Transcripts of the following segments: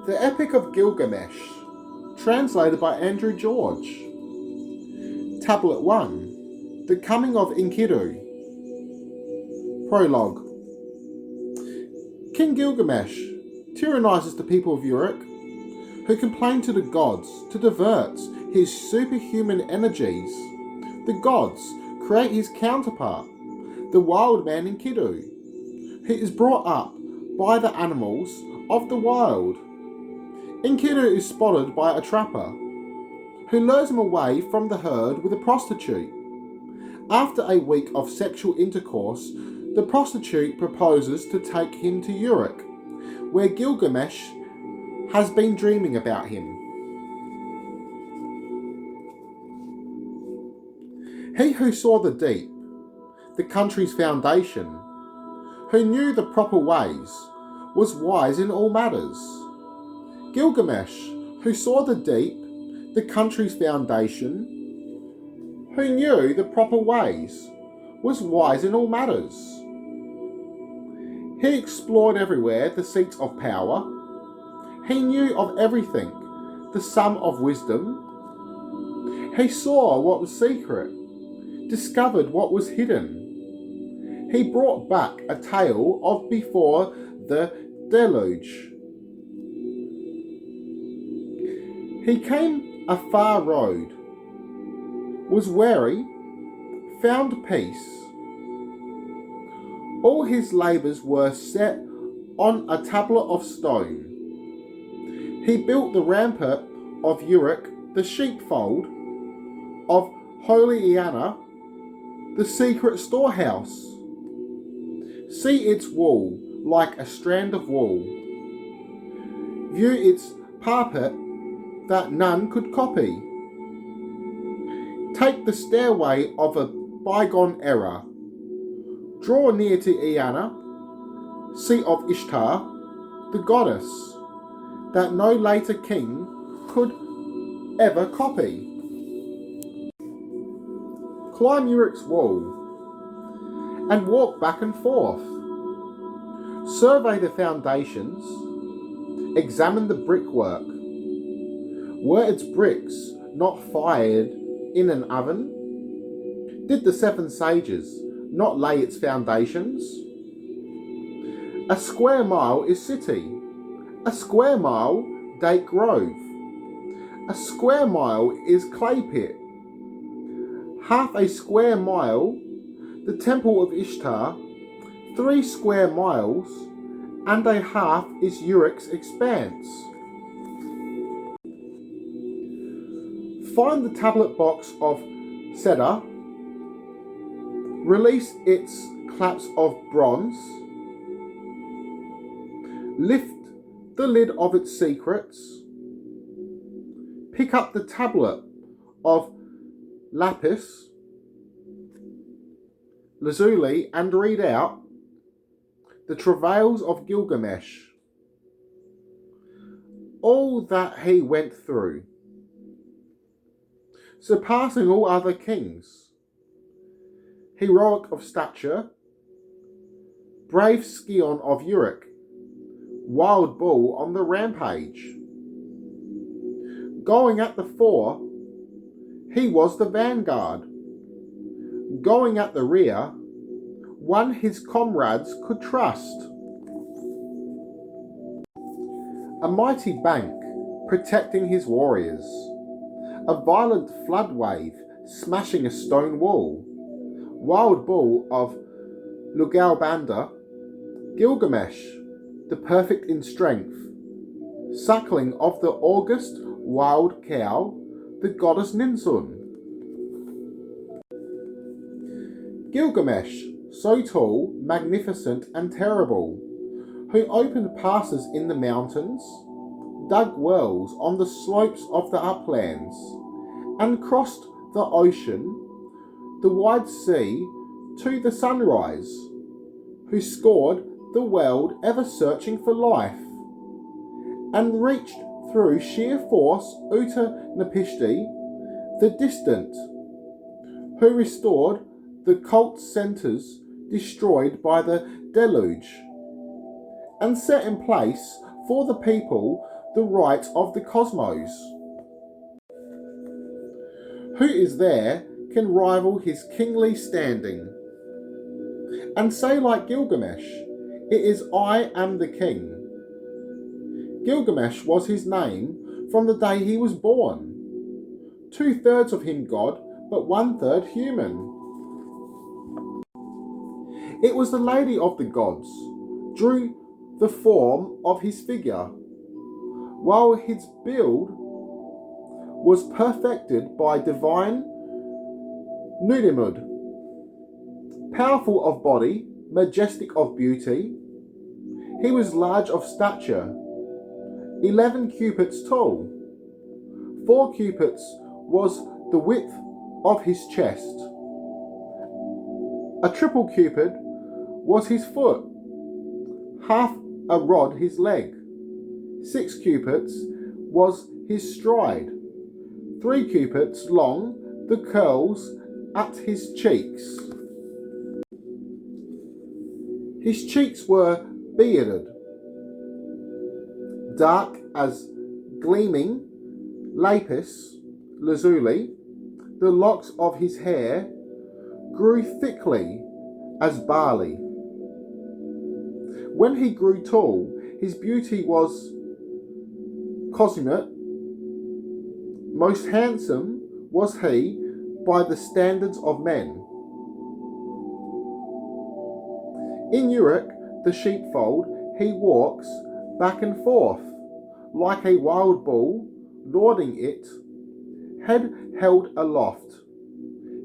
The Epic of Gilgamesh, translated by Andrew George. Tablet 1, The Coming of Enkiru. Prologue. King Gilgamesh tyrannizes the people of Uruk, who complain to the gods to divert his superhuman energies. The gods create his counterpart, the wild man Enkiru, who is brought up by the animals of the wild. Enkiru is spotted by a trapper, who lures him away from the herd with a prostitute. After a week of sexual intercourse, the prostitute proposes to take him to Uruk, where Gilgamesh has been dreaming about him. He who saw the deep, the country's foundation, who knew the proper ways, was wise in all matters. Gilgamesh, who saw the deep, the country's foundation, who knew the proper ways, was wise in all matters. He explored everywhere the seats of power. He knew of everything, the sum of wisdom. He saw what was secret, discovered what was hidden. He brought back a tale of before the deluge. He came a far road, was weary, found peace. All his labours were set on a tablet of stone. He built the rampart of Uruk, the sheepfold of holy Iana, the secret storehouse. See its wall like a strand of wool. View its parapet that none could copy. Take the stairway of a bygone era. Draw near to Iana, seat of Ishtar, the goddess, that no later king could ever copy. Climb Uruk's wall and walk back and forth. Survey the foundations, examine the brickwork. Were its bricks not fired in an oven? Did the 7 sages not lay its foundations? A square mile is city, a square mile date grove, a square mile is clay pit, half a square mile the temple of Ishtar, 3 square miles and a half is Uruk's expanse. Find the tablet box of Cedar, release its claps of bronze, lift the lid of its secrets, pick up the tablet of lapis lazuli and read out the travails of Gilgamesh, all that he went through, surpassing all other kings, heroic of stature, brave scion of Uruk, wild bull on the rampage. Going at the fore, he was the vanguard. Going at the rear, one his comrades could trust. A mighty bank protecting his warriors. A violent flood wave smashing a stone wall. Wild bull of Lugalbanda, Gilgamesh, the perfect in strength. Suckling of the august wild cow, the goddess Ninsun. Gilgamesh, so tall, magnificent and terrible, who opened passes in the mountains, dug wells on the slopes of the uplands, and crossed the ocean, the wide sea, to the sunrise, who scored the world ever searching for life, and reached through sheer force Uta-Napishti, the distant, who restored the cult centres destroyed by the deluge, and set in place for the people the right of the cosmos. Who is there can rival his kingly standing, and say like Gilgamesh, "It is I am the king." Gilgamesh was his name from the day he was born. 2/3 of him God, but 1/3 human. It was the lady of the gods drew the form of his figure, while his build was perfected by divine Nudimud. Powerful of body, majestic of beauty, he was large of stature, 11 cubits tall. 4 cubits was the width of his chest. A triple cubit was his foot, half a rod his leg. 6 cubits was his stride. 3 cubits long the curls at his cheeks. His cheeks were bearded, dark as gleaming lapis lazuli. The locks of his hair grew thickly as barley. When he grew tall, his beauty was consummate. Most handsome was he by the standards of men. In Uruk, the sheepfold, he walks back and forth like a wild bull, lording it, head held aloft.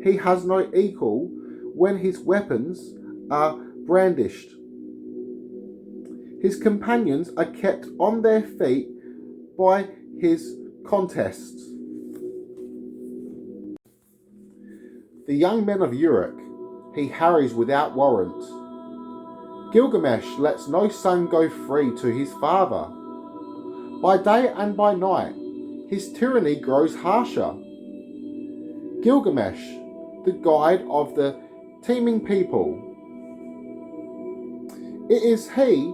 He has no equal when his weapons are brandished. His companions are kept on their feet by his contests. The young men of Uruk he harries without warrant. Gilgamesh lets no son go free to his father. By day and by night, his tyranny grows harsher. Gilgamesh, the guide of the teeming people. It is he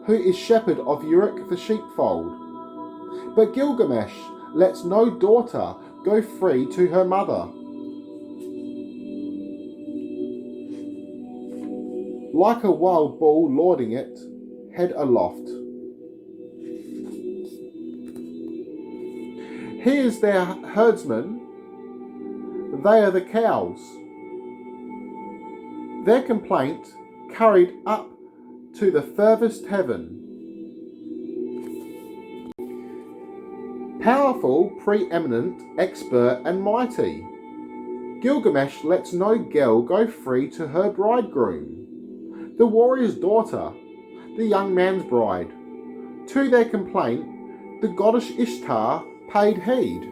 who is shepherd of Uruk the sheepfold. But Gilgamesh lets no daughter go free to her mother. Like a wild bull lording it, head aloft. He is their herdsman, they are the cows. Their complaint carried up to the furthest heaven. Powerful, preeminent, expert and mighty, Gilgamesh lets no girl go free to her bridegroom. The warrior's daughter, the young man's bride. To their complaint, the goddess Ishtar paid heed.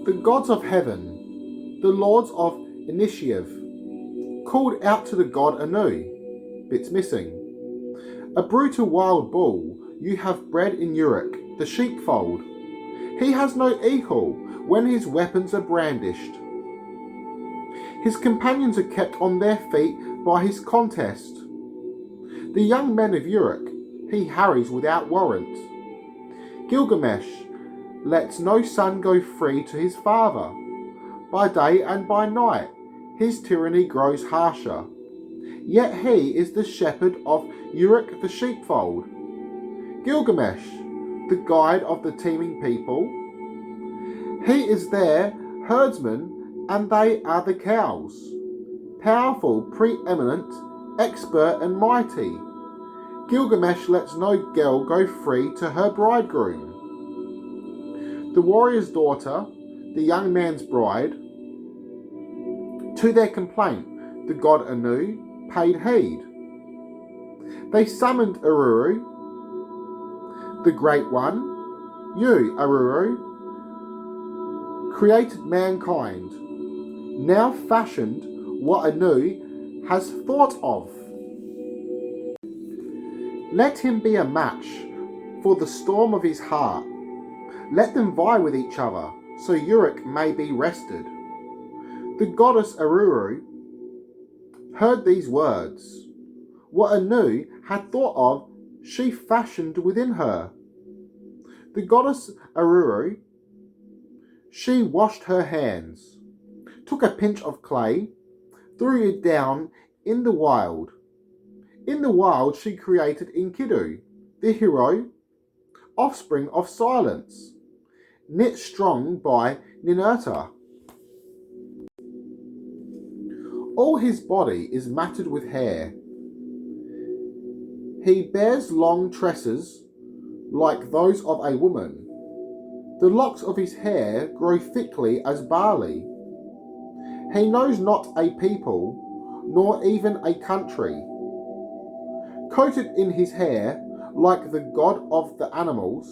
The gods of heaven, the lords of initiative, called out to the god Anu. Bits missing. A brutal wild bull you have bred in Uruk, the sheepfold. He has no equal when his weapons are brandished. His companions are kept on their feet by his contest. The young men of Uruk he harries without warrant. Gilgamesh lets no son go free to his father. By day and by night his tyranny grows harsher. Yet he is the shepherd of Uruk the sheepfold. Gilgamesh, the guide of the teeming people. He is their herdsman and they are the cows. Powerful, preeminent, expert and mighty, Gilgamesh lets no girl go free to her bridegroom. The warrior's daughter, the young man's bride. To their complaint, the god Anu paid heed. They summoned Aruru, the Great One. You, Aruru, created mankind, now fashioned what Anu has thought of. Let him be a match for the storm of his heart. Let them vie with each other, so Uruk may be rested. The goddess Aruru heard these words. What Anu had thought of, she fashioned within her. The goddess Aruru, she washed her hands, took a pinch of clay, threw it down in the wild. In the wild she created Enkiru, the hero, offspring of silence, knit strong by Ninurta. All his body is matted with hair. He bears long tresses like those of a woman. The locks of his hair grow thickly as barley. He knows not a people, nor even a country. Coated in his hair like the god of the animals,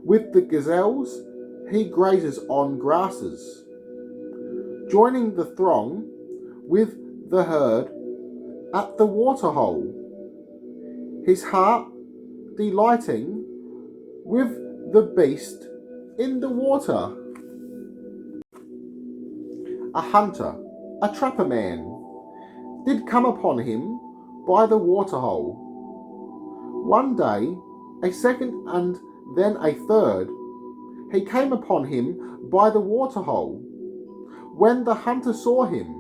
with the gazelles he grazes on grasses, joining the throng with the herd at the waterhole, his heart delighting with the beast in the water. A hunter, a trapper man, did come upon him by the waterhole. One day, a second and then a third, he came upon him by the waterhole. When the hunter saw him,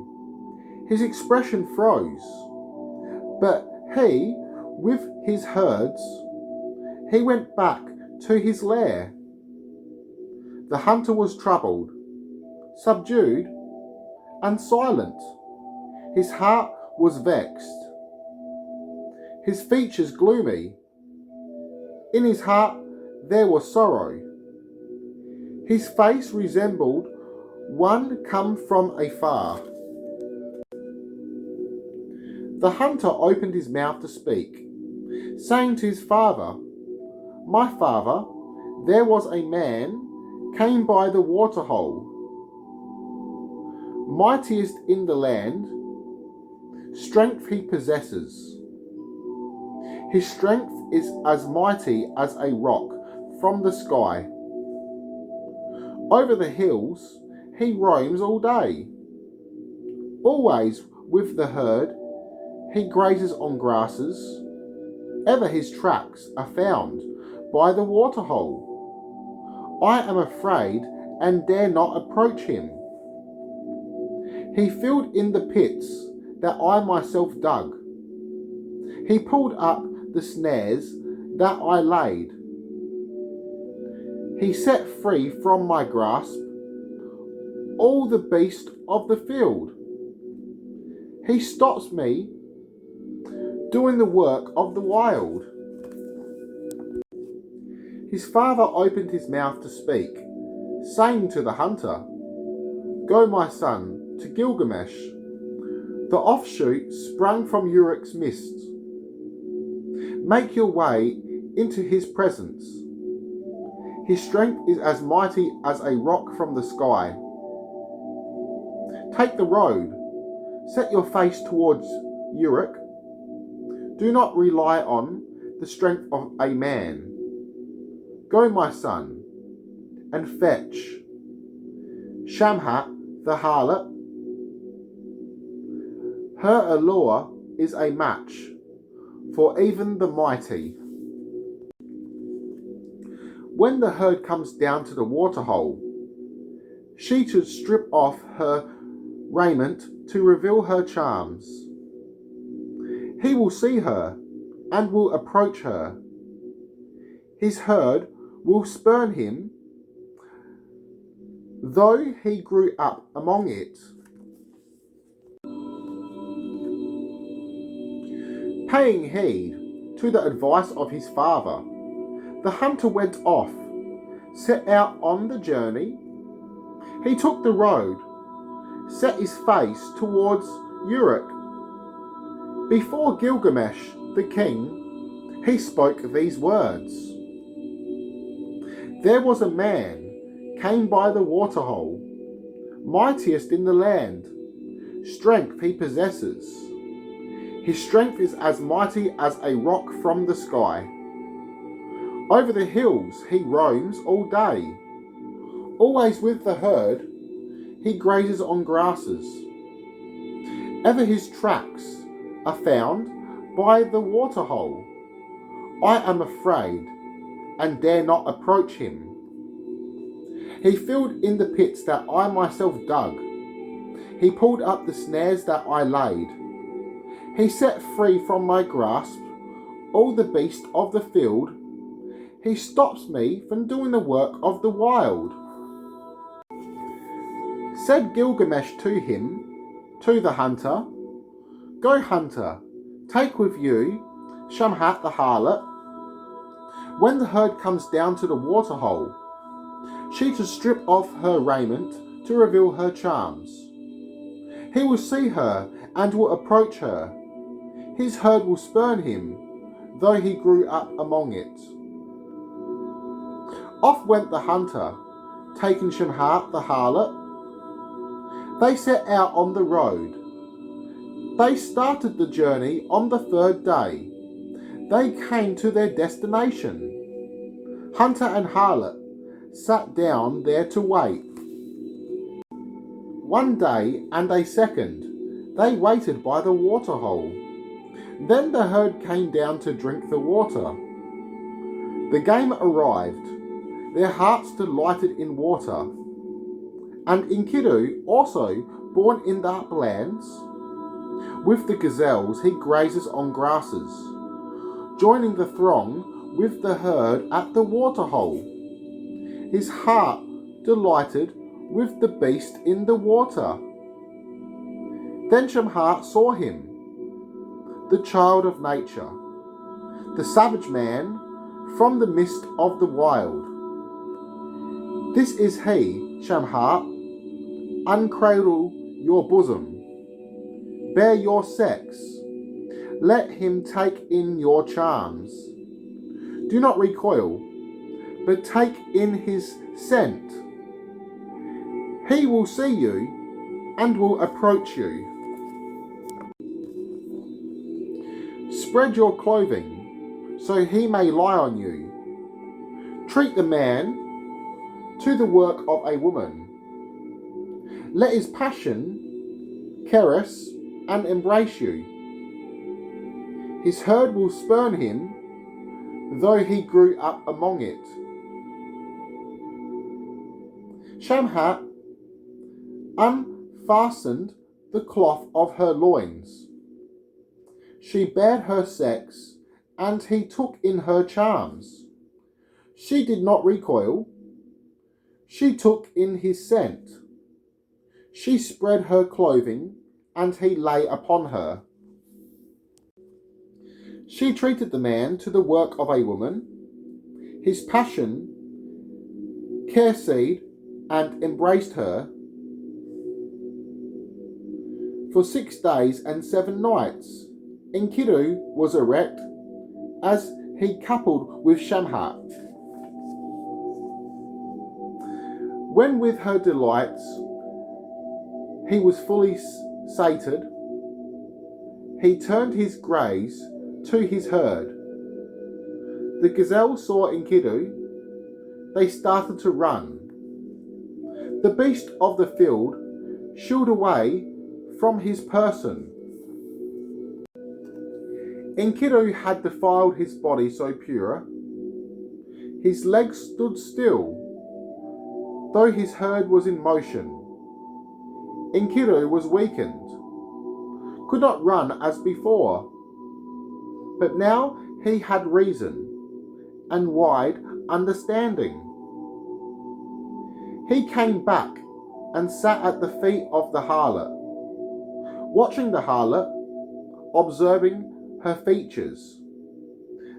his expression froze, but he, with his herds, he went back to his lair. The hunter was troubled, subdued, and silent. His heart was vexed, his features gloomy. In his heart there was sorrow. His face resembled one come from afar. The hunter opened his mouth to speak, saying to his father, "My father, there was a man came by the waterhole, mightiest in the land, strength he possesses. His strength is as mighty as a rock from the sky. Over the hills he roams all day. Always with the herd he grazes on grasses. Ever his tracks are found by the waterhole. I am afraid and dare not approach him. He filled in the pits that I myself dug. He pulled up the snares that I laid. He set free from my grasp all the beasts of the field. He stops me doing the work of the wild." His father opened his mouth to speak, saying to the hunter, "Go, my son, to Gilgamesh, the offshoot sprung from Uruk's mist. Make your way into his presence. His strength is as mighty as a rock from the sky. Take the road, set your face towards Uruk. Do not rely on the strength of a man. Go, my son, and fetch Shamhat the harlot. Her allure is a match for even the mighty." When the herd comes down to the waterhole, she should strip off her raiment to reveal her charms. He will see her and will approach her. His herd will spurn him, though he grew up among it. Paying heed to the advice of his father, the hunter went off, set out on the journey. He took the road, set his face towards Uruk. Before Gilgamesh, the king, he spoke these words. There was a man came by the waterhole, mightiest in the land, strength he possesses. His strength is as mighty as a rock from the sky. Over the hills he roams all day. Always with the herd, he grazes on grasses. Ever his tracks are found by the waterhole. I am afraid and dare not approach him. He filled in the pits that I myself dug. He pulled up the snares that I laid. He set free from my grasp all the beasts of the field. He stops me from doing the work of the wild. Said Gilgamesh to him, to the hunter, Go, hunter, take with you Shamhat the harlot. When the herd comes down to the waterhole, she to strip off her raiment to reveal her charms. He will see her and will approach her. His herd will spurn him, though he grew up among it. Off went the hunter, taking Shamhat the harlot. They set out on the road. They started the journey on the third day. They came to their destination. Hunter and harlot sat down there to wait. One day and a second, they waited by the waterhole. Then the herd came down to drink the water. The game arrived, their hearts delighted in water. And Enkiru, also born in the uplands, with the gazelles he grazes on grasses, joining the throng with the herd at the waterhole. His heart delighted with the beast in the water. Then Shamhat saw him, the child of nature, the savage man from the mist of the wild. This is he, Shamhat. Uncradle your bosom, bear your sex, let him take in your charms. Do not recoil, but take in his scent. He will see you and will approach you. Spread your clothing, so he may lie on you. Treat the man to the work of a woman. Let his passion caress and embrace you. His herd will spurn him, though he grew up among it. Shamhat unfastened the cloth of her loins. She bared her sex, and he took in her charms. She did not recoil. She took in his scent. She spread her clothing, and he lay upon her. She treated the man to the work of a woman. His passion caressed and embraced her for 6 days and 7 nights. Enkiru was erect as he coupled with Shamhat. When with her delights he was fully sated, he turned his gaze to his herd. The gazelle saw Enkiru. They started to run. The beast of the field shooed away from his person. Enkiru had defiled his body so pure. His legs stood still, though his herd was in motion. Enkiru was weakened, could not run as before, but now he had reason and wide understanding. He came back and sat at the feet of the harlot, watching the harlot, observing her features.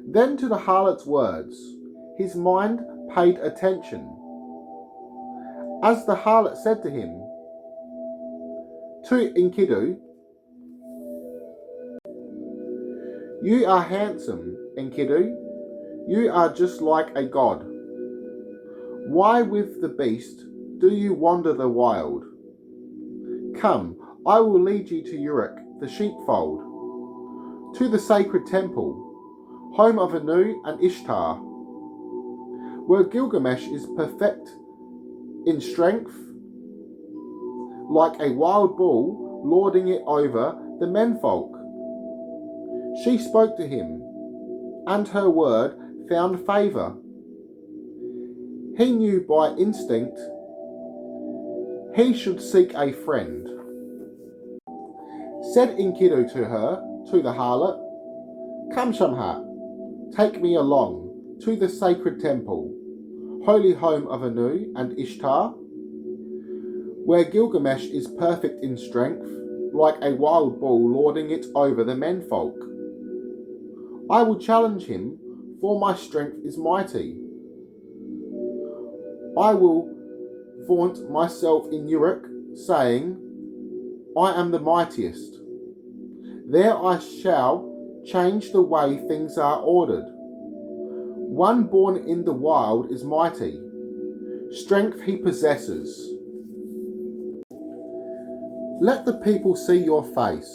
Then to the harlot's words, his mind paid attention. As the harlot said to him, to Enkiru, You are handsome, Enkiru. You are just like a god. Why with the beast do you wander the wild? Come, I will lead you to Uruk, the sheepfold, to the sacred temple, home of Anu and Ishtar, where Gilgamesh is perfect in strength, like a wild bull lording it over the menfolk. She spoke to him, and her word found favour. He knew by instinct he should seek a friend. Said Enkiru to her, to the harlot, "Come, Shamhat, take me along to the sacred temple, holy home of Anu and Ishtar, where Gilgamesh is perfect in strength, like a wild bull lording it over the menfolk. I will challenge him, for my strength is mighty. I will vaunt myself in Uruk, saying, I am the mightiest. There I shall change the way things are ordered. One born in the wild is mighty. Strength he possesses. Let the people see your face."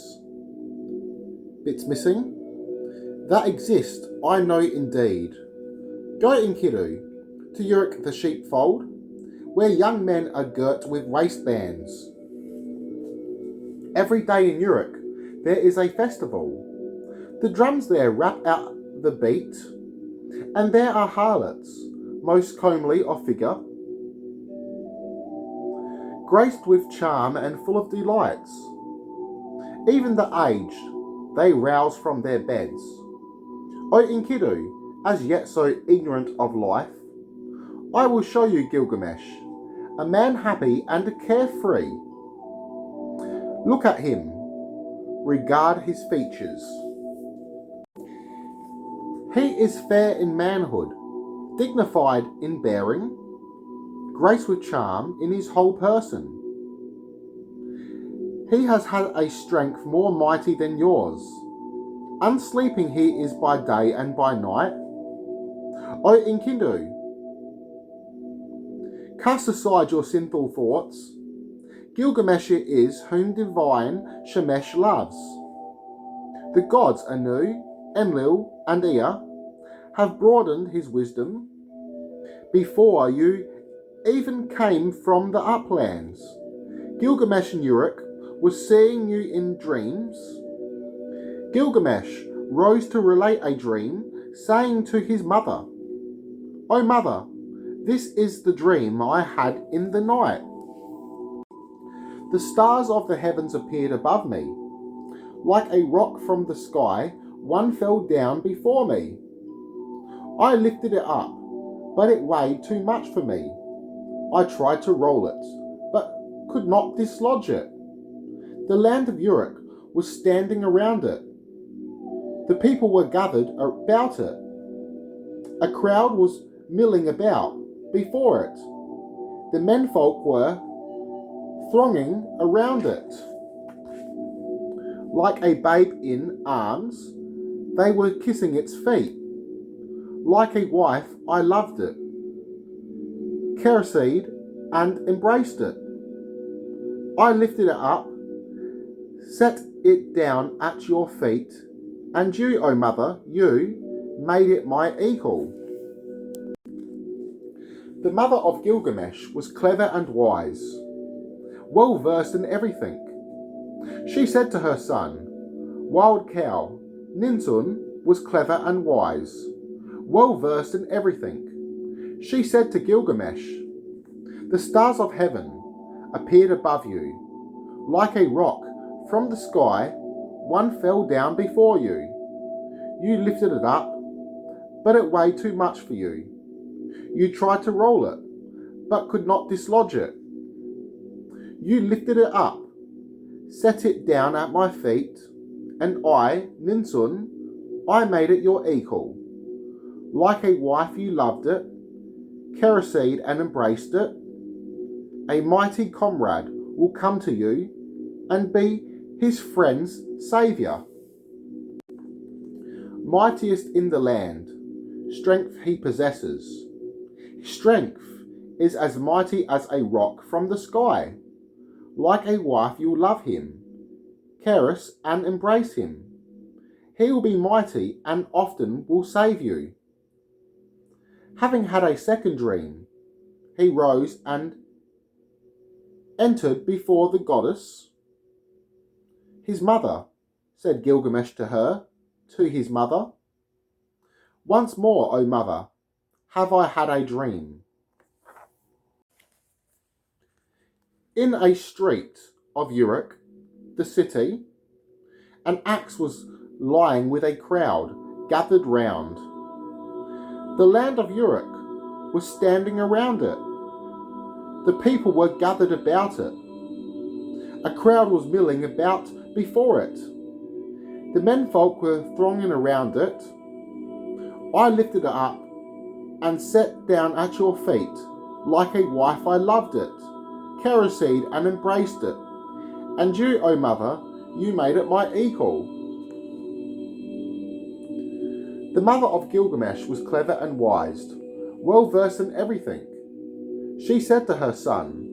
Bits missing? "That exist, I know indeed. Go, Enkiru, to Uruk the sheepfold, where young men are girt with waistbands. Every day in Uruk there is a festival. The drums there rap out the beat, and there are harlots, most comely of figure, graced with charm and full of delights. Even the aged they rouse from their beds. O Enkiru, as yet so ignorant of life, I will show you Gilgamesh, a man happy and carefree. Look at him, regard his features. He is fair in manhood, dignified in bearing, grace with charm in his whole person. He has had a strength more mighty than yours. Unsleeping he is by day and by night. O Enkiru, cast aside your sinful thoughts. Gilgamesh it is whom divine Shemesh loves. The gods Anu, Enlil, and Ea have broadened his wisdom. Before you even came from the uplands, Gilgamesh in Uruk was seeing you in dreams. Gilgamesh rose to relate a dream, saying to his mother, O mother, this is the dream I had in the night. The stars of the heavens appeared above me. Like a rock from the sky, one fell down before me. I lifted it up, but it weighed too much for me. I tried to roll it, but could not dislodge it. The land of Uruk was standing around it. The people were gathered about it. A crowd was milling about before it. The menfolk were thronging around it. Like a babe in arms, they were kissing its feet. Like a wife, I loved it, caressed and embraced it. I lifted it up, set it down at your feet, and you, O mother, you made it my equal. The mother of Gilgamesh was clever and wise, well versed in everything. She said to her son, Wild Cow, Ninsun was clever and wise, well versed in everything. She said to Gilgamesh, The stars of heaven appeared above you. Like a rock from the sky, one fell down before you. You lifted it up, but it weighed too much for you. You tried to roll it, but could not dislodge it. You lifted it up, set it down at my feet, and I, Ninsun, I made it your equal. Like a wife you loved it, caressed and embraced it. A mighty comrade will come to you and be his friend's saviour. Mightiest in the land, strength he possesses. Strength is as mighty as a rock from the sky. Like a wife you'll love him, caress and embrace him. He will be mighty and often will save you. Having had a second dream, he rose and entered before the goddess. His mother, said Gilgamesh to his mother, Once more, O mother, have I had a dream. In a street of Uruk, the city, an axe was lying with a crowd gathered round. The land of Uruk was standing around it. The people were gathered about it. A crowd was milling about before it. The menfolk were thronging around it. I lifted it up and set down at your feet. Like a wife I loved it, kerosene and embraced it. And you, O mother, you made it my equal. The mother of Gilgamesh was clever and wise, well versed in everything. She said to her son,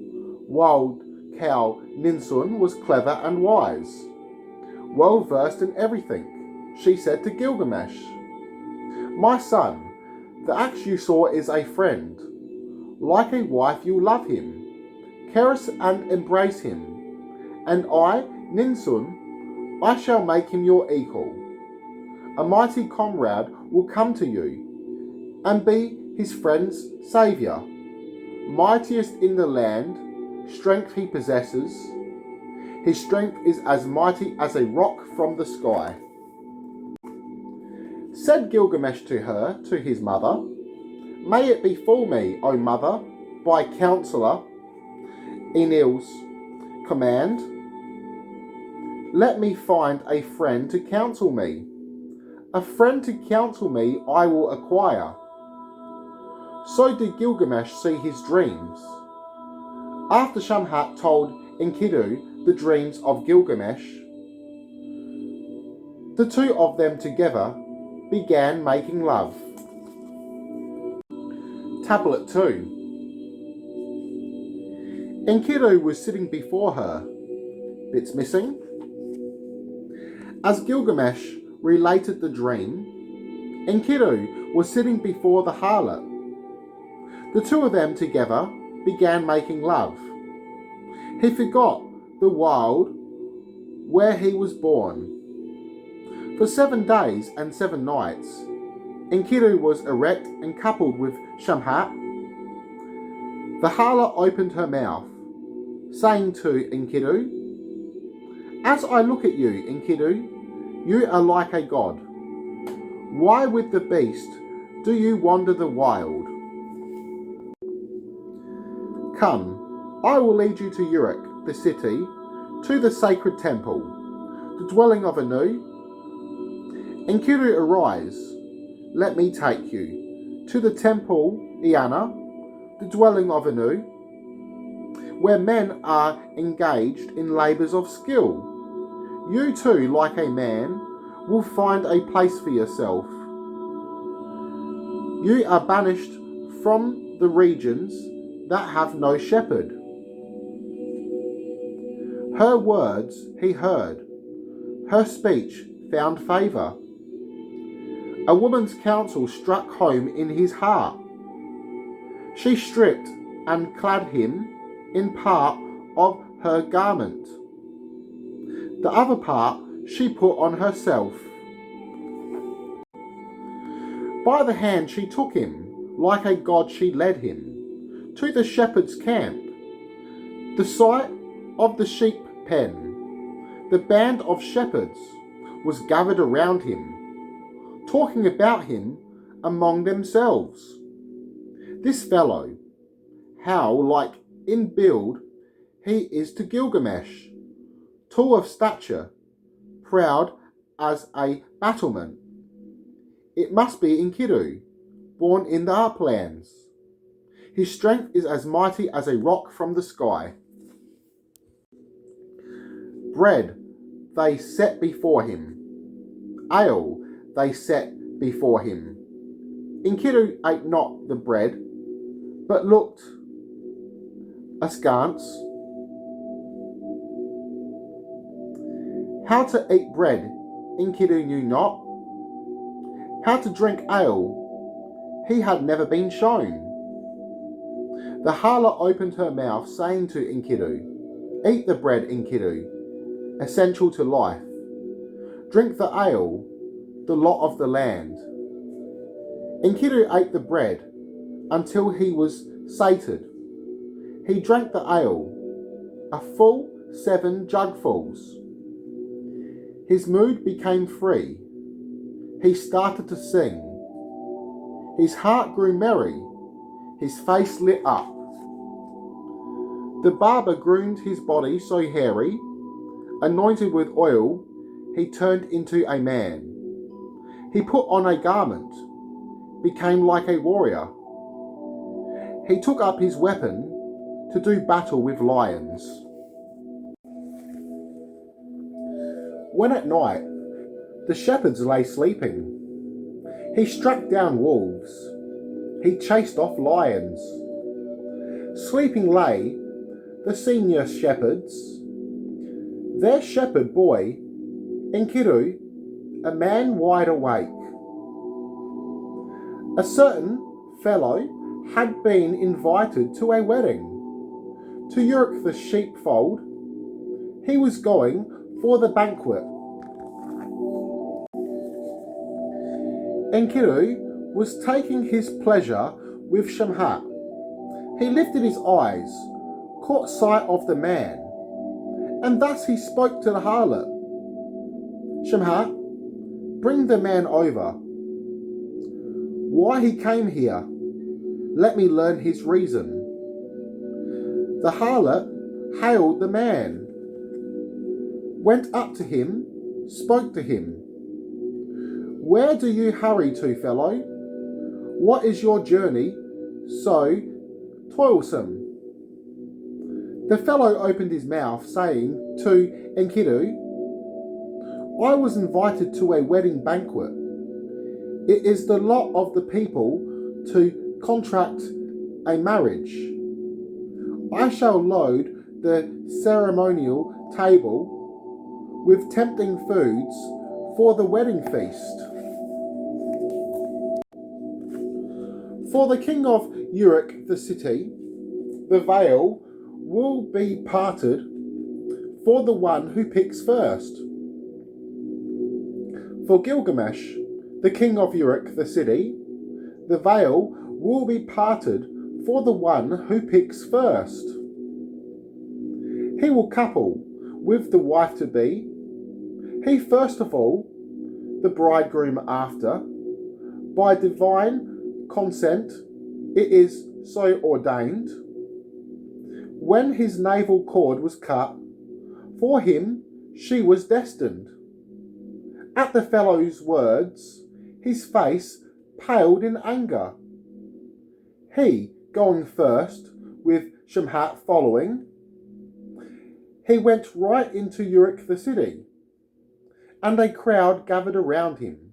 Wild cow Ninsun was clever and wise, well versed in everything. She said to Gilgamesh, My son, the axe you saw is a friend. Like a wife you love him, caress and embrace him. And I, Ninsun, I shall make him your equal. A mighty comrade will come to you, and be his friend's saviour. Mightiest in the land, strength he possesses. His strength is as mighty as a rock from the sky. Said Gilgamesh to his mother, May it befall me, O mother, by counsellor Enlil's command. Let me find a friend to counsel me. A friend to counsel me I will acquire. So did Gilgamesh see his dreams. After Shamhat told Enkiru the dreams of Gilgamesh, the two of them together began making love. Tablet 2. Enkiru was sitting before her. Bits missing. As Gilgamesh related the dream, Enkiru was sitting before the harlot. The two of them together began making love. He forgot the world where he was born. For 7 days and 7 nights, Enkiru was erect and coupled with Shamhat. The harlot opened her mouth, saying to Enkiru, As I look at you, Enkiru, you are like a god. Why with the beast do you wander the wild? Come, I will lead you to Uruk, the city, to the sacred temple, the dwelling of Anu. Enkiru, arise, let me take you to the temple Iana, the dwelling of Anu, where men are engaged in labours of skill. You too, like a man, will find a place for yourself. You are banished from the regions that have no shepherd. Her words he heard. Her speech found favour. A woman's counsel struck home in his heart. She stripped and clad him in part of her garment. The other part she put on herself. By the hand she took him, like a god she led him, to the shepherd's camp, the site of the sheep pen. The band of shepherds was gathered around him, talking about him among themselves. This fellow, how like in build he is to Gilgamesh, tall of stature, proud as a battlement. It must be Enkiru, born in the uplands. His strength is as mighty as a rock from the sky. Bread they set before him. Ale they set before him. Enkiru ate not the bread, but looked askance. How to eat bread, Enkiru knew not. How to drink ale, he had never been shown. The harlot opened her mouth, saying to Enkiru, Eat the bread, Enkiru, essential to life. Drink the ale, the lot of the land. Enkiru ate the bread until he was sated. He drank the ale, a full 7 jugfuls. His mood became free. He started to sing. His heart grew merry. His face lit up. The barber groomed his body so hairy, anointed with oil, he turned into a man. He put on a garment, became like a warrior. He took up his weapon to do battle with lions. When at night the shepherds lay sleeping, he struck down wolves. He chased off lions. Sleeping lay the senior shepherds. Their shepherd boy, Enkiru, a man wide awake. A certain fellow had been invited to a wedding. To Uruk the sheepfold, he was going for the banquet. Enkiru was taking his pleasure with Shamhat. He lifted his eyes, caught sight of the man, and thus he spoke to the harlot. Shamhat, bring the man over. Why he came here, let me learn his reason. The harlot hailed the man, went up to him, spoke to him. Where do you hurry to, fellow? What is your journey so toilsome? The fellow opened his mouth, saying to Enkiru, I was invited to a wedding banquet. It is the lot of the people to contract a marriage. I shall load the ceremonial table with tempting foods for the wedding feast. For the king of Uruk the city, the veil will be parted for the one who picks first. For Gilgamesh, the king of Uruk the city, the veil will be parted for the one who picks first. He will couple with the wife-to-be, he first of all, the bridegroom after. By divine consent, it is so ordained. When his navel cord was cut, for him she was destined. At the fellow's words, his face paled in anger. He, going first, with Shamhat following, he went right into Uruk the city, and a crowd gathered around him.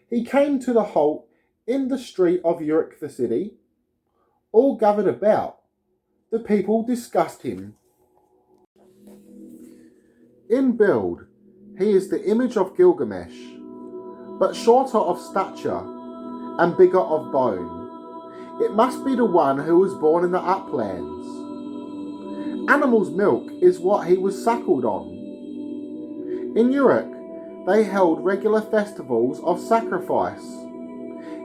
He came to the halt in the street of Uruk the city. All gathered about. The people discussed him. In build, he is the image of Gilgamesh, but shorter of stature and bigger of bone. It must be the one who was born in the uplands. Animal's milk is what he was suckled on. In Uruk, they held regular festivals of sacrifice.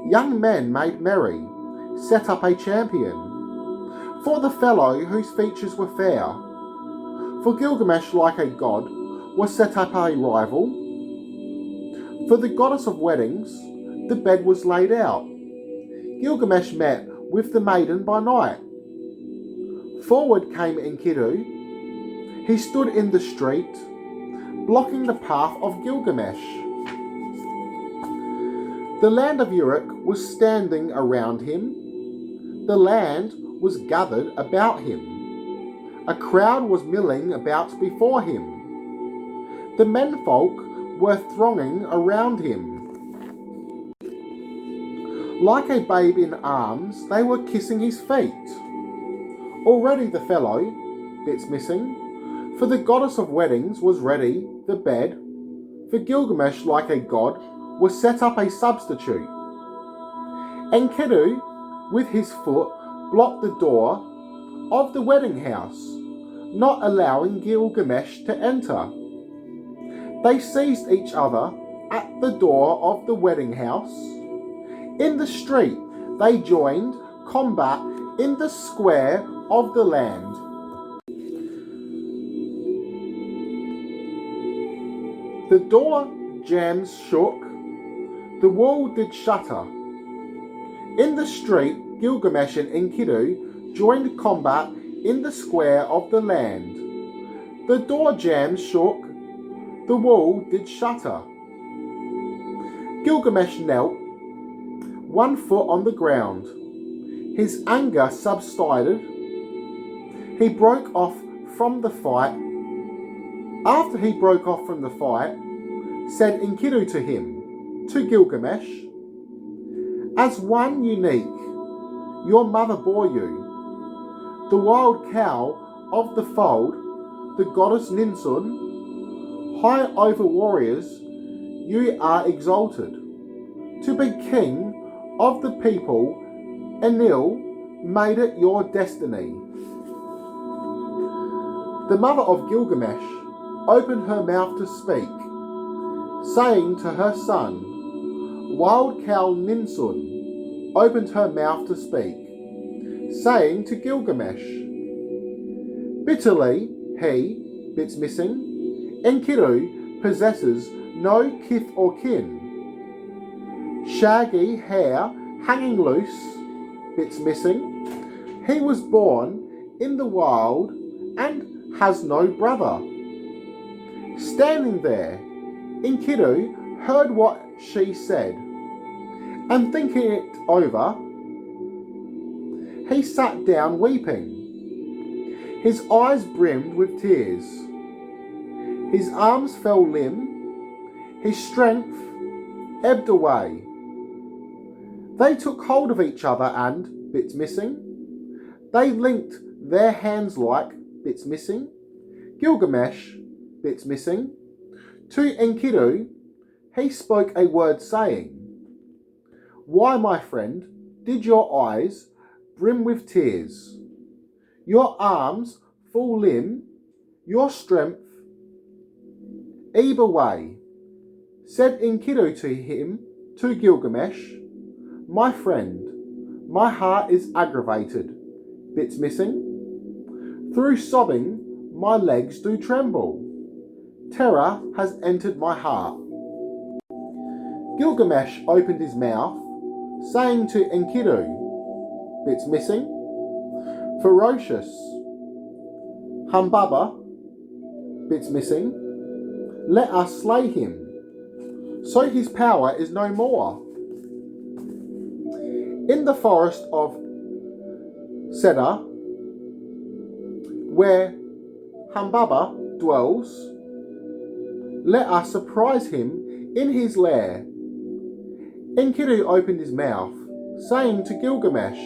Young men made merry, set up a champion for the fellow whose features were fair. For Gilgamesh, like a god, was set up a rival. For the goddess of weddings, the bed was laid out. Gilgamesh met with the maiden by night. Forward came Enkiru. He stood in the street, blocking the path of Gilgamesh. The land of Uruk was standing around him. The land was gathered about him. A crowd was milling about before him. The menfolk were thronging around him. Like a babe in arms, they were kissing his feet. Already the fellow, bits missing, for the goddess of weddings was ready, the bed. For Gilgamesh, like a god, was set up a substitute. Enkiru, with his foot, blocked the door of the wedding house, not allowing Gilgamesh to enter. They seized each other at the door of the wedding house. In the street, they joined combat in the square of the land. The door jambs shook, the wall did shatter. In the street, Gilgamesh and Enkiru joined combat in the square of the land. The door jambs shook, the wall did shatter. Gilgamesh knelt, 1 foot on the ground. His anger subsided. He broke off from the fight. After he broke off from the fight, said Enkiru to him, to Gilgamesh, "As one unique, your mother bore you. The wild cow of the fold, the goddess Ninsun, high over warriors, you are exalted. To be king of the people, Enlil made it your destiny." The mother of Gilgamesh opened her mouth to speak, saying to her son, Wild cow Ninsun opened her mouth to speak, saying to Gilgamesh, "Bitterly he, bits missing, Enkiru possesses no kith or kin. Shaggy hair hanging loose, bits missing, he was born in the wild and has no brother." Standing there, Enkiru heard what she said, and thinking it over, he sat down weeping. His eyes brimmed with tears. His arms fell limp. His strength ebbed away. They took hold of each other and, bits missing, they linked their hands like, bits missing, Gilgamesh, bits missing. To Enkiru, he spoke a word saying, "Why, my friend, did your eyes brim with tears? Your arms full limb, your strength ebb away." Said Enkiru to him, to Gilgamesh, "My friend, my heart is aggravated, bits missing. Through sobbing, my legs do tremble. Terror has entered my heart." Gilgamesh opened his mouth, saying to Enkiru, bits missing, "Ferocious Humbaba, bits missing, let us slay him, so his power is no more." In the forest of Cedar, where Humbaba dwells, let us surprise him in his lair. Enkiru opened his mouth, saying to Gilgamesh,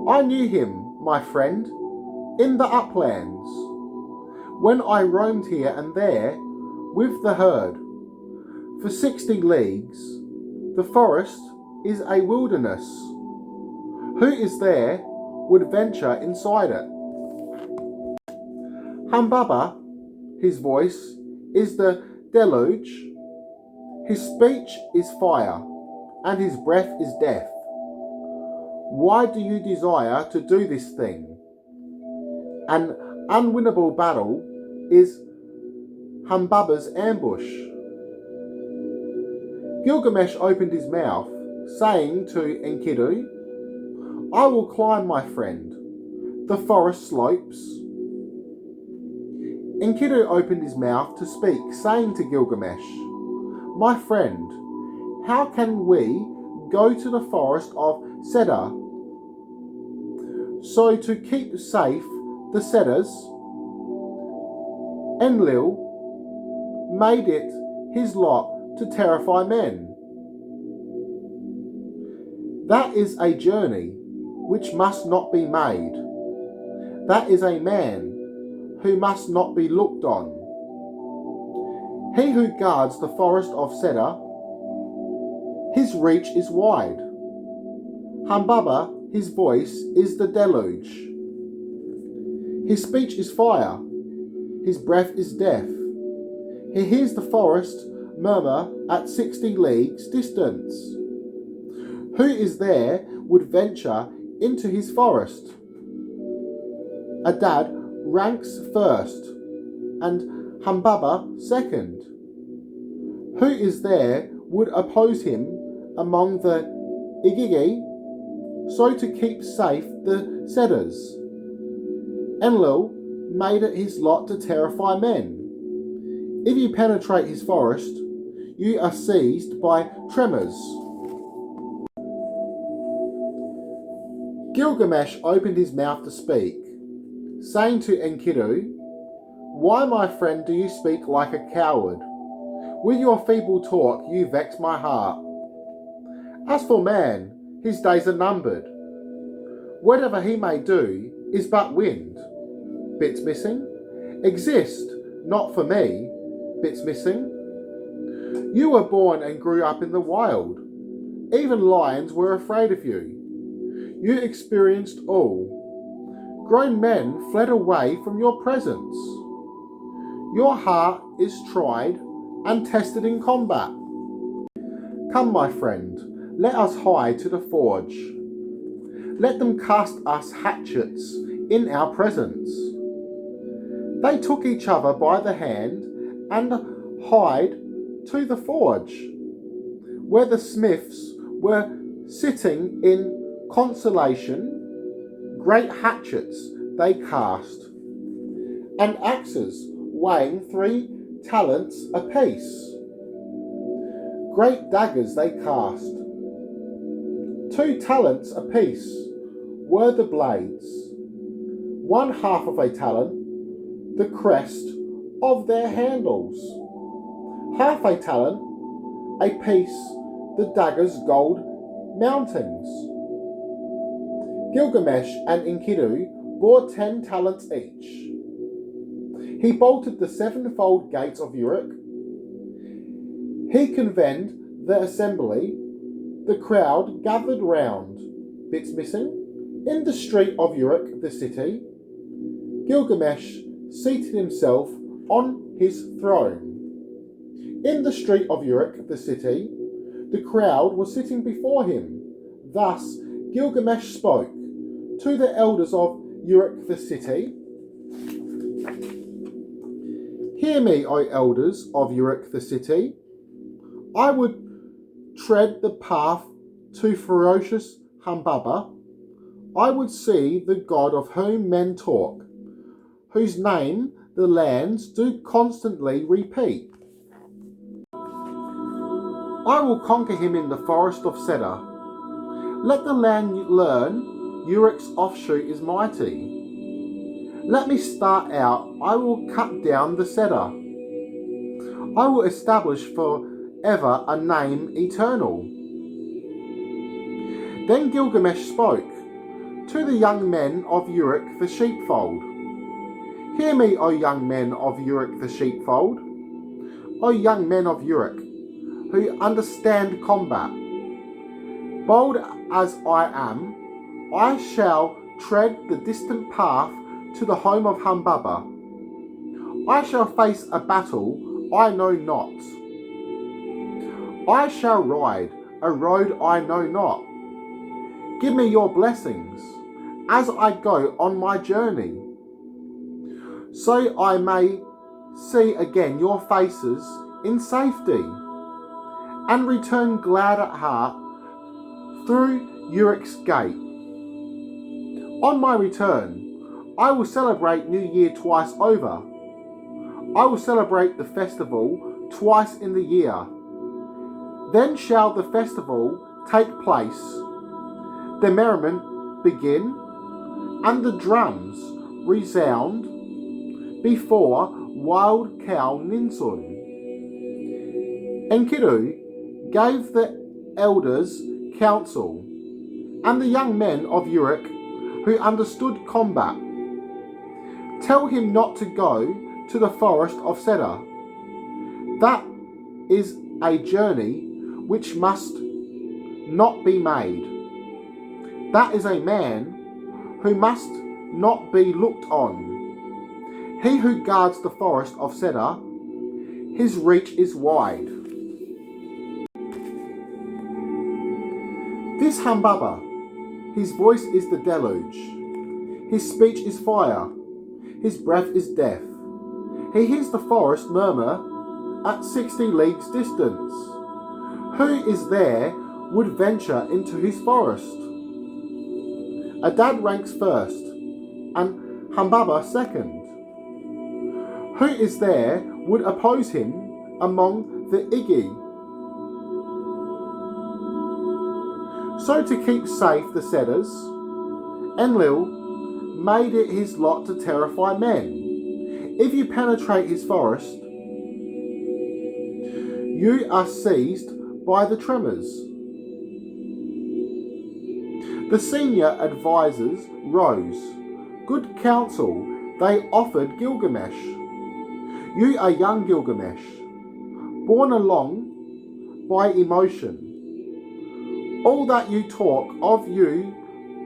"I knew him, my friend, in the uplands, when I roamed here and there with the herd. For 60 leagues, the forest is a wilderness. Who is there would venture inside it?" Humbaba, his voice, is the deluge. His speech is fire, and his breath is death. Why do you desire to do this thing? An unwinnable battle is Humbaba's ambush. Gilgamesh opened his mouth, saying to Enkiru, "I will climb, my friend, the forest slopes." Enkiru opened his mouth to speak, saying to Gilgamesh, "My friend, how can we go to the forest of Cedar? So to keep safe the Cedars, Enlil made it his lot to terrify men. That is a journey which must not be made. That is a man who must not be looked on. He who guards the forest of Cedar, his reach is wide. Humbaba, his voice is the deluge. His speech is fire, his breath is death. He hears the forest murmur at 60 leagues distance. Who is there would venture into his forest? Adad ranks first, and Humbaba second. Who is there would oppose him among the Igigi, so to keep safe the Cedars? Enlil made it his lot to terrify men. If you penetrate his forest, you are seized by tremors. Gilgamesh opened his mouth to speak, saying to Enkiru, "Why, my friend, do you speak like a coward? With your feeble talk you vex my heart. As for man, his days are numbered. Whatever he may do is but wind. Bits missing? Exist, not for me. Bits missing? You were born and grew up in the wild. Even lions were afraid of you. You experienced all. Grown men fled away from your presence. Your heart is tried and tested in combat. Come, my friend, let us hide to the forge. Let them cast us hatchets in our presence." They took each other by the hand and hied to the forge, where the smiths were sitting in consolation. Great hatchets they cast, and axes weighing 3 talents apiece. Great daggers they cast. 2 talents apiece were the blades, 1/2 of a talent the crest of their handles, 1/2 a talent apiece the daggers' gold mountings. Gilgamesh and Enkiru bore 10 talents each. He bolted the 7-fold gates of Uruk. He convened the assembly. The crowd gathered round. Bits missing? In the street of Uruk, the city, Gilgamesh seated himself on his throne. In the street of Uruk, the city, the crowd was sitting before him. Thus Gilgamesh spoke to the elders of Uruk, the city. "Hear me, O elders of Uruk, the city. I would tread the path to ferocious Humbaba. I would see the god of whom men talk, whose name the lands do constantly repeat. I will conquer him in the forest of Cedar. Let the land learn Uruk's offshoot is mighty. Let me start out, I will cut down the Cedar. I will establish forever a name eternal." Then Gilgamesh spoke to the young men of Uruk the sheepfold. "Hear me, O young men of Uruk the sheepfold, O young men of Uruk, who understand combat. Bold as I am, I shall tread the distant path to the home of Humbaba. I shall face a battle I know not. I shall ride a road I know not. Give me your blessings as I go on my journey, so I may see again your faces in safety, and return glad at heart through Uruk's gate. On my return, I will celebrate New Year twice over. I will celebrate the festival twice in the year. Then shall the festival take place, the merriment begin, and the drums resound before wild cow Ninsun." Enkiru gave the elders counsel, and the young men of Uruk who understood combat. "Tell him not to go to the forest of Cedar. That is a journey which must not be made. That is a man who must not be looked on. He who guards the forest of Cedar, his reach is wide." is Humbaba. His voice is the deluge. His speech is fire. His breath is death. He hears the forest murmur at 60 leagues distance. Who is there would venture into his forest? Adad ranks first, and Humbaba second. Who is there would oppose him among the Igi? So to keep safe the Cedars, Enlil made it his lot to terrify men. If you penetrate his forest, you are seized by the tremors. The senior advisors rose. Good counsel they offered Gilgamesh. You are young Gilgamesh, borne along by emotion. All that you talk of you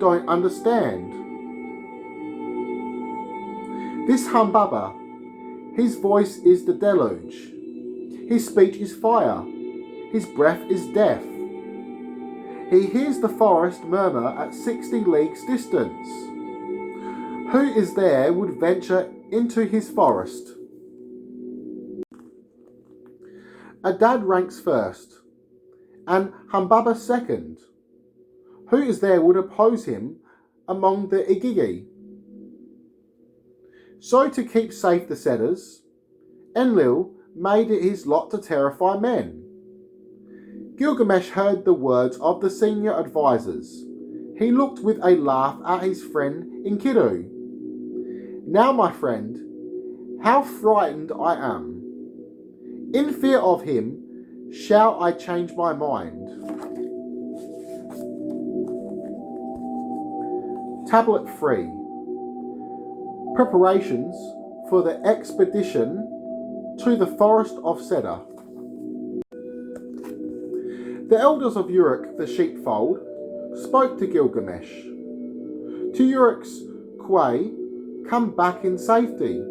don't understand. This Humbaba, his voice is the deluge. His speech is fire. His breath is death. He hears the forest murmur at 60 leagues distance. Who is there would venture into his forest? Adad ranks first, and Humbaba second. Who is there would oppose him among the Igigi? So to keep safe the Cedars, Enlil made it his lot to terrify men. Gilgamesh heard the words of the senior advisors. He looked with a laugh at his friend Enkiru. Now, my friend, how frightened I am. In fear of him, shall I change my mind? Tablet 3. Preparations for the expedition to the forest of Cedar. The elders of Uruk the sheepfold spoke to Gilgamesh. To Uruk's quay, come back in safety.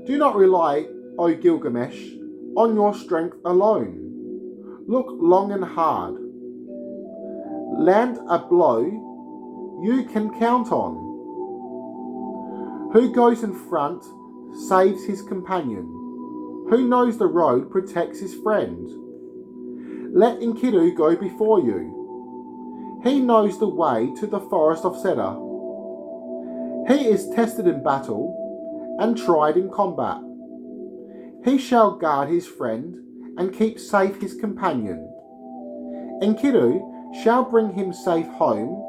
Do not rely, O Gilgamesh, on your strength alone. Look long and hard. Land a blow you can count on. Who goes in front saves his companion. Who knows the road protects his friend. Let Enkiru go before you. He knows the way to the forest of Cedar. He is tested in battle and tried in combat. He shall guard his friend and keep safe his companion. Enkiru shall bring him safe home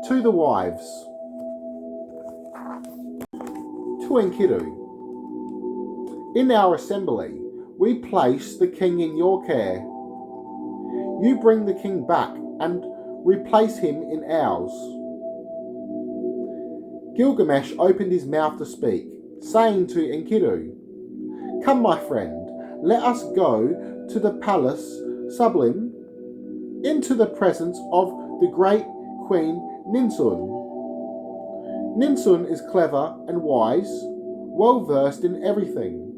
to the wives. To Enkiru. In our assembly, we place the king in your care. You bring the king back and replace him in ours. Gilgamesh opened his mouth to speak, saying to Enkiru, Come, my friend, let us go to the palace sublime, into the presence of the great queen Ninsun. Ninsun is clever and wise, well versed in everything.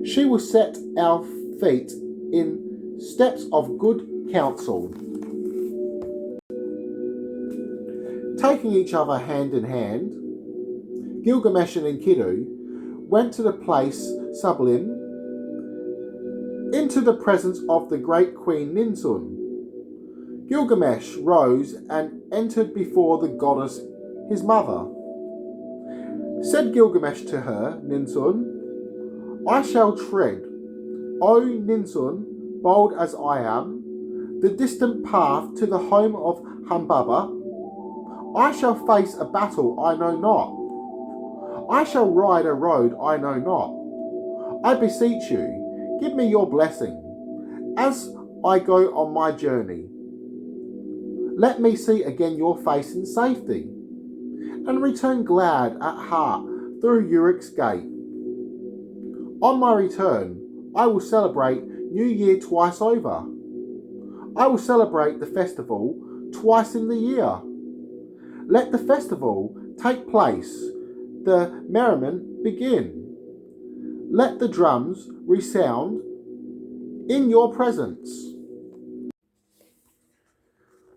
She will set our feet in steps of good counsel. Taking each other hand in hand, Gilgamesh and Enkiru went to the place sublime, into the presence of the great queen Ninsun. Gilgamesh rose and entered before the goddess, his mother. Said Gilgamesh to her, Ninsun, I shall tread, O Ninsun, bold as I am, the distant path to the home of Humbaba. I shall face a battle I know not. I shall ride a road I know not. I beseech you, give me your blessing as I go on my journey. Let me see again your face in safety, and return glad at heart through Uruk's gate. On my return, I will celebrate New Year twice over. I will celebrate the festival twice in the year. Let the festival take place, the merriment begin. Let the drums resound in your presence.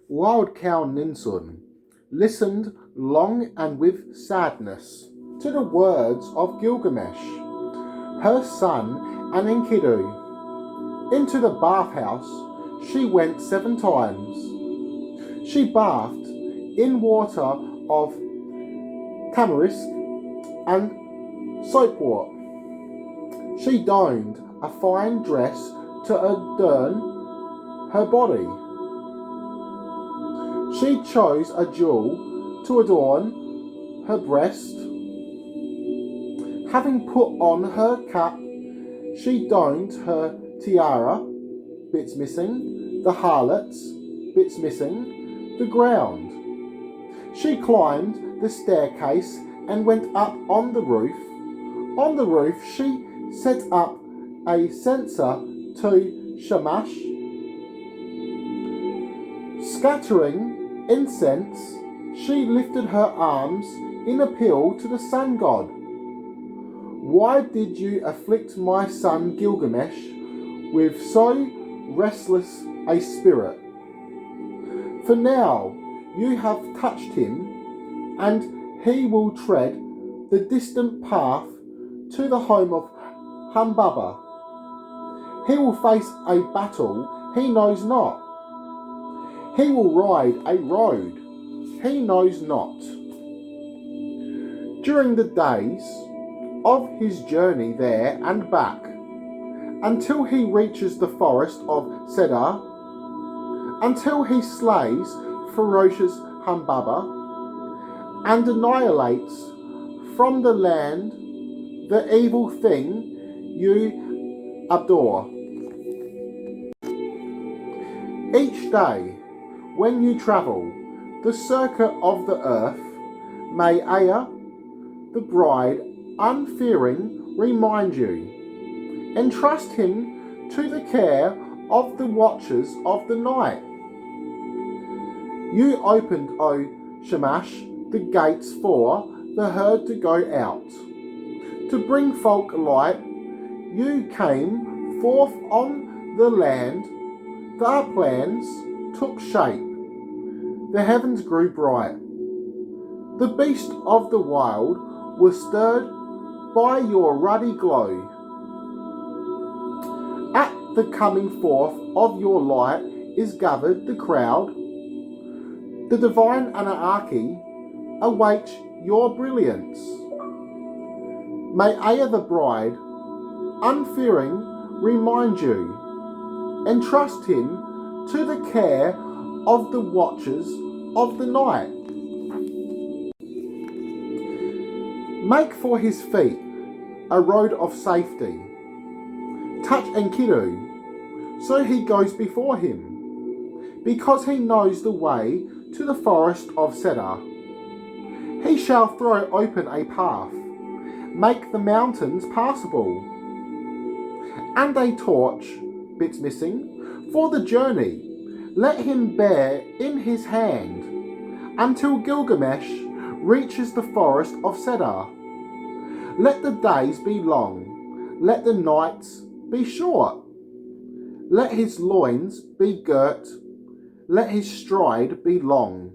Wild Cow Ninsun listened long and with sadness to the words of Gilgamesh, her son, and Enkiru. Into the bathhouse she went 7 times. She bathed in water of tamarisk and soapwort. She donned a fine dress to adorn her body. She chose a jewel to adorn her breast. Having put on her cap, she donned her tiara, bits missing, the harlots, bits missing, the ground. She climbed the staircase and went up on the roof. On the roof she set up a censer to Shamash. Scattering incense, she lifted her arms in appeal to the sun god. Why did you afflict my son Gilgamesh with so restless a spirit? For now you have touched him, and he will tread the distant path to the home of Humbaba. He will face a battle he knows not. He will ride a road he knows not. During the days of his journey there and back, until he reaches the forest of Cedar, until he slays ferocious Humbaba and annihilates from the land the evil thing you adore. Each day when you travel the circuit of the earth, may Aya, the bride, unfearing, remind you. Entrust him to the care of the watchers of the night. You opened, O Shamash, the gates for the herd to go out. To bring folk light, you came forth on the land. Their plans took shape. The heavens grew bright. The beast of the wild was stirred by your ruddy glow. At the coming forth of your light is gathered the crowd. The divine Annunaki awaits your brilliance. May Aya the bride, unfearing, remind you. Entrust him to the care of the watchers of the night. Make for his feet a road of safety. Touch Enkiru, so he goes before him, because he knows the way to the forest of Cedar. He shall throw open a path, make the mountains passable, and a torch, bits missing, for the journey. Let him bear in his hand, until Gilgamesh reaches the forest of Cedar. Let the days be long, let the nights be short. Let his loins be girt, let his stride be long.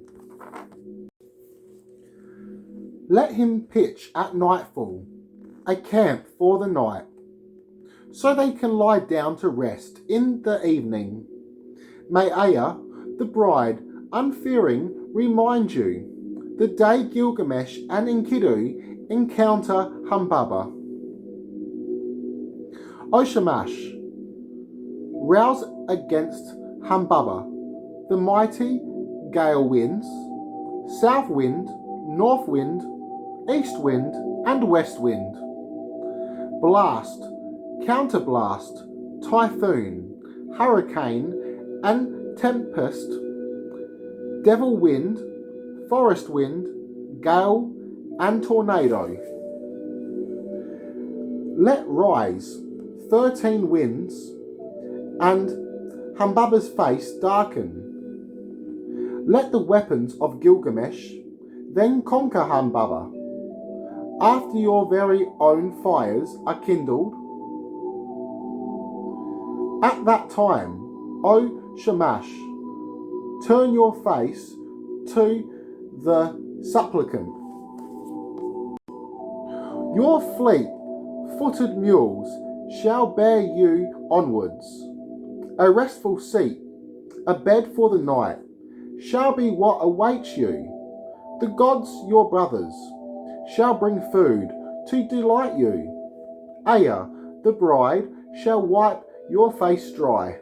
Let him pitch at nightfall a camp for the night, so they can lie down to rest in the evening. May Aya, the bride, unfearing, remind you the day Gilgamesh and Enkiru encounter Humbaba. O Shamash, rouse against Humbaba the mighty gale winds, south wind, north wind, east wind, and west wind. Blast, counterblast, typhoon, hurricane, and tempest, devil wind, forest wind, gale, and tornado. Let rise 13 winds, and Humbaba's face darken. Let the weapons of Gilgamesh then conquer Humbaba. After your very own fires are kindled, at that time, O Shamash, turn your face to the supplicant. Your fleet-footed mules shall bear you onwards. A restful seat, a bed for the night, shall be what awaits you. The gods, your brothers, shall bring food to delight you. Aya, the bride, shall wipe your face dry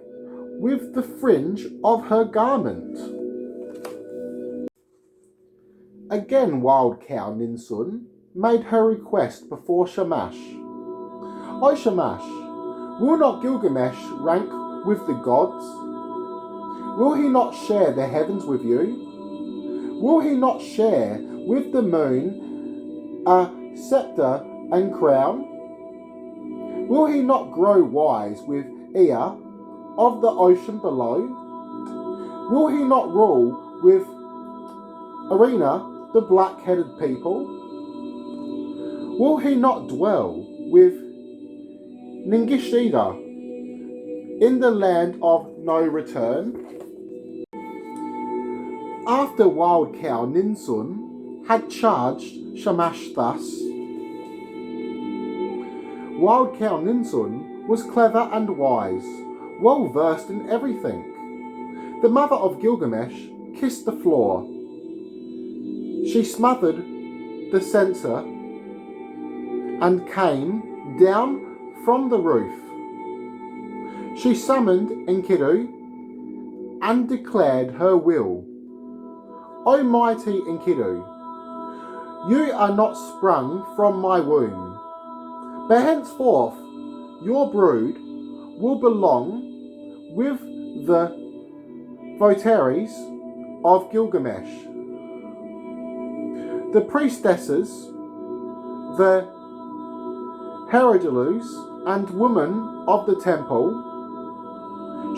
with the fringe of her garment. Again Wild Cow Ninsun made her request before Shamash. O Shamash, will not Gilgamesh rank with the gods? Will he not share the heavens with you? Will he not share with the moon a scepter and crown? Will he not grow wise with Ea of the ocean below? Will he not rule with Arena, the black-headed people? Will he not dwell with Ningishida in the land of no return? After Wild Cow Ninsun had charged Shamash thus, Wild Cow Ninsun was clever and wise, well versed in everything. The mother of Gilgamesh kissed the floor. She smothered the censer and came down from the roof. She summoned Enkiru and declared her will. O mighty Enkiru, you are not sprung from my womb, but henceforth your brood will belong with the votaries of Gilgamesh. The priestesses, the Herodilus and women of the temple,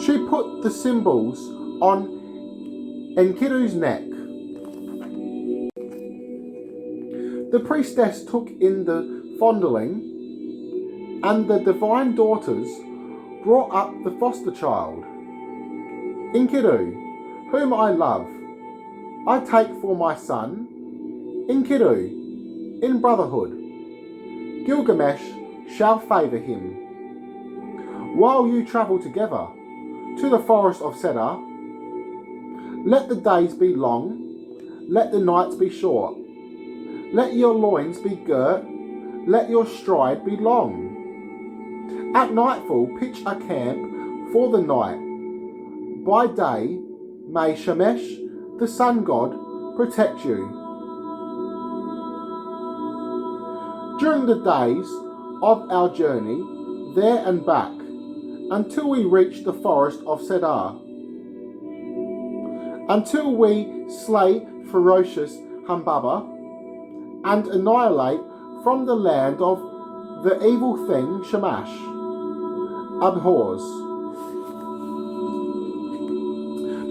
she put the symbols on Enkiru's neck. The priestess took in the fondling, and the divine daughters brought up the foster child. Enkiru, whom I love, I take for my son. Enkiru, in brotherhood, Gilgamesh shall favour him. While you travel together to the forest of Cedar, let the days be long, let the nights be short. Let your loins be girt, let your stride be long. At nightfall pitch a camp for the night. By day may Shemesh, the sun god, protect you. During the days of our journey, there and back, until we reach the forest of Cedar, until we slay ferocious Humbaba and annihilate from the land of the evil thing Shamash abhors.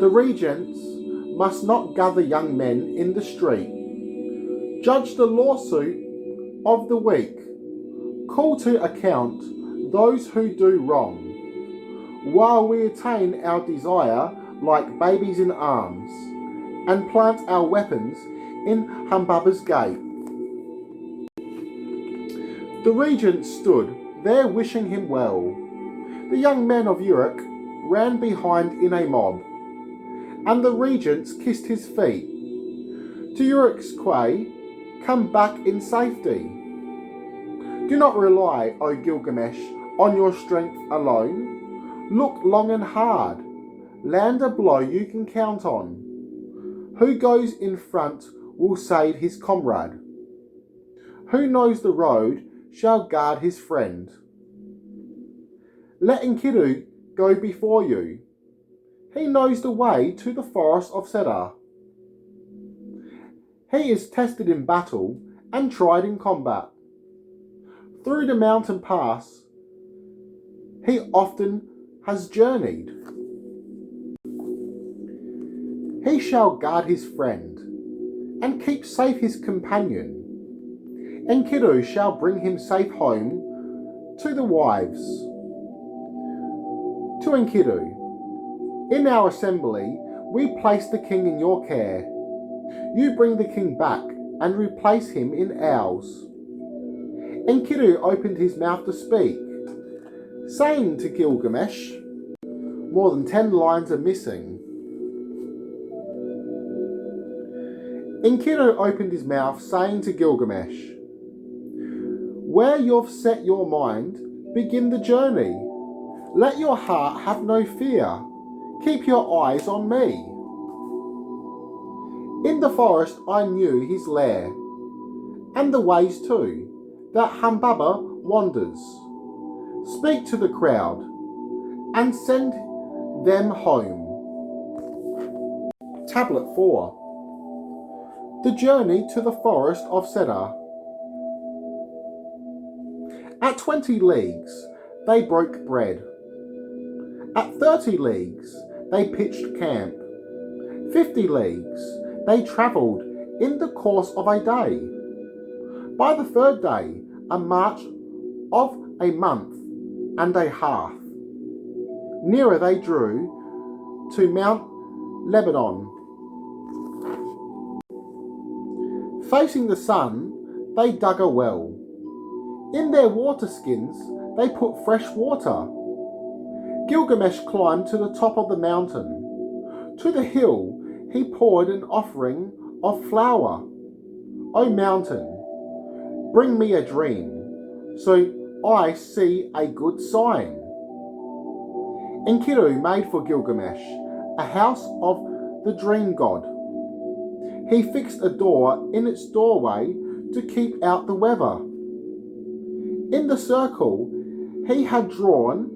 The regents must not gather young men in the street. Judge the lawsuit of the weak. Call to account those who do wrong, while we attain our desire like babies in arms, and plant our weapons in Humbaba's gate. The regent stood there wishing him well. The young men of Uruk ran behind in a mob, and the regents kissed his feet. To Uruk's quay, come back in safety. Do not rely, O Gilgamesh, on your strength alone. Look long and hard. Land a blow you can count on. Who goes in front will save his comrade. Who knows the road shall guard his friend. Let Enkiru go before you. He knows the way to the forest of Cedar. He is tested in battle and tried in combat. Through the mountain pass, he often has journeyed. He shall guard his friend and keep safe his companion. Enkiru shall bring him safe home to the wives. To Enkiru, in our assembly We place the king in your care. You bring the king back and replace him in ours." Enkiru opened his mouth to speak, saying to Gilgamesh, more than 10 lines are missing. Enkiru opened his mouth, saying to Gilgamesh, "Where you've set your mind, begin the journey. Let your heart have no fear. Keep your eyes on me." In the forest I knew his lair, and the ways too, that Humbaba wanders. Speak to the crowd, and send them home. Tablet 4. The journey to the forest of Cedar. At 20 leagues they broke bread. At 30 leagues they pitched camp. 50 leagues they travelled in the course of a day. By the third day, a march of a month and a half. Nearer they drew to Mount Lebanon. Facing the sun, they dug a well. In their water skins, they put fresh water. Gilgamesh climbed to the top of the mountain. To the hill, he poured an offering of flour. "O mountain, bring me a dream, so I see a good sign." Enkiru made for Gilgamesh a house of the dream god. He fixed a door in its doorway to keep out the weather. In the circle he had drawn,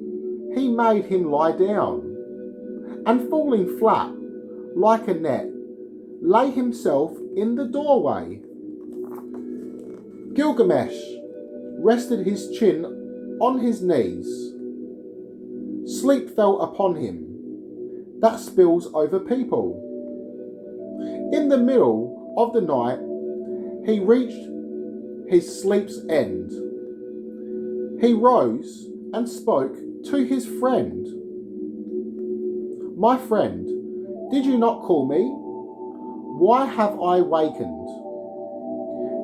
he made him lie down, and falling flat like a net, lay himself in the doorway. Gilgamesh rested his chin on his knees. Sleep fell upon him, that spills over people. In the middle of the night, he reached his sleep's end. He rose and spoke to his friend. "My friend, did you not call me? Why have I wakened?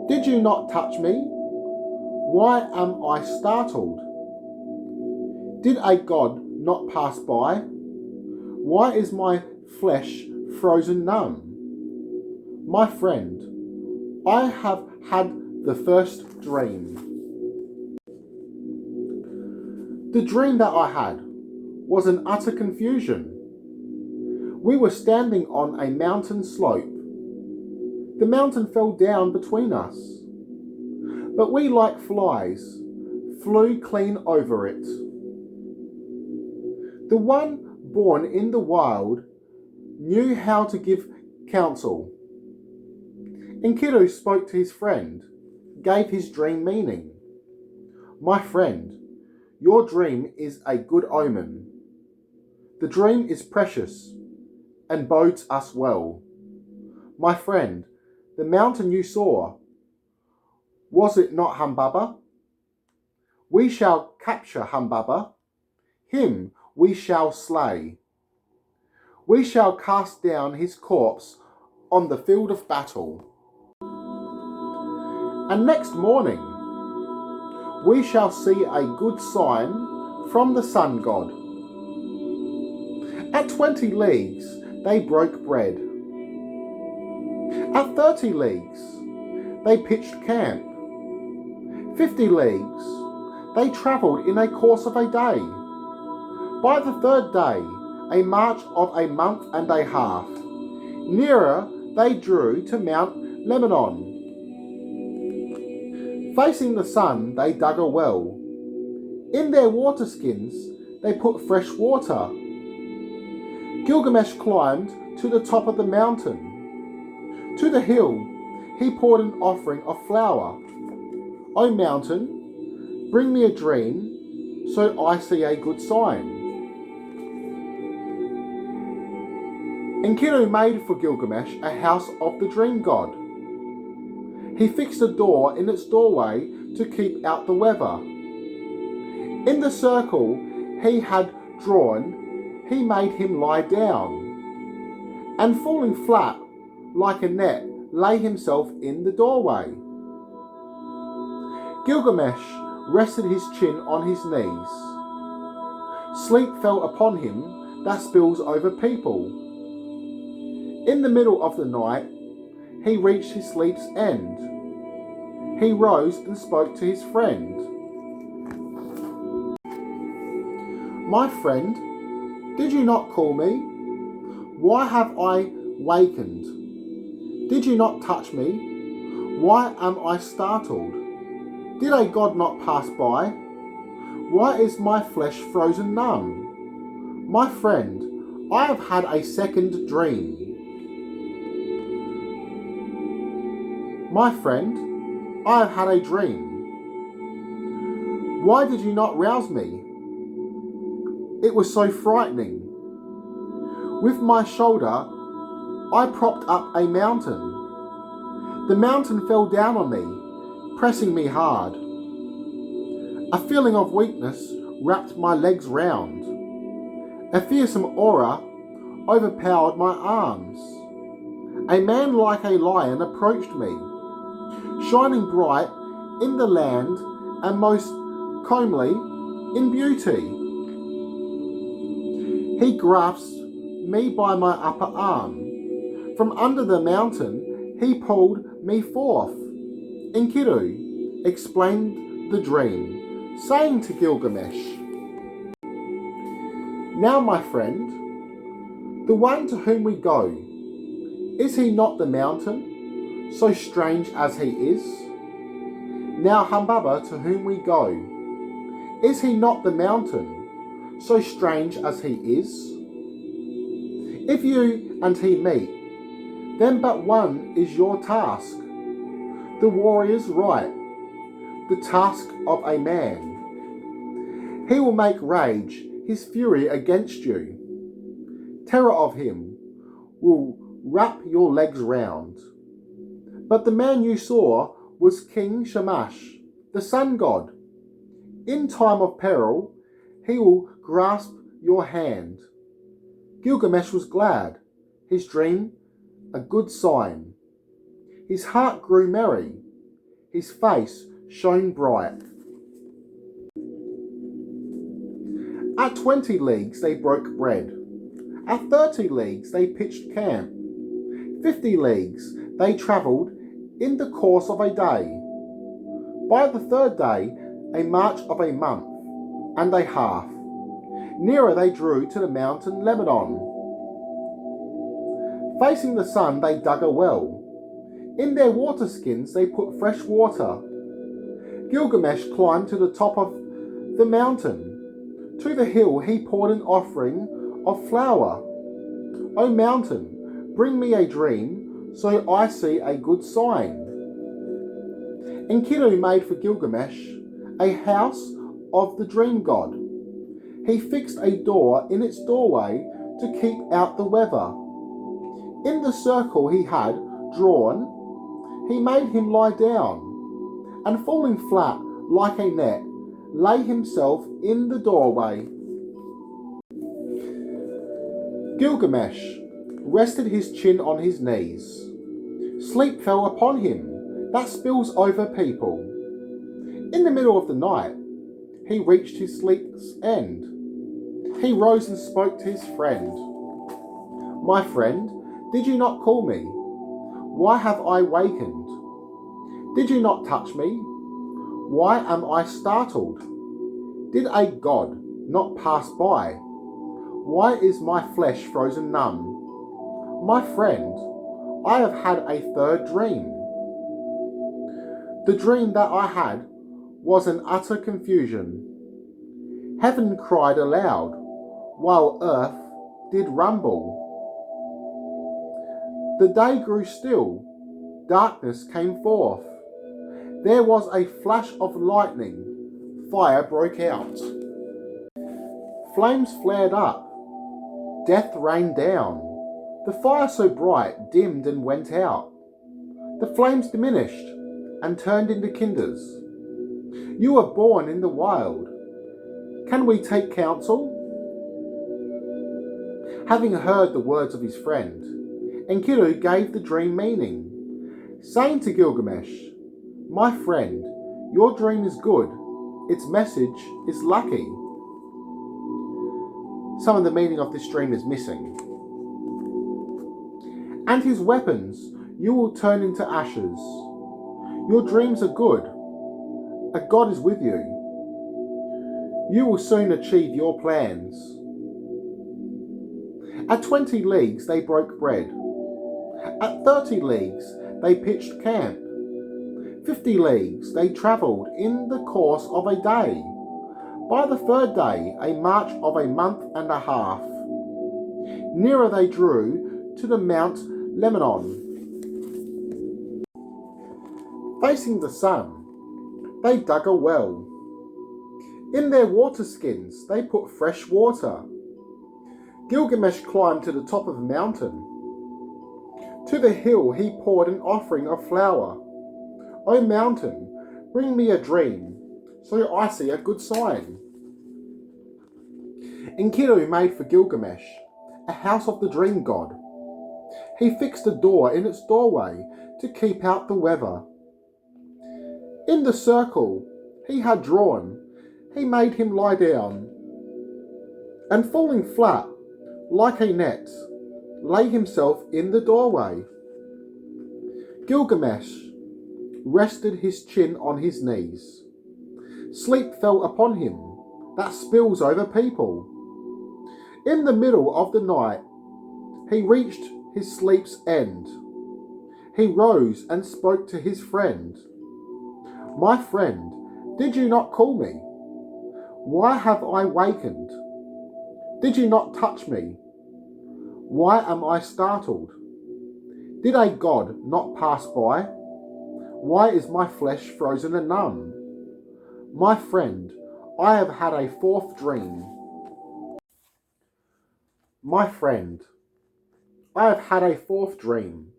Did you not touch me? Why am I startled? Did a god not pass by? Why is my flesh frozen numb? My friend, I have had the first dream. The dream that I had was an utter confusion. We were standing on a mountain slope. The mountain fell down between us, but we, like flies, flew clean over it. The one born in the wild knew how to give counsel. Enkiru spoke to his friend, gave his dream meaning. My friend, your dream is a good omen. The dream is precious and bodes us well. My friend, the mountain you saw, was it not Humbaba? We shall capture Humbaba. Him we shall slay. We shall cast down his corpse on the field of battle. And next morning we shall see a good sign from the sun god. At 20 leagues they broke bread. At 30 leagues they pitched camp. 50 leagues they travelled in a course of a day. By the third day, a march of a month and a half. Nearer they drew to Mount Lebanon. Facing the sun, they dug a well. In their water skins, they put fresh water. Gilgamesh climbed to the top of the mountain. To the hill, he poured an offering of flour. O mountain, bring me a dream, so I see a good sign. Enkiru made for Gilgamesh a house of the dream god. He fixed a door in its doorway to keep out the weather. In the circle he had drawn, he made him lie down, and falling flat like a net, lay himself in the doorway. Gilgamesh rested his chin on his knees. Sleep fell upon him that spills over people. In the middle of the night, he reached his sleep's end. He rose and spoke to his friend. My friend, did you not call me? Why have I wakened? Did you not touch me? Why am I startled? Did a god not pass by? Why is my flesh frozen numb? My friend, I have had a second dream. My friend, I have had a dream. Why did you not rouse me? It was so frightening. With my shoulder, I propped up a mountain. The mountain fell down on me, pressing me hard. A feeling of weakness wrapped my legs round. A fearsome aura overpowered my arms. A man like a lion approached me, shining bright in the land and most comely in beauty. He grasped me by my upper arm. From under the mountain, he pulled me forth. Enkiru explained the dream, saying to Gilgamesh, "Now, my friend, the one to whom we go, is he not the mountain, so strange as he is? Now, Humbaba, to whom we go, is he not the mountain, so strange as he is? If you and he meet, then but one is your task. The warrior's right, the task of a man. He will make rage his fury against you. Terror of him will wrap your legs round. But the man you saw was King Shamash, the sun god. In time of peril, he will grasp your hand." Gilgamesh was glad, his dream a good sign. His heart grew merry, his face shone bright. At 20 leagues they broke bread. At 30 leagues they pitched camp. 50 leagues they travelled in the course of a day. By the third day, a march of a month and a half. Nearer they drew to the mountain Lebanon. Facing the sun they dug a well. In their water skins they put fresh water. Gilgamesh climbed to the top of the mountain. To the hill he poured an offering of flour. "O mountain, bring me a dream, so I see a good sign." Enkiru made for Gilgamesh a house of the dream god. He fixed a door in its doorway to keep out the weather. In the circle he had drawn, he made him lie down, and falling flat like a net, lay himself in the doorway. Gilgamesh rested his chin on his knees. Sleep fell upon him that spills over people. In the middle of the night, he reached his sleep's end. He rose and spoke to his friend. "My friend, did you not call me? Why have I wakened? Did you not touch me? Why am I startled? Did a god not pass by? Why is my flesh frozen numb? My friend, I have had a third dream. The dream that I had was an utter confusion. Heaven cried aloud, while earth did rumble. The day grew still, darkness came forth. There was a flash of lightning, fire broke out. Flames flared up, death rained down. The fire so bright dimmed and went out. The flames diminished and turned into kinders. You were born in the wild. Can we take counsel?" Having heard the words of his friend, Enkiru gave the dream meaning, saying to Gilgamesh, "My friend, your dream is good. Its message is lucky." Some of the meaning of this dream is missing. "And his weapons you will turn into ashes. Your dreams are good. A god is with you. You will soon achieve your plans." At 20 leagues they broke bread. At 30 leagues they pitched camp. 50 leagues they travelled in the course of a day. By the third day, a march of a month and a half. Nearer they drew to the Mount Lebanon. Facing the sun, they dug a well. In their water skins, they put fresh water. Gilgamesh climbed to the top of a mountain. To the hill he poured an offering of flour. "O mountain, bring me a dream, so I see a good sign." Enkiru made for Gilgamesh a house of the dream god. He fixed a door in its doorway to keep out the weather. In the circle he had drawn, he made him lie down, and falling flat like a net, lay himself in the doorway. Gilgamesh rested his chin on his knees. Sleep fell upon him that spills over people. In the middle of the night, he reached his sleep's end. He rose and spoke to his friend. "My friend, did you not call me? Why have I wakened? Did you not touch me? Why am I startled? Did a god not pass by? Why is my flesh frozen and numb? My friend, I have had a fourth dream." My friend, I have had a fourth dream.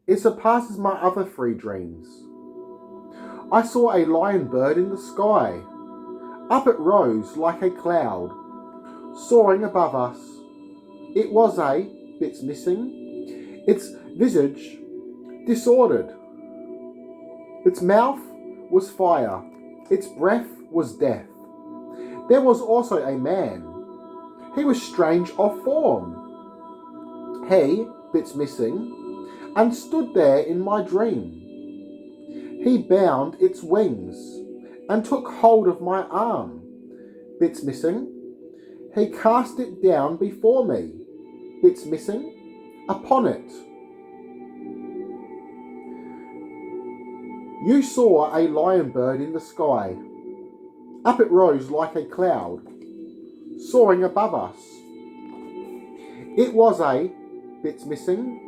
It surpasses my other 3 dreams. I saw a lion bird in the sky. Up it rose like a cloud, soaring above us. It was a bits missing, its visage disordered. Its mouth was fire, its breath was death. There was also a man. He was strange of form. He, bits missing, and stood there in my dream. He bound its wings and took hold of my arm. Bits missing. He cast it down before me. Bits missing. Upon it. You saw a lion bird in the sky. Up it rose like a cloud, soaring above us. It was a bits missing,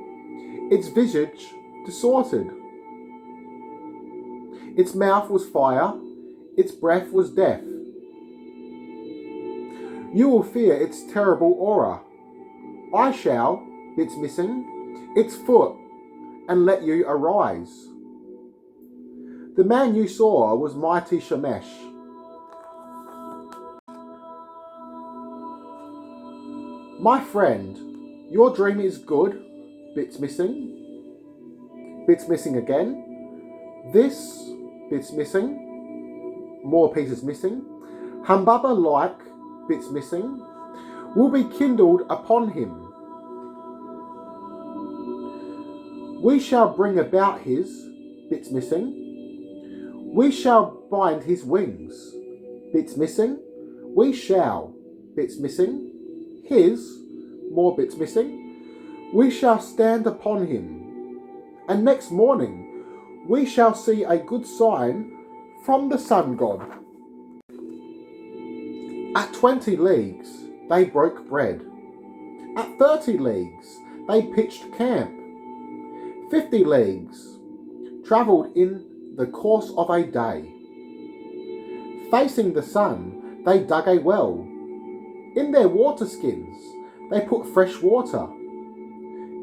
its visage distorted. Its mouth was fire, its breath was death. You will fear its terrible aura. I shall, bits missing, its foot, and let you arise. The man you saw was mighty Shemesh. My friend, your dream is good. Bits missing. Bits missing again. This, bits missing. More pieces missing. Humbaba like, bits missing, will be kindled upon him. We shall bring about his, bits missing. We shall bind his wings. Bits missing. We shall, bits missing. His, more bits missing. We shall stand upon him. And next morning we shall see a good sign from the sun god. At 20 leagues they broke bread. At 30 leagues they pitched camp. 50 leagues travelled in the course of a day. Facing the sun they dug a well. In their water skins they put fresh water.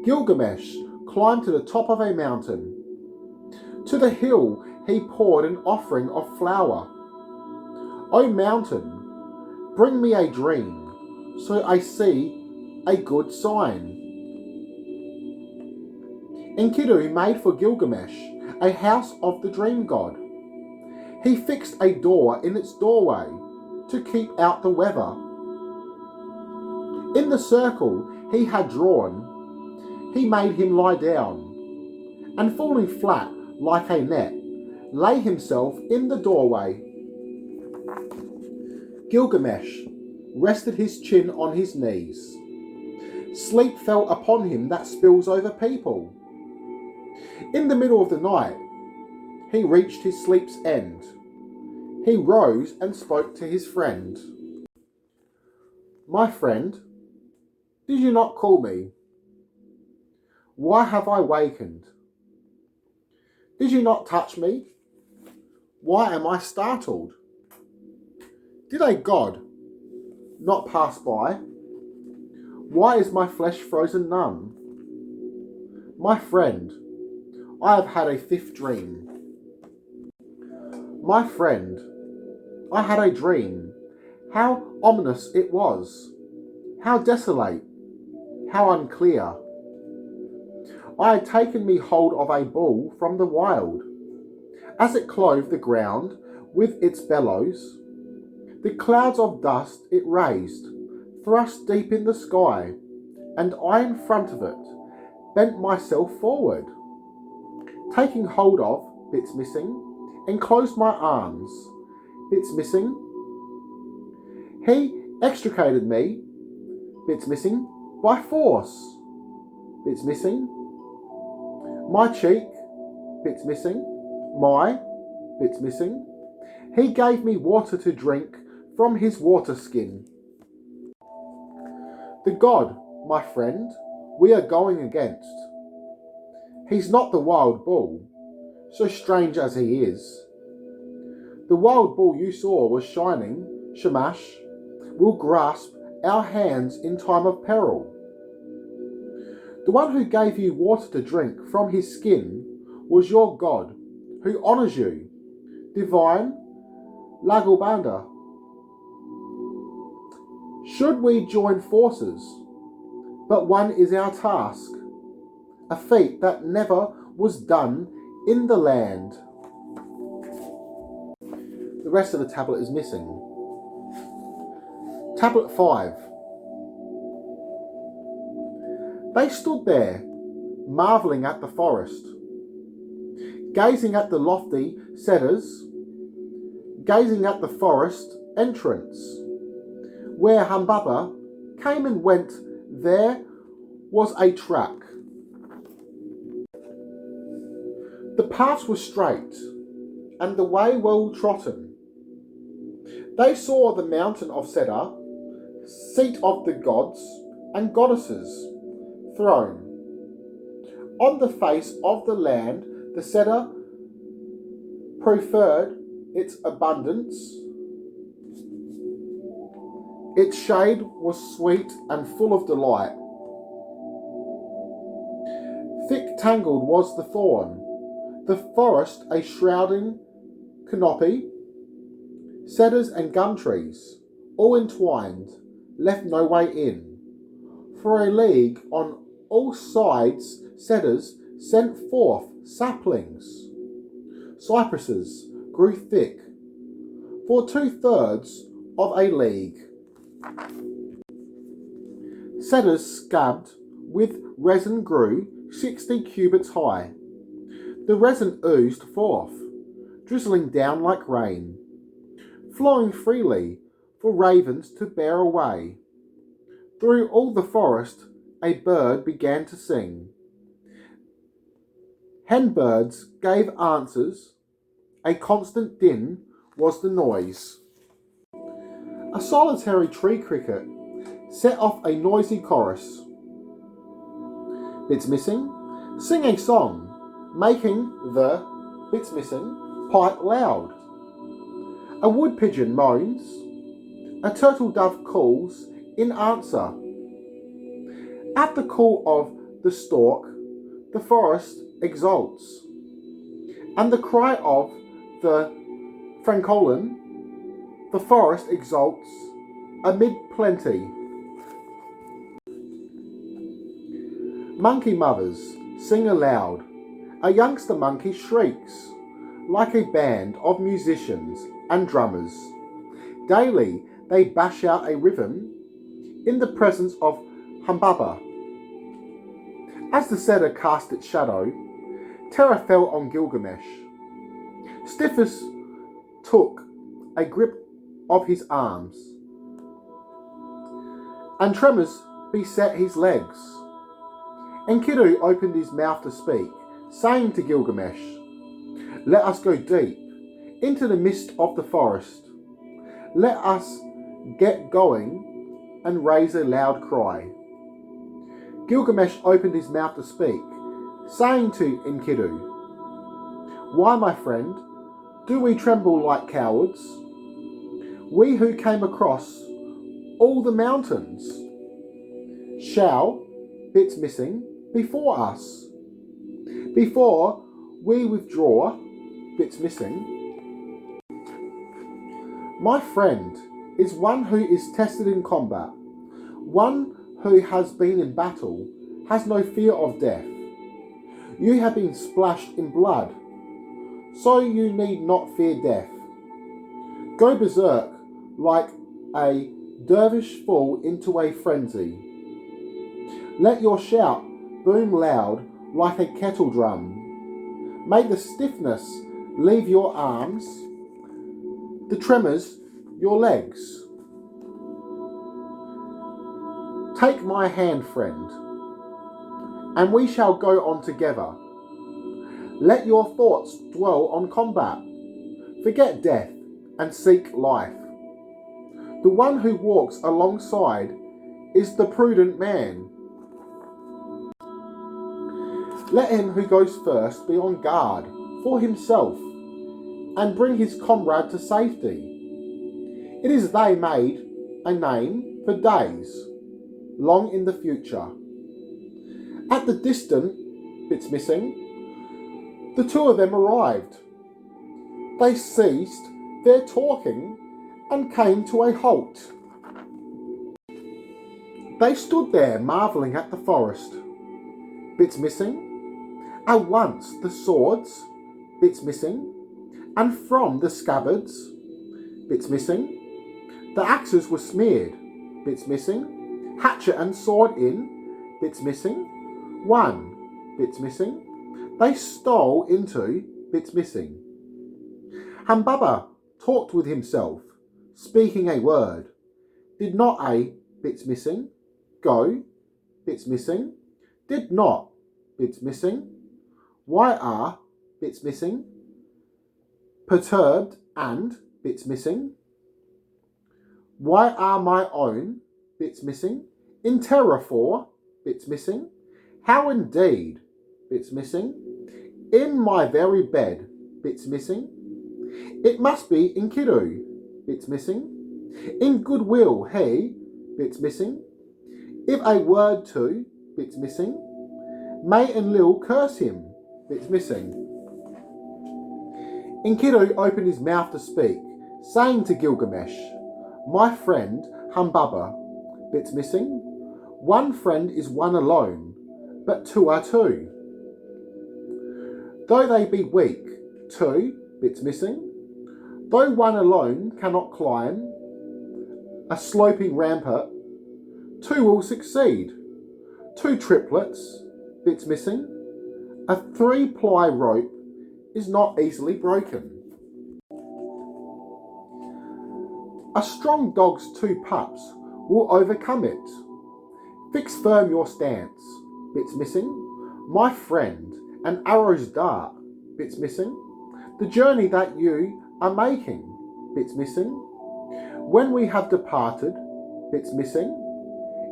Gilgamesh climbed to the top of a mountain. To the hill he poured an offering of flour. O mountain, bring me a dream, so I see a good sign. Enkiru made for Gilgamesh a house of the dream god. He fixed a door in its doorway to keep out the weather. In the circle he had drawn, he made him lie down, and falling flat like a net, lay himself in the doorway. Gilgamesh rested his chin on his knees. Sleep fell upon him that spills over people. In the middle of the night, he reached his sleep's end. He rose and spoke to his friend. "My friend, did you not call me? Why have I wakened? Did you not touch me? Why am I startled? Did a god not pass by? Why is my flesh frozen numb? My friend, I have had a fifth dream. My friend, I had a dream. How ominous it was. How desolate. How unclear. I had taken me hold of a bull from the wild. As it clove the ground with its bellows, the clouds of dust it raised, thrust deep in the sky, and I in front of it bent myself forward, taking hold of bits missing, enclosed my arms, bits missing. He extricated me, bits missing, by force, bits missing. My cheek, bits missing, my, bits missing. He gave me water to drink from his water skin. The god, my friend, we are going against. He's not the wild bull, so strange as he is. The wild bull you saw was shining, Shamash, will grasp our hands in time of peril. The one who gave you water to drink from his skin was your God, who honours you, divine Lagobanda. Should we join forces? But one is our task, a feat that never was done in the land. The rest of the tablet is missing. Tablet 5. They stood there, marvelling at the forest, gazing at the lofty cedars, gazing at the forest entrance. Where Humbaba came and went, there was a track. The paths were straight, and the way well trodden. They saw the mountain of Cedar, seat of the gods and goddesses, throne. On the face of the land, the Cedar preferred its abundance. Its shade was sweet and full of delight. Thick tangled was the thorn, the forest a shrouding canopy. Cedars and gum trees, all entwined, left no way in. For a league on all sides, cedars sent forth saplings. Cypresses grew thick, for 2/3 of a league. Cedars scabbed with resin grew 60 cubits high. The resin oozed forth, drizzling down like rain, flowing freely for ravens to bear away. Through all the forest a bird began to sing. Hen birds gave answers, a constant din was the noise. A solitary tree cricket set off a noisy chorus. Bits missing, sing a song, making the bits missing pipe loud. A wood pigeon moans, a turtle dove calls in answer. At the call of the stork, the forest exults, and the cry of the francolin, the forest exults amid plenty. Monkey mothers sing aloud. A youngster monkey shrieks like a band of musicians and drummers. Daily they bash out a rhythm in the presence of Humbaba. As the Cedar cast its shadow, terror fell on Gilgamesh. Stiffness took a grip of his arms, and tremors beset his legs. Enkiru opened his mouth to speak, saying to Gilgamesh, "Let us go deep into the mist of the forest. Let us get going and raise a loud cry." Gilgamesh opened his mouth to speak, saying to Enkiru, "Why, my friend, do we tremble like cowards? We who came across all the mountains. Shall, bits missing, before us. Before we withdraw, bits missing. My friend is one who is tested in combat, one who has been in battle, has no fear of death. You have been splashed in blood, so you need not fear death. Go berserk like a dervish fall into a frenzy. Let your shout boom loud like a kettle drum. Make the stiffness leave your arms, the tremors your legs. Take my hand, friend, and we shall go on together. Let your thoughts dwell on combat. Forget death and seek life. The one who walks alongside is the prudent man. Let him who goes first be on guard for himself and bring his comrade to safety. It is they made a name for days, long in the future. At the distant bits missing, the two of them arrived. They ceased their talking and came to a halt. They stood there marvelling at the forest. Bits missing. At once the swords, bits missing, and from the scabbards, bits missing, the axes were smeared, bits missing, hatchet and sword in, bits missing, one, bits missing, they stole into, bits missing. Humbaba talked with himself, speaking a word. Did not a, bits missing, go, bits missing, did not, bits missing. Why are, bits missing, perturbed and, bits missing. Why are my own, bits missing, in terror for, bits missing. How indeed, bits missing, in my very bed, bits missing. It must be Enkiru, bits missing, in goodwill he, bits missing. If a word to, bits missing, may Enlil curse him, bits missing. Enkiru opened his mouth to speak, saying to Gilgamesh, "My friend Humbaba, bits missing. One friend is one alone, but two are two. Though they be weak, two, bits missing. Though one alone cannot climb a sloping rampart, two will succeed. Two triplets, bits missing. A 3-ply rope is not easily broken. A strong dog's 2 pups will overcome it. Fix firm your stance, bits missing. My friend, an arrow's dart, bits missing. The journey that you are making, bits missing. When we have departed, bits missing,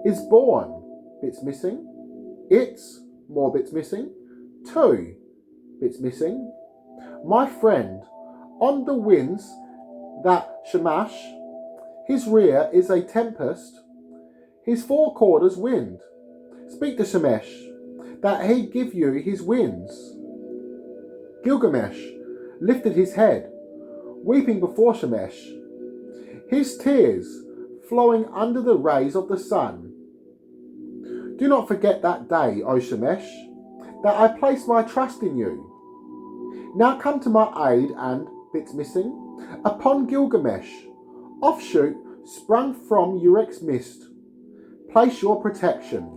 is born, bits missing. It's, more bits missing, 2, bits missing. My friend, on the winds that Shamash, his rear is a tempest, his 4 quarters wind. Speak to Shemesh, that he give you his winds. Gilgamesh lifted his head, weeping before Shemesh, his tears flowing under the rays of the sun. Do not forget that day, O Shemesh, that I place my trust in you. Now come to my aid and, bits missing, upon Gilgamesh, offshoot sprung from Urek's mist, place your protection.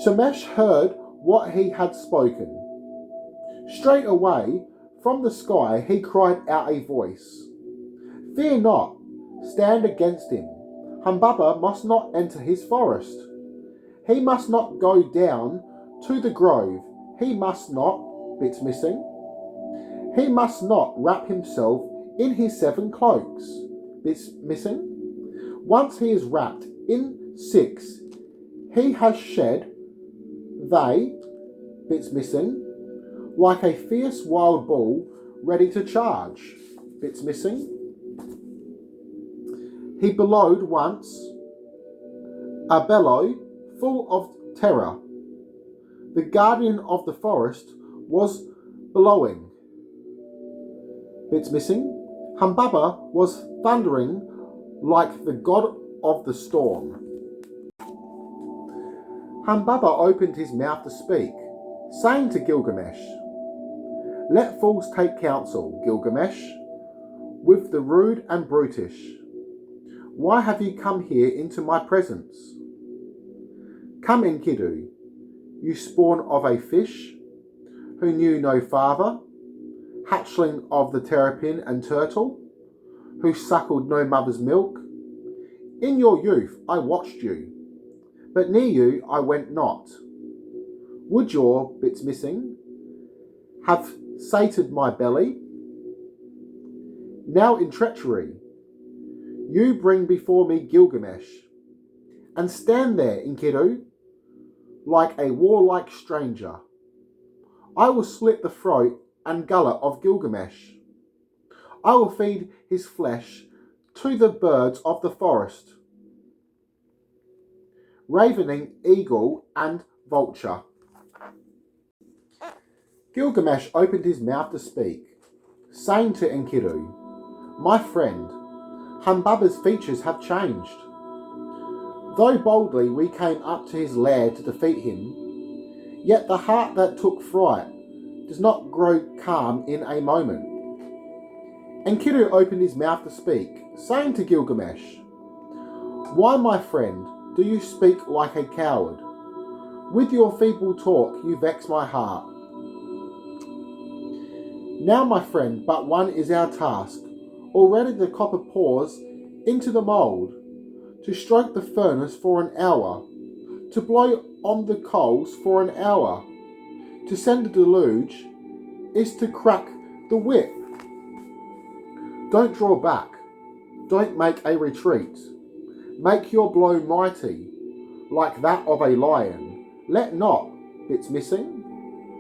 Shemesh heard what he had spoken. Straight away from the sky he cried out a voice. Fear not, stand against him. Humbaba must not enter his forest. He must not go down to the grove. He must not, bits missing. He must not wrap himself in his 7 cloaks, bits missing. Once he is wrapped in 6, he has shed they, bits missing, like a fierce wild bull ready to charge, bits missing. He bellowed once, a bellow full of terror. The guardian of the forest was bellowing, bits missing. Humbaba was thundering like the god of the storm. Humbaba opened his mouth to speak, saying to Gilgamesh, Let fools take counsel, Gilgamesh, with the rude and brutish. Why have you come here into my presence? Come, Enkiru, you spawn of a fish, who knew no father, hatchling of the terrapin and turtle, who suckled no mother's milk. In your youth I watched you, but near you I went not. Would your, bits missing, have sated my belly? Now in treachery, you bring before me Gilgamesh, and stand there, Enkiru, like a warlike stranger. I will slit the throat and gullet of Gilgamesh. I will feed his flesh to the birds of the forest, ravening eagle and vulture. Gilgamesh opened his mouth to speak, saying to Enkiru, My friend, Humbaba's features have changed. Though boldly we came up to his lair to defeat him, yet the heart that took fright does not grow calm in a moment. Enkiru opened his mouth to speak, saying to Gilgamesh, Why, my friend, do you speak like a coward? With your feeble talk you vex my heart. Now, my friend, but one is our task. Already the copper pours into the mould, to stroke the furnace for an hour, to blow on the coals for an hour, to send a deluge is to crack the whip. Don't draw back, don't make a retreat. Make your blow mighty, like that of a lion. Let not, bits missing,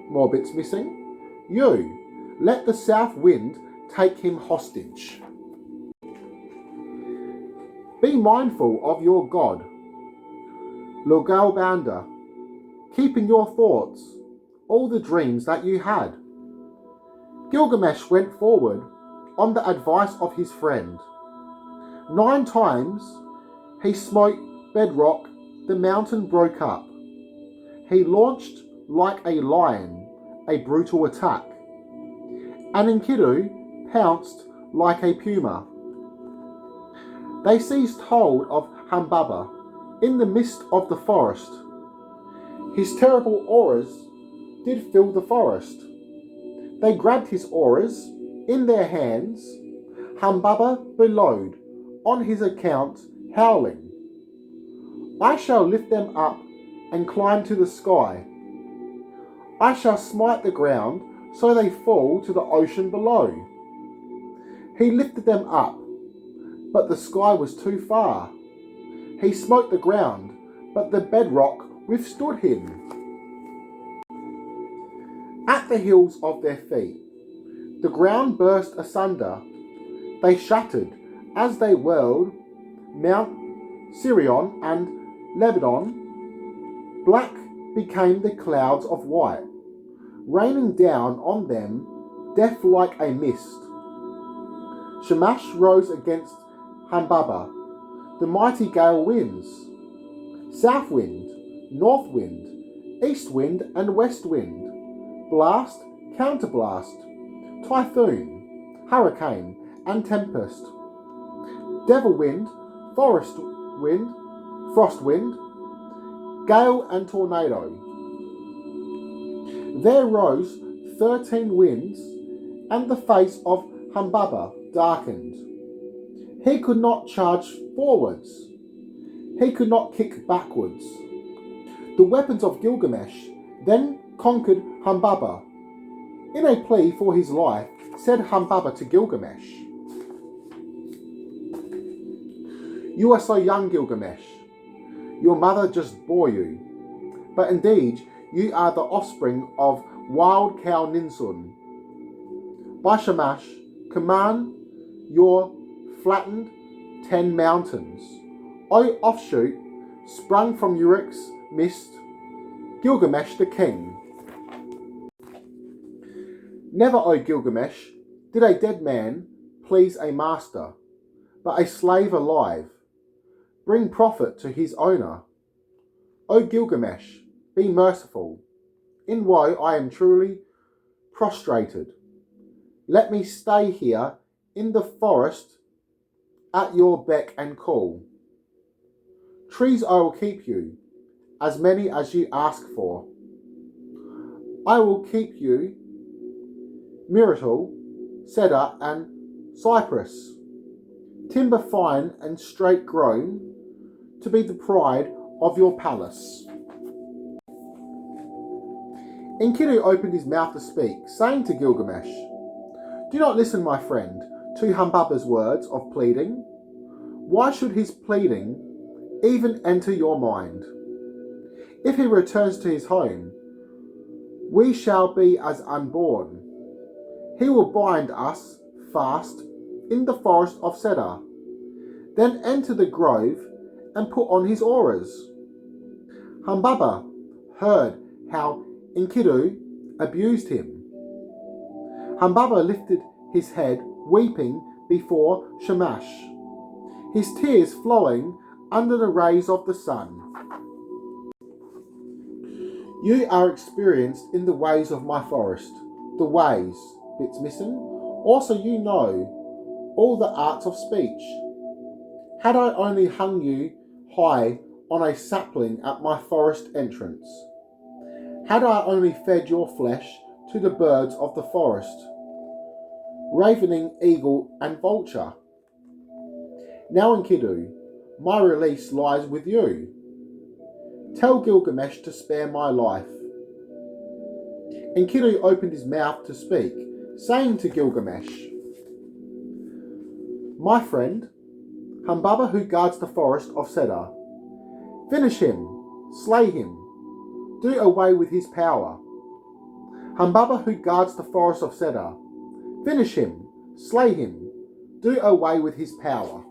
more bits missing, you, let the south wind take him hostage. Be mindful of your God, Lugalbanda, keep in your thoughts all the dreams that you had. Gilgamesh went forward on the advice of his friend. 9 times he smote bedrock, the mountain broke up. He launched like a lion a brutal attack, and Enkiru pounced like a puma. They seized hold of Humbaba in the midst of the forest. His terrible auras did fill the forest. They grabbed his auras in their hands. Humbaba bellowed on his account, howling, I shall lift them up and climb to the sky. I shall smite the ground so they fall to the ocean below. He lifted them up, but the sky was too far. He smote the ground, but the bedrock withstood him. At the heels of their feet, the ground burst asunder. They shattered as they whirled Mount Sirion and Lebanon. Black became the clouds of white, raining down on them death like a mist. Shamash rose against Humbaba, the mighty gale winds, south wind, north wind, east wind and west wind, blast, counterblast, typhoon, hurricane and tempest, devil wind, forest wind, frost wind, gale and tornado. There rose 13 winds, and the face of Humbaba darkened. He could not charge forwards. He could not kick backwards. The weapons of Gilgamesh then conquered Humbaba. In a plea for his life, said Humbaba to Gilgamesh, "You are so young, Gilgamesh. Your mother just bore you. But indeed, you are the offspring of wild cow Ninsun. By Shamash, command your flattened 10 mountains. O offshoot, sprung from Uruk's mist, Gilgamesh the king. Never, O Gilgamesh, did a dead man please a master, but a slave alive bring profit to his owner. O Gilgamesh, be merciful. In woe I am truly prostrated. Let me stay here in the forest at your beck and call. Trees I will keep you, as many as you ask for. I will keep you myrtle, cedar and cypress, timber fine and straight grown, to be the pride of your palace." Enkiru opened his mouth to speak, saying to Gilgamesh, "Do not listen, my friend, to Humbaba's words of pleading. Why should his pleading even enter your mind? If he returns to his home, we shall be as unborn. He will bind us fast in the forest of Cedar, then enter the grove and put on his auras." Humbaba heard how Enkiru abused him. Humbaba lifted his head, weeping before Shamash, his tears flowing under the rays of the sun. "You are experienced in the ways of my forest, the ways, bits missing. Also you know all the arts of speech. Had I only hung you high on a sapling at my forest entrance, had I only fed your flesh to the birds of the forest, ravening eagle and vulture. Now Enkidu, my release lies with you. Tell Gilgamesh to spare my life." Enkidu opened his mouth to speak, saying to Gilgamesh, "My friend, Humbaba who guards the forest of Cedar, finish him, slay him, do away with his power. Humbaba who guards the forest of Cedar, finish him, slay him, do away with his power."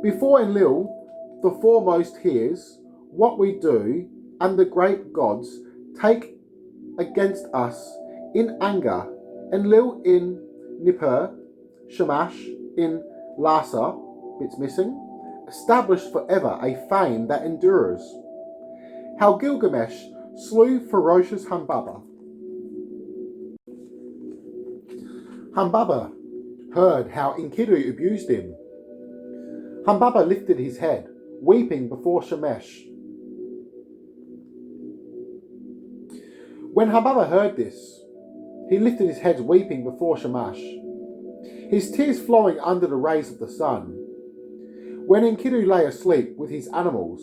Before Enlil, the foremost hears what we do, and the great gods take against us in anger. Enlil in Nippur, Shamash in Lhasa, bits missing, established forever a fame that endures. How Gilgamesh slew ferocious Humbaba. Humbaba heard how Enkidu abused him. Humbaba lifted his head, weeping before Shamash. When Humbaba heard this, he lifted his head, weeping before Shamash, his tears flowing under the rays of the sun. When Enkidu lay asleep with his animals,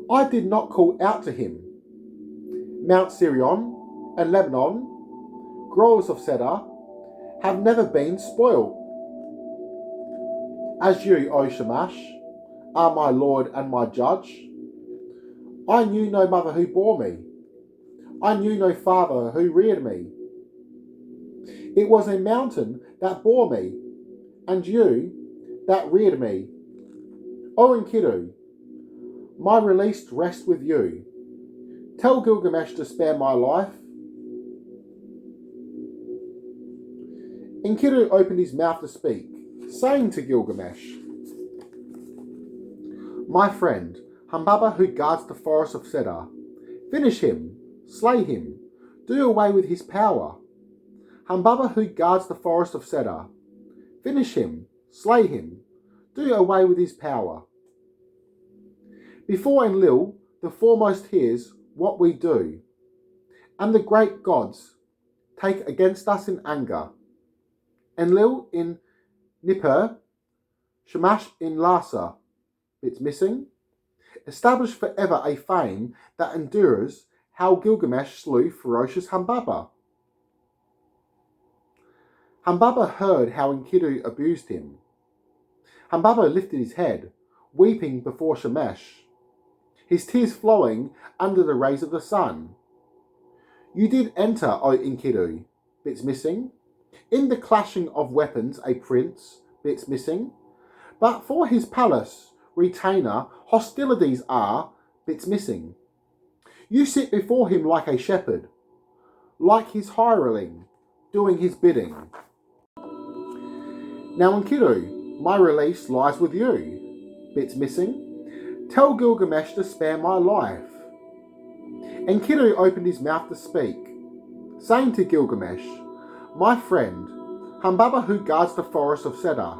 I did not call out to him. Mount Sirion and Lebanon, groves of Cedar, have never been spoiled. As you, O Shamash, are my lord and my judge. I knew no mother who bore me. I knew no father who reared me. It was a mountain that bore me, and you that reared me. O Enkidu, my release rests with you. Tell Gilgamesh to spare my life. Enkidu opened his mouth to speak, saying to Gilgamesh, "My friend, Humbaba who guards the forest of Cedar. Finish him, slay him, do away with his power. Humbaba who guards the forest of Cedar. Finish him, slay him, do away with his power. Before Enlil, the foremost hears what we do, and the great gods take against us in anger. Enlil in Nippur, Shamash in Lhasa, bits missing. Establish forever a fame that endures how Gilgamesh slew ferocious Humbaba. Humbaba heard how Enkiru abused him. Humbaba lifted his head, weeping before Shamash, his tears flowing under the rays of the sun. You did enter, O Enkiru, bits missing. In the clashing of weapons a prince, bits missing. But for his palace retainer hostilities are, bits missing. You sit before him like a shepherd, like his hireling, doing his bidding. Now Enkiru, my release lies with you, bits missing. Tell Gilgamesh to spare my life. Enkiru opened his mouth to speak, saying to Gilgamesh, my friend, Humbaba who guards the forest of Cedar,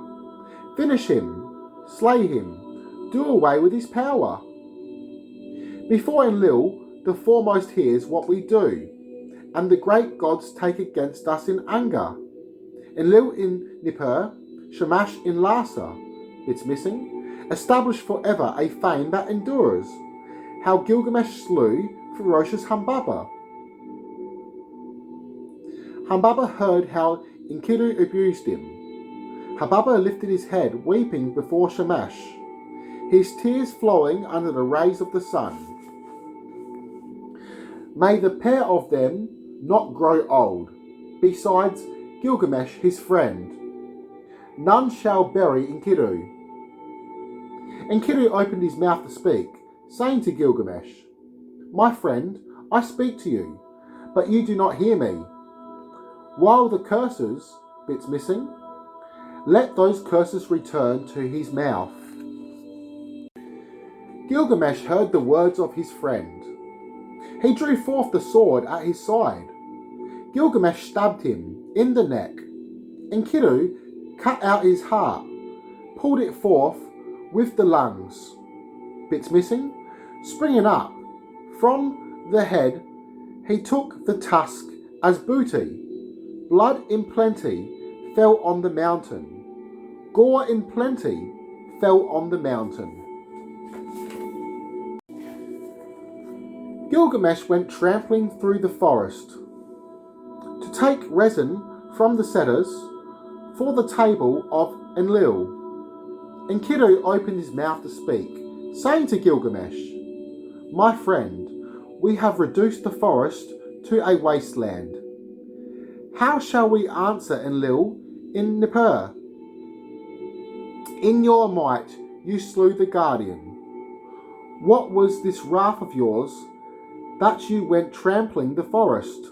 finish him, slay him, do away with his power. Before Enlil, the foremost hears what we do, and the great gods take against us in anger. Enlil in Nippur, Shamash in Lhasa, it's missing. Establish forever a fame that endures, how Gilgamesh slew ferocious Humbaba. Humbaba heard how Enkiru abused him. Humbaba lifted his head, weeping before Shamash, his tears flowing under the rays of the sun. May the pair of them not grow old, besides Gilgamesh his friend. None shall bury Enkiru. Enkiru opened his mouth to speak, saying to Gilgamesh, my friend, I speak to you, but you do not hear me. While the curses, bits missing, let those curses return to his mouth. Gilgamesh heard the words of his friend. He drew forth the sword at his side. Gilgamesh stabbed him in the neck. Enkiru cut out his heart, pulled it forth with the lungs, bits missing. Springing up from the head, he took the tusk as booty. Blood in plenty fell on the mountain. Gore in plenty fell on the mountain. Gilgamesh went trampling through the forest to take resin from the cedars for the table of Enlil. Enkiru opened his mouth to speak, saying to Gilgamesh, my friend, we have reduced the forest to a wasteland. How shall we answer Enlil in Nippur? In your might you slew the guardian. What was this wrath of yours that you went trampling the forest?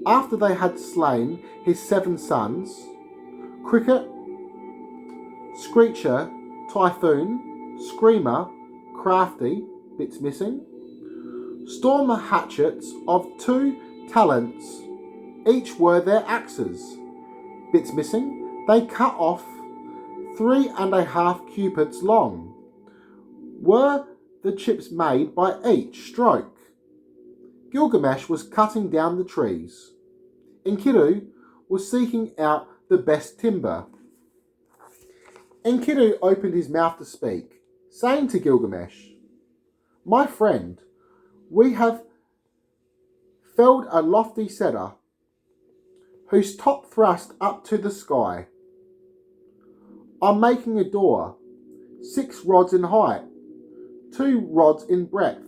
After they had slain his 7 sons, Cricket, Screecher, Typhoon, Screamer, Crafty, bits missing, storm hatchets of 2 talents, each were their axes, bits missing, they cut off 3.5 cubits long, were the chips made by each stroke. Gilgamesh was cutting down the trees. Enkiru was seeking out the best timber. Enkiru opened his mouth to speak, saying to Gilgamesh, my friend, we have felled a lofty cedar, whose top thrust up to the sky. I'm making a door, 6 rods in height, 2 rods in breadth,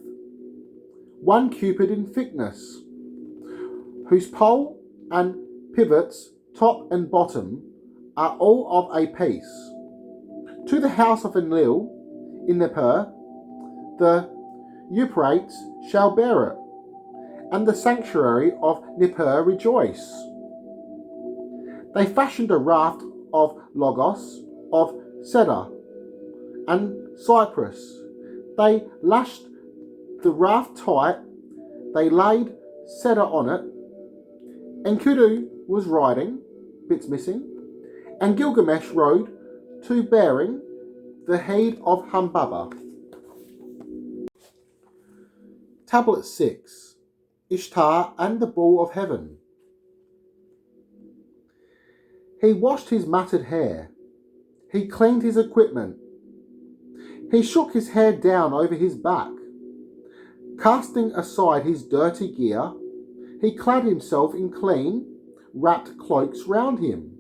1 cubit in thickness, whose pole and pivots, top and bottom, are all of a piece. To the house of Enlil in Nippur, the Euphrates shall bear it, and the sanctuary of Nippur rejoice. They fashioned a raft of Logos, of Cedar, and cypress. They lashed the raft tight, they laid Cedar on it. Enkiru was riding, bits missing, and Gilgamesh rode to bearing the head of Humbaba. Tablet 6. Ishtar and the Ball of Heaven. He washed his matted hair. He cleaned his equipment. He shook his hair down over his back. Casting aside his dirty gear, he clad himself in clean, wrapped cloaks round him,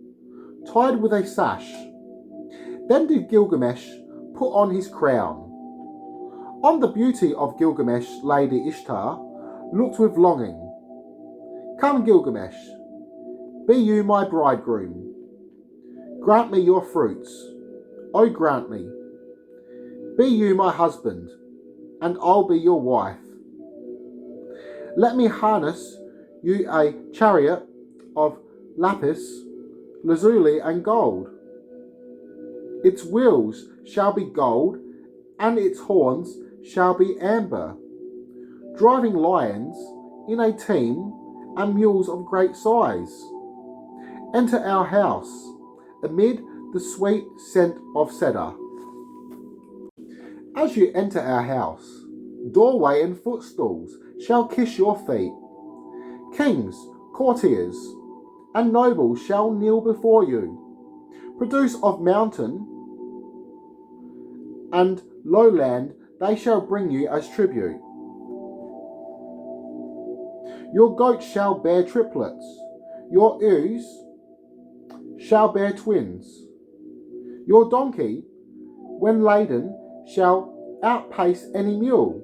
tied with a sash. Then did Gilgamesh put on his crown. On the beauty of Gilgamesh, Lady Ishtar looked with longing. Come, Gilgamesh, be you my bridegroom. Grant me your fruits, oh grant me. Be you my husband, and I'll be your wife. Let me harness you a chariot of lapis, lazuli, and gold. Its wheels shall be gold, and its horns shall be amber. Driving lions in a team, and mules of great size. Enter our house, amid the sweet scent of cedar. As you enter our house, doorway and footstools shall kiss your feet. Kings, courtiers, and nobles shall kneel before you. Produce of mountain and lowland they shall bring you as tribute. Your goats shall bear triplets, your ewes shall bear twins. Your donkey, when laden, shall outpace any mule.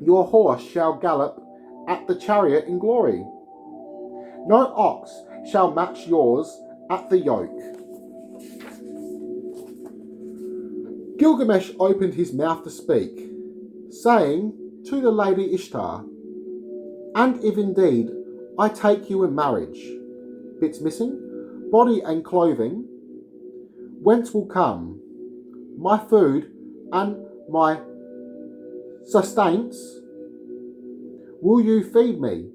Your horse shall gallop at the chariot in glory. No ox shall match yours at the yoke. Gilgamesh opened his mouth to speak, saying to the Lady Ishtar, and if indeed I take you in marriage, bits missing, body and clothing, whence will come my food and my sustenance? Will you feed me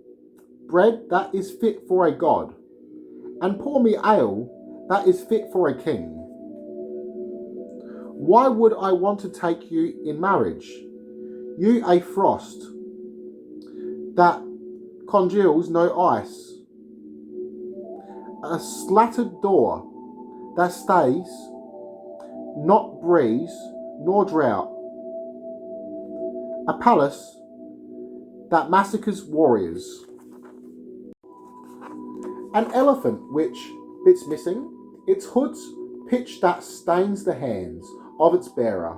bread that is fit for a god, and pour me ale that is fit for a king? Why would I want to take you in marriage, you a frost that congeals no ice, a slatted door that stays not breeze nor drought, a palace that massacres warriors, an elephant which, bits missing, its hood's pitch that stains the hands of its bearer,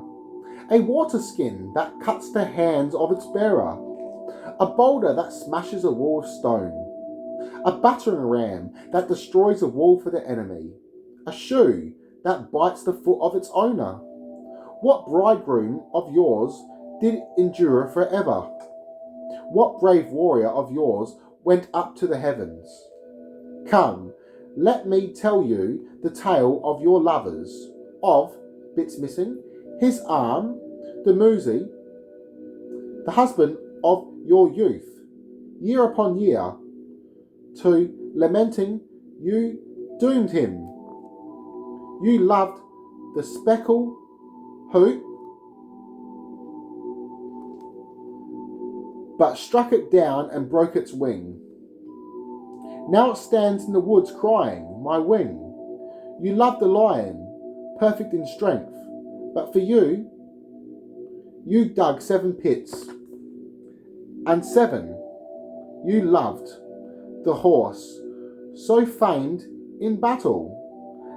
a water skin that cuts the hands of its bearer, a boulder that smashes a wall of stone, a battering ram that destroys a wall for the enemy, a shoe that bites the foot of its owner. What bridegroom of yours did endure forever? What brave warrior of yours went up to the heavens? Come, let me tell you the tale of your lovers, of, bits missing, his arm, the Musi, the husband of your youth, year upon year, to lamenting you doomed him. You loved the speckle hoop, but struck it down and broke its wing. Now it stands in the woods crying, my wing. You loved the lion, perfect in strength, but for you dug 7 pits, and 7 you loved the horse, so famed in battle,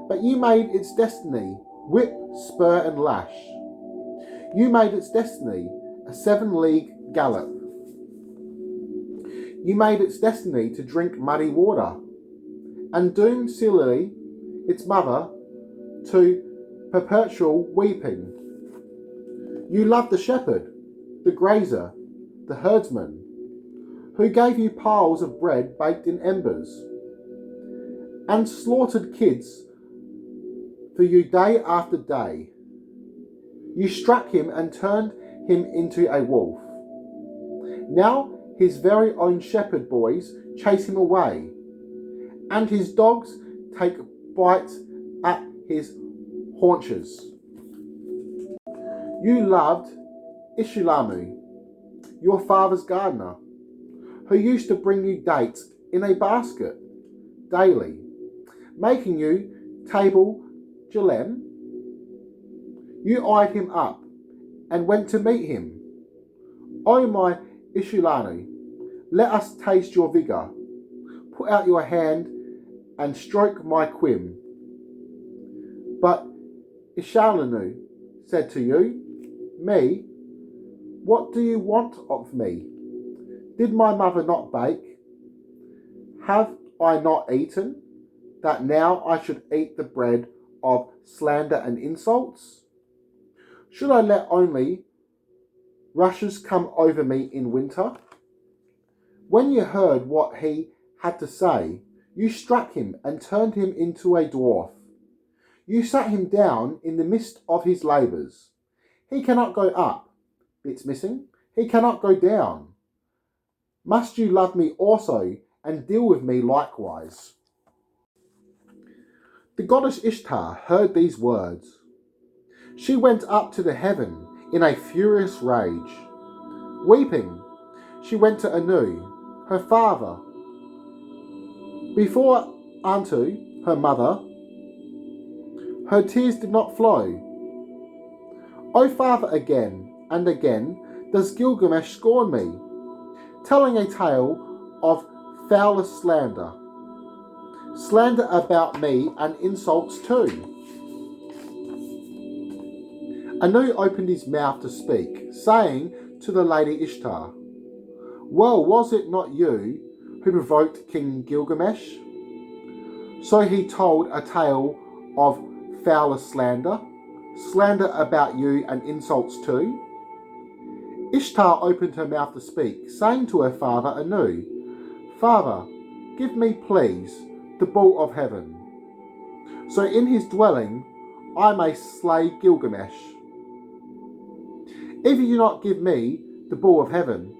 but you made its destiny whip, spur and lash. You made its destiny a 7-league gallop. You made its destiny to drink muddy water, and doomed silly its mother to perpetual weeping. You loved the shepherd, the grazer, the herdsman, who gave you piles of bread baked in embers, and slaughtered kids for you day after day. You struck him and turned him into a wolf. Now his very own shepherd boys chase him away, and his dogs take bites at his haunches. You loved Ishulamu, your father's gardener, who used to bring you dates in a basket daily, making you table jalem. You eyed him up and went to meet him. O my Ishulanu, let us taste your vigour. Put out your hand and stroke my quim. But Ishalanu said to you, Me, what do you want of me? Did my mother not bake? Have I not eaten, that now I should eat the bread of slander and insults? Should I let only rushes come over me in winter? When you heard what he had to say, you struck him and turned him into a dwarf. You sat him down in the midst of his labours. He cannot go up, bits missing. He cannot go down. Must you love me also and deal with me likewise? The goddess Ishtar heard these words. She went up to the heaven in a furious rage. Weeping, she went to Anu, her father. Before Antu, her mother, her tears did not flow. O father, again and again does Gilgamesh scorn me, telling a tale of foulest slander. Slander about me and insults too. Anu opened his mouth to speak, saying to the lady Ishtar, Well, was it not you who provoked King Gilgamesh? So he told a tale of foulest slander, slander about you and insults too. Ishtar opened her mouth to speak, saying to her father Anu, Father, give me, please, the bull of heaven, so in his dwelling I may slay Gilgamesh. If you do not give me the bull of heaven,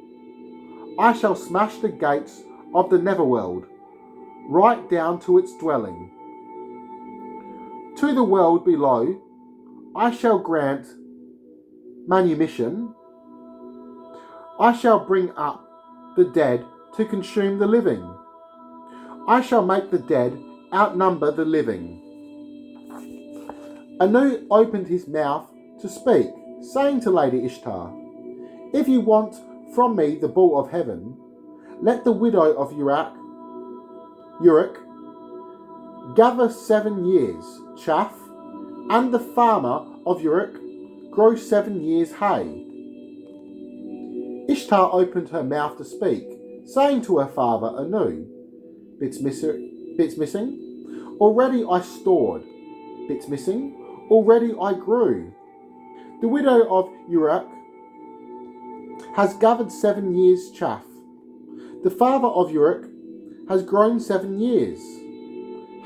I shall smash the gates of the netherworld, right down to its dwelling. To the world below I shall grant manumission. I shall bring up the dead to consume the living. I shall make the dead outnumber the living. Anu opened his mouth to speak, saying to Lady Ishtar, If you want from me the bull of heaven, let the widow of Uruk gather 7 years chaff, and the farmer of Uruk grow 7 years hay. Ishtar opened her mouth to speak, saying to her father Anu, Bits missing, already I stored, bits missing, already I grew. The widow of Uruk has gathered 7 years chaff. The father of Uruk has grown 7 years.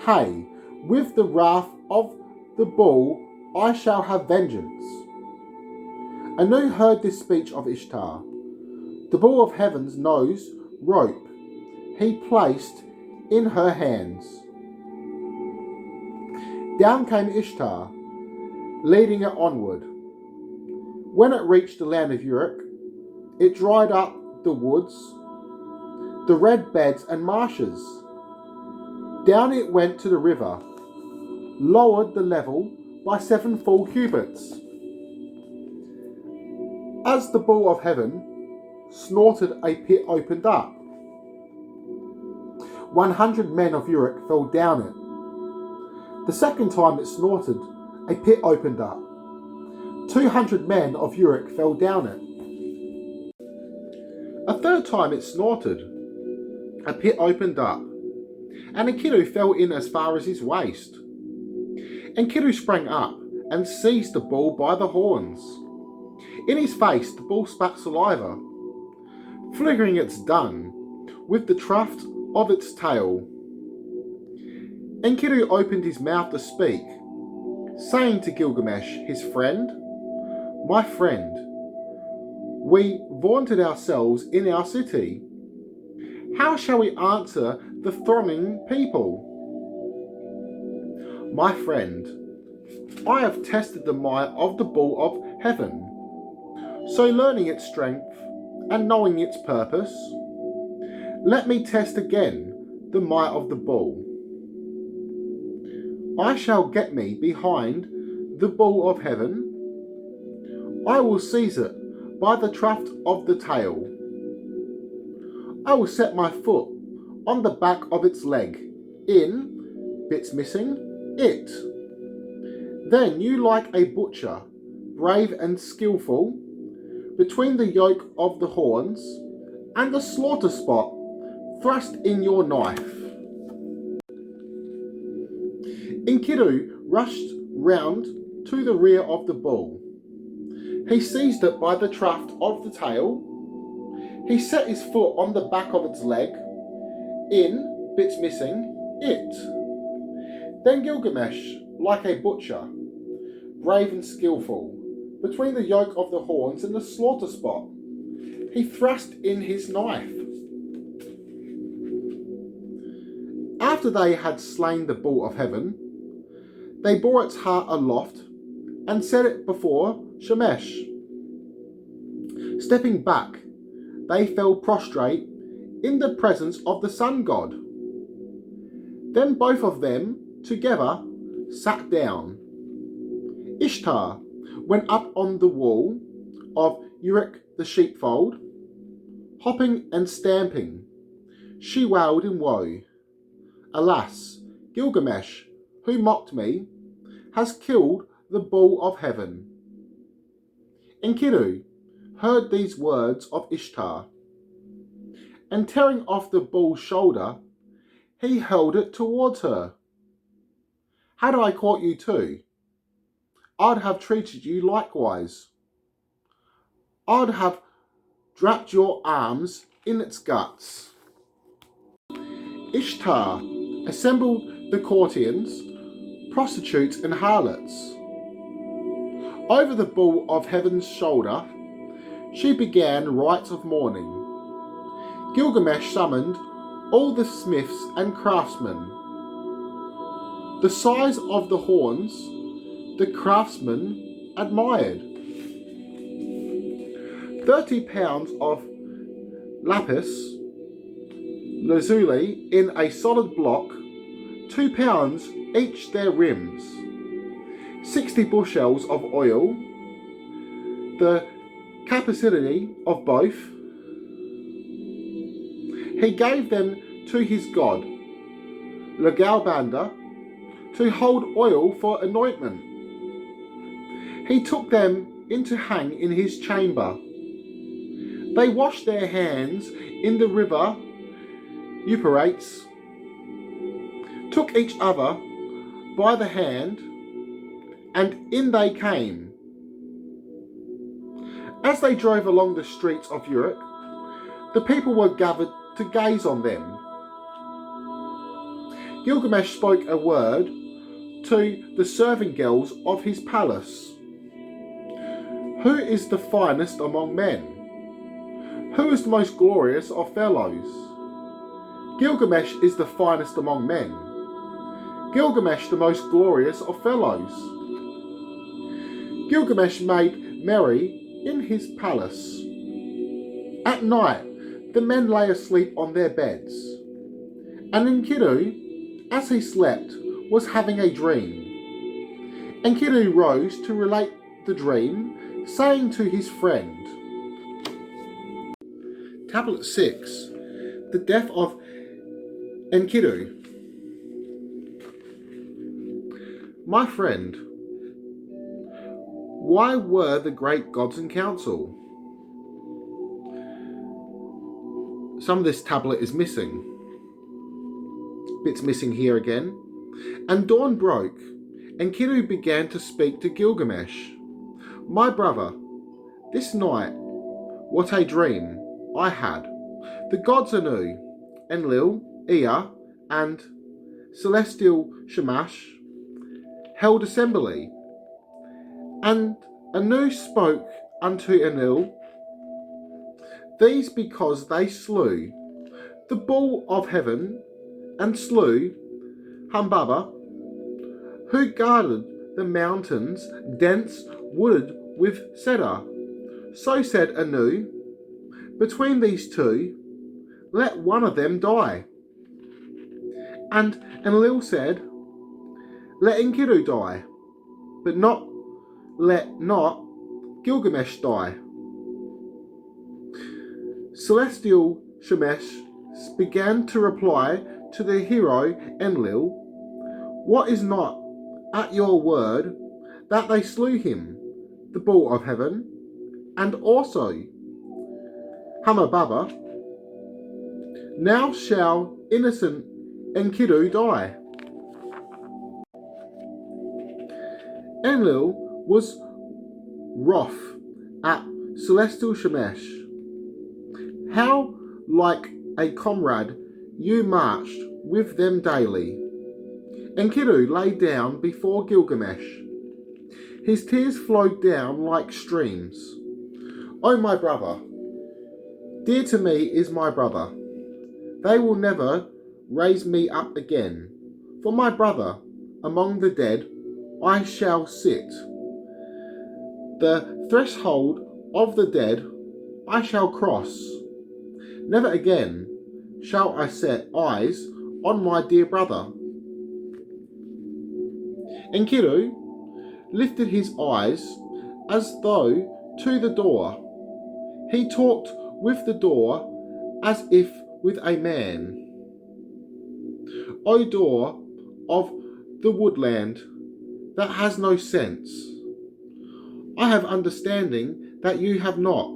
Hay, with the wrath of the bull I shall have vengeance. Anu heard this speech of Ishtar. The bull of heaven's nose rope he placed in her hands. Down came Ishtar, leading it onward. When it reached the land of Uruk, it dried up the woods, the red beds and marshes. Down it went to the river, lowered the level by 7 full cubits. As the bull of heaven snorted, a pit opened up. 100 men of Uruk fell down it. The second time it snorted, a pit opened up. 200 men of Uruk fell down it. A third time it snorted, a pit opened up, and Enkiru fell in as far as his waist. Enkiru sprang up and seized the bull by the horns. In his face the bull spat saliva, flickering its dung with the tuft of its tail. Enkiru opened his mouth to speak, saying to Gilgamesh, his friend, My friend, we vaunted ourselves in our city. How shall we answer the thronging people? My friend, I have tested the might of the bull of heaven. So learning its strength and knowing its purpose, let me test again the might of the bull. I shall get me behind the bull of heaven. I will seize it by the tuft of the tail. I will set my foot on the back of its leg, in, bits missing, it. Then you, like a butcher, brave and skillful, between the yoke of the horns and the slaughter spot, thrust in your knife. Enkiru rushed round to the rear of the bull. He seized it by the tuft of the tail. He set his foot on the back of its leg, in, bits missing, it. Then Gilgamesh, like a butcher, brave and skillful, between the yoke of the horns and the slaughter spot, he thrust in his knife. After they had slain the bull of heaven, they bore its heart aloft and set it before Shemesh. Stepping back, they fell prostrate in the presence of the sun god. Then both of them together sat down. Ishtar went up on the wall of Uruk the sheepfold, hopping and stamping. She wailed in woe. Alas, Gilgamesh, who mocked me, has killed the bull of heaven. Enkiru heard these words of Ishtar, and tearing off the bull's shoulder, he held it towards her. Had I caught you too, I'd have treated you likewise. I'd have dropped your arms in its guts. Ishtar assembled the courtiers, prostitutes and harlots. Over the bull of heaven's shoulder, she began rites of mourning. Gilgamesh summoned all the smiths and craftsmen. The size of the horns the craftsmen admired. 30 pounds of lapis lazuli in a solid block, 2 pounds each their rims, 60 bushels of oil, the capacity of both. He gave them to his god, Legalbanda, to hold oil for anointment. He took them in to hang in his chamber. They washed their hands in the river Euphrates, took each other by the hand, and in they came. As they drove along the streets of Uruk, the people were gathered to gaze on them. Gilgamesh spoke a word to the serving girls of his palace. Who is the finest among men? Who is the most glorious of fellows? Gilgamesh is the finest among men. Gilgamesh the most glorious of fellows. Gilgamesh made merry in his palace. At night the men lay asleep on their beds, and Enkiru, as he slept, was having a dream. Enkiru rose to relate the dream, saying to his friend, Tablet 6, the death of Enkiru. My friend, why were the great gods in council? Some of this tablet is missing. Bits missing here again. And dawn broke. Enkiru began to speak to Gilgamesh. My brother, this night, what a dream I had. The gods Anu, Enlil, Ea, and celestial Shamash held assembly, and Anu spoke unto Enlil, these because they slew the bull of heaven and slew Humbaba, who guarded the mountains dense wooded with cedar. So said Anu, between these two, let one of them die. And Enlil said, let Enkiru die, but let not Gilgamesh die. Celestial Shemesh began to reply to the hero Enlil, what is not at your word that they slew him, the bull of heaven, and also Hamababa? Now shall innocent Enkiru die. Enlil was wroth at Celestial Shemesh. How like a comrade you marched with them daily. Enkiru lay down before Gilgamesh. His tears flowed down like streams. O my brother, dear to me is my brother. They will never raise me up again. For my brother, among the dead, I shall sit. The threshold of the dead I shall cross. Never again shall I set eyes on my dear brother. Enkiru lifted his eyes as though to the door. He talked with the door as if with a man. O door of the woodland that has no sense, I have understanding that you have not.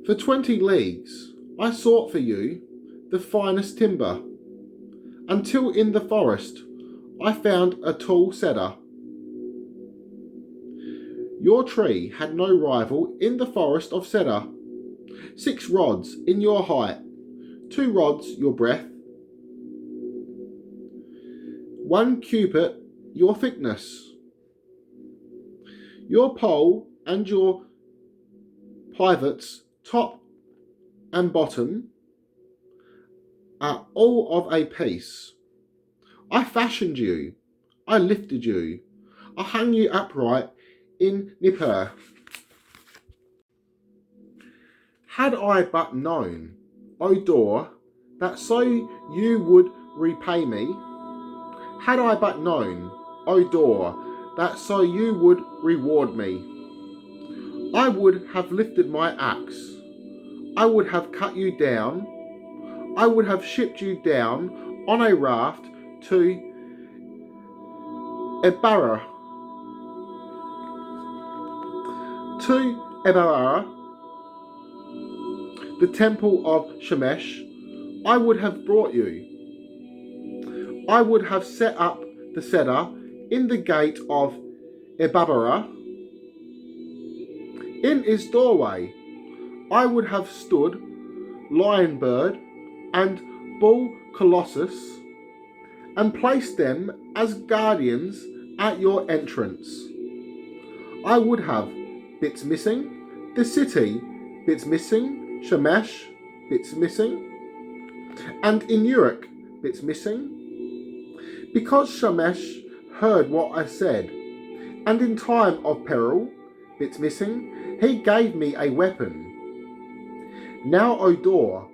For 20 leagues I sought for you the finest timber, until in the forest I found a tall cedar. Your tree had no rival in the forest of cedar. 6 rods in your height, 2 rods your breadth, 1 cubit your thickness. Your pole and your pivots, top and bottom, are all of a piece. I fashioned you, I lifted you, I hung you upright in Nippur. Had I but known, O door, that so you would repay me, had I but known, O door, that so you would reward me, I would have lifted my axe, I would have cut you down, I would have shipped you down on a raft to Ebara. To Ebara, the temple of Shemesh, I would have brought you. I would have set up the cedar in the gate of Ebara. In its doorway, I would have stood lion bird and bull colossus, and placed them as guardians at your entrance. I would have bits missing, the city bits missing, Shemesh bits missing, and Inuruk bits missing. Because Shemesh heard what I said, and in time of peril, bits missing, he gave me a weapon. Now, O door,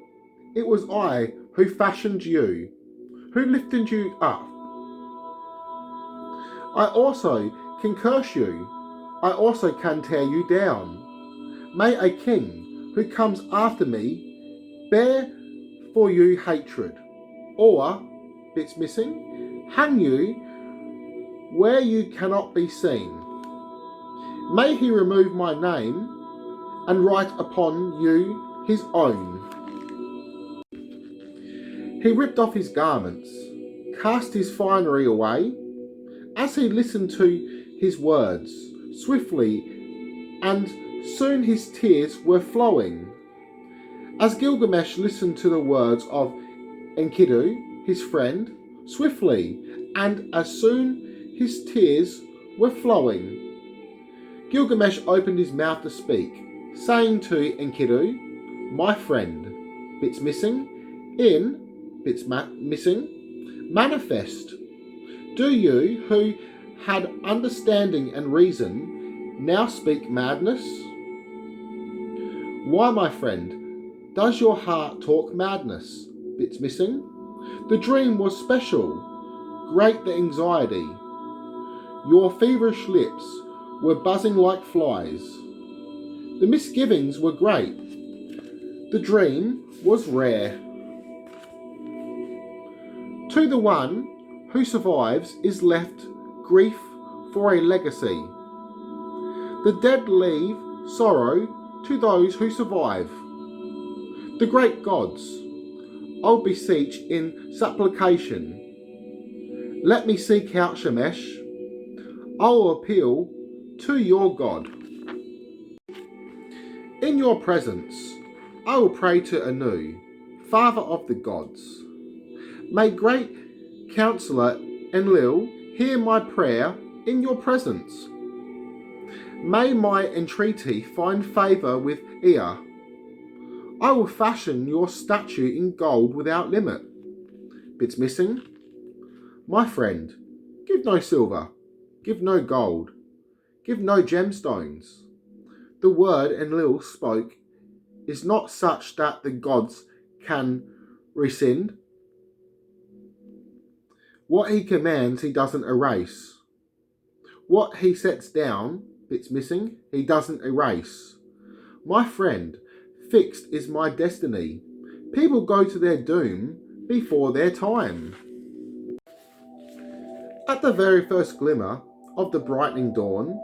it was I who fashioned you, who lifted you up. I also can curse you, I also can tear you down. May a king who comes after me bear for you hatred, or, bits missing, hang you where you cannot be seen. May he remove my name and write upon you his own. He ripped off his garments, cast his finery away, as he listened to his words swiftly, and soon his tears were flowing. As Gilgamesh listened to the words of Enkiru, his friend, swiftly, and as soon his tears were flowing. Gilgamesh opened his mouth to speak, saying to Enkiru, "My friend, bits missing, missing, manifest. Do you, who had understanding and reason, now speak madness? Why, my friend, does your heart talk madness? Bits missing. The dream was special, great the anxiety. Your feverish lips were buzzing like flies. The misgivings were great. The dream was rare. To the one who survives is left grief for a legacy. The dead leave sorrow to those who survive. The great gods, I'll beseech in supplication. Let me seek out Shemesh. I'll appeal to your God. In your presence, I will pray to Anu, father of the gods. May great counselor Enlil hear my prayer in your presence. May my entreaty find favour with Ea. I will fashion your statue in gold without limit. Bits missing. My friend, give no silver, give no gold, give no gemstones. The word Enlil spoke is not such that the gods can rescind. What he commands he doesn't erase. What he sets down, bits missing, he doesn't erase. My friend, fixed is my destiny. People go to their doom before their time. At the very first glimmer of the brightening dawn,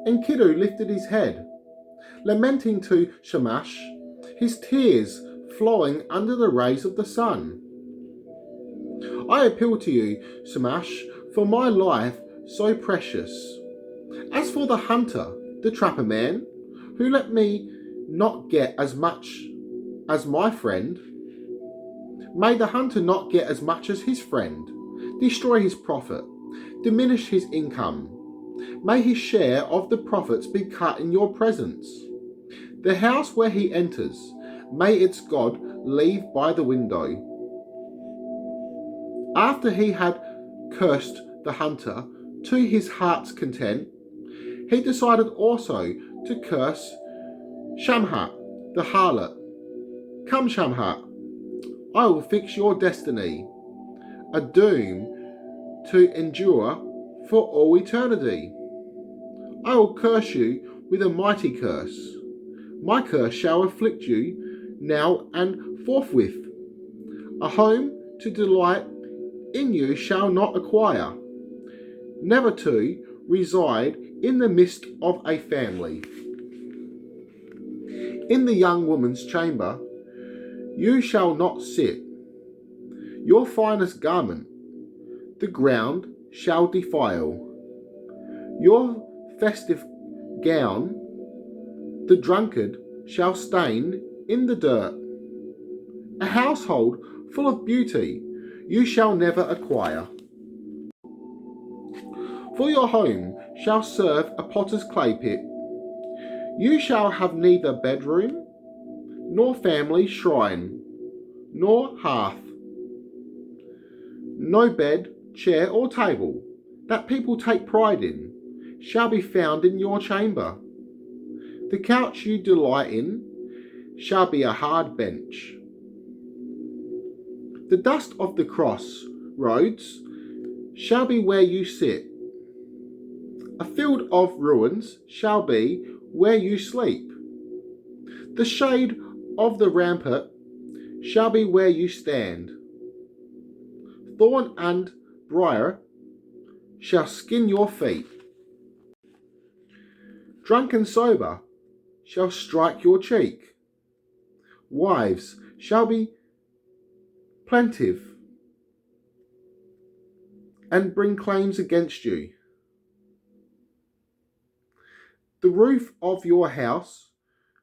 Enkiru lifted his head, lamenting to Shamash, his tears flowing under the rays of the sun. I appeal to you, Shamash, for my life so precious. As for the hunter, the trapper man, who let me not get as much as my friend, may the hunter not get as much as his friend, destroy his profit, diminish his income. May his share of the profits be cut in your presence. The house where he enters, may its God leave by the window. After he had cursed the hunter to his heart's content, he decided also to curse Shamhat, the harlot. Come, Shamhat, I will fix your destiny, a doom to endure for all eternity. I will curse you with a mighty curse. My curse shall afflict you now and forthwith. A home to delight in you shall not acquire, never to reside in the midst of a family. In the young woman's chamber you shall not sit. Your finest garment the ground shall defile. Your festive gown the drunkard shall stain in the dirt. A household full of beauty you shall never acquire. For your home shall serve a potter's clay pit. You shall have neither bedroom, nor family shrine, nor hearth. No bed, chair, or table that people take pride in shall be found in your chamber. The couch you delight in shall be a hard bench. The dust of the cross roads shall be where you sit. A field of ruins shall be where you sleep. The shade of the rampart shall be where you stand. Thorn and briar shall skin your feet. Drunk and sober shall strike your cheek. Wives shall be plaintive and bring claims against you. The roof of your house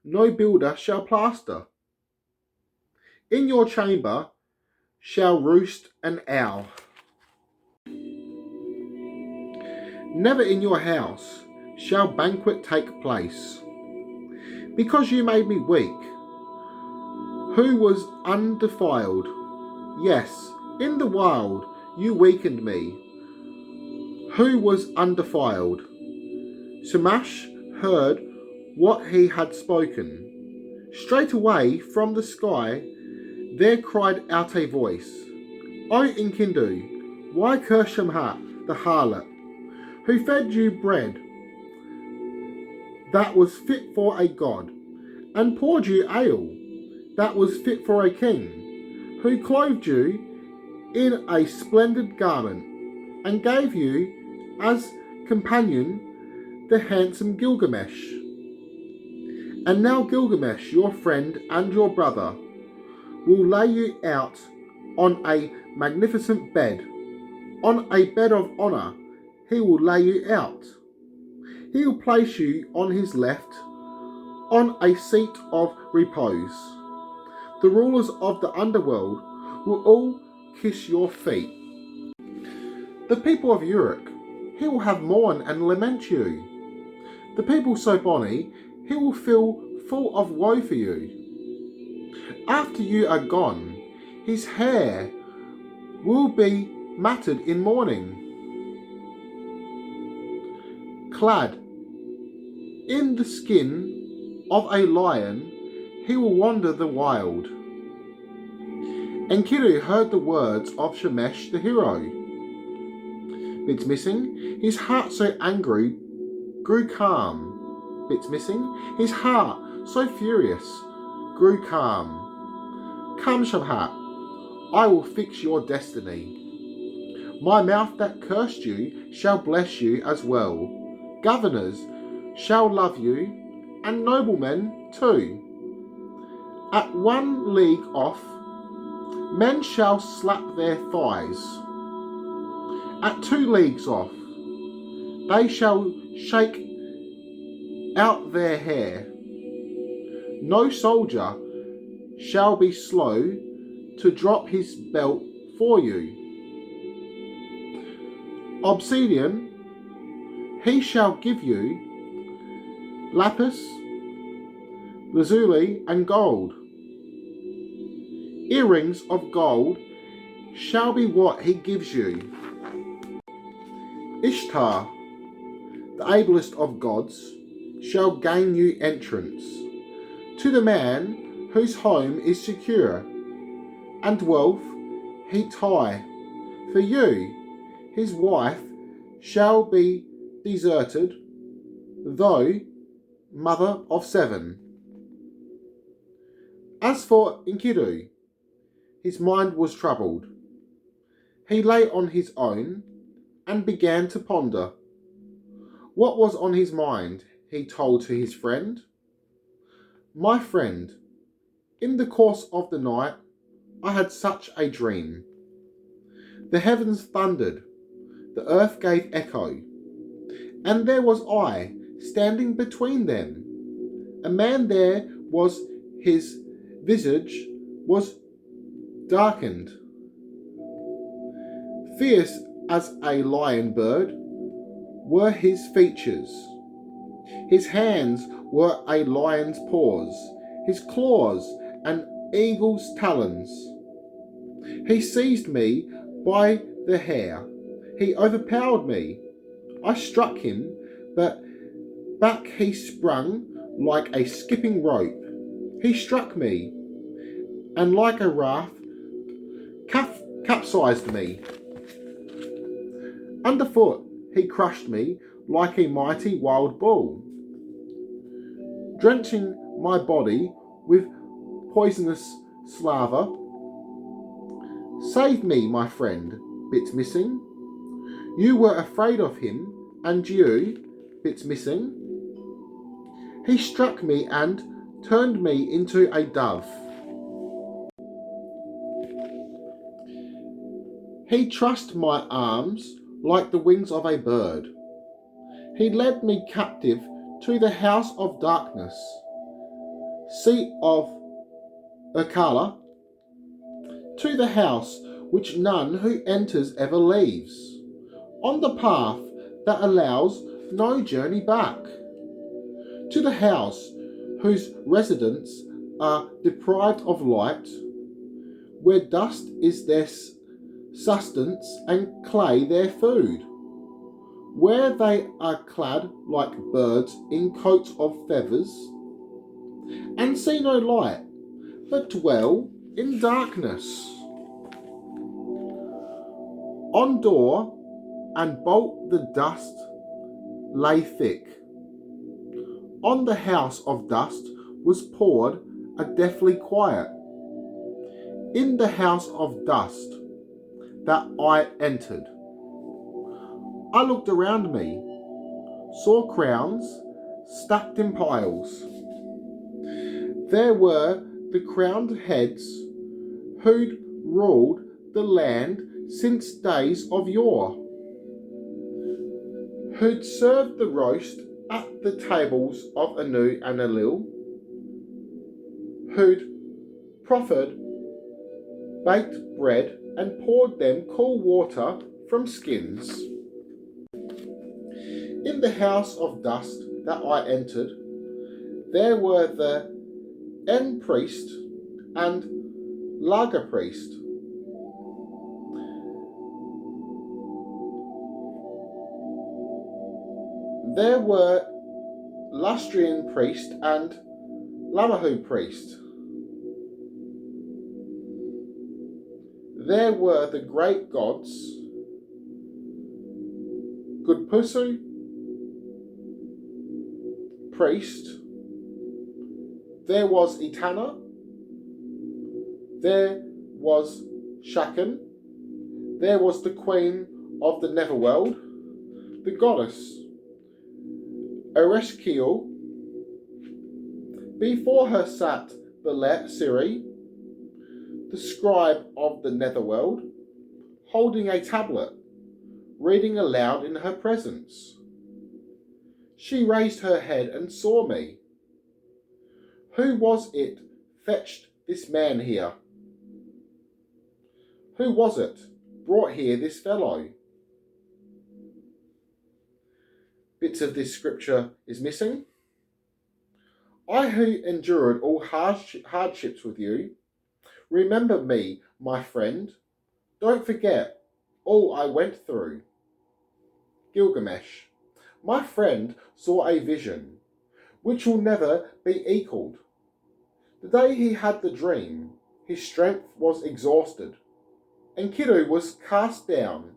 no builder shall plaster. In your chamber shall roost an owl. Never in your house shall banquet take place. Because you made me weak, who was undefiled. Yes, in the wild you weakened me, who was undefiled. Shamash heard what he had spoken. Straightway from the sky there cried out a voice, O Enkiru, why curse Shemhat the harlot, who fed you bread that was fit for a god, and poured you ale that was fit for a king, who clothed you in a splendid garment, and gave you as companion the handsome Gilgamesh. And now Gilgamesh, your friend and your brother, will lay you out on a magnificent bed. On a bed of honour he will lay you out. He will place you on his left, on a seat of repose. The rulers of the underworld will all kiss your feet. The people of Uruk, he will have mourn and lament you. The people so bonny, he will feel full of woe for you. After you are gone, his hair will be matted in mourning. Clad in the skin of a lion, he will wander the wild. Enkiru heard the words of Shemesh the hero. Bits missing, his heart so angry grew calm. Bits missing, his heart so furious grew calm. Come, Shemhat, I will fix your destiny. My mouth that cursed you shall bless you as well. Governors shall love you, and noblemen too. At 1 league off, men shall slap their thighs. At 2 leagues off, they shall shake out their hair. No soldier shall be slow to drop his belt for you. Obsidian he shall give you, lapis, lazuli, and gold. Earrings of gold shall be what he gives you. Ishtar, the ablest of gods, shall gain you entrance to the man whose home is secure, and wealth he tie. For you, his wife, shall be deserted, though mother of 7. As for Enkiru, his mind was troubled. He lay on his own and began to ponder. What was on his mind, he told to his friend. My friend, in the course of the night, I had such a dream. The heavens thundered, the earth gave echo, and there was I standing between them. A man there was, his visage was darkened. Fierce as a lion bird were his features. His hands were a lion's paws, his claws an eagle's talons. He seized me by the hair. He overpowered me. I struck him, but back he sprung like a skipping rope. He struck me, and like a raft, capsized me. Underfoot he crushed me like a mighty wild bull, drenching my body with poisonous slava. Save me, my friend, bits missing. You were afraid of him, and you, bits missing. He struck me and turned me into a dove. He trussed my arms like the wings of a bird. He led me captive to the house of darkness, seat of Urkala, to the house which none who enters ever leaves, on the path that allows with no journey back. To the house whose residents are deprived of light, where dust is their sustenance and clay their food, where they are clad like birds in coats of feathers, and see no light, but dwell in darkness. On door and bolt the dust lay thick. On the house of dust was poured a deathly quiet. In the house of dust that I entered, I looked around me, saw crowns stacked in piles. There were the crowned heads who'd ruled the land since days of yore, who'd served the roast at the tables of Anu and Enlil, who'd proffered baked bread and poured them cool water from skins. In the house of dust that I entered, there were the En priest and Lager priest. There were Lastrian priest and Lamahu priest. There were the great gods, Gudpusu priest. There was Etana. There was Shaken. There was the queen of the Netherworld, the goddess Ereshkigal. Before her sat Belet Siri, the scribe of the Netherworld, holding a tablet, reading aloud in her presence. She raised her head and saw me. Who was it fetched this man here? Who was it brought here this fellow? Bits of this scripture is missing. I who endured all hardships with you, remember me, my friend. Don't forget all I went through. Gilgamesh, my friend, saw a vision which will never be equalled. The day he had the dream, his strength was exhausted. Enkiru was cast down.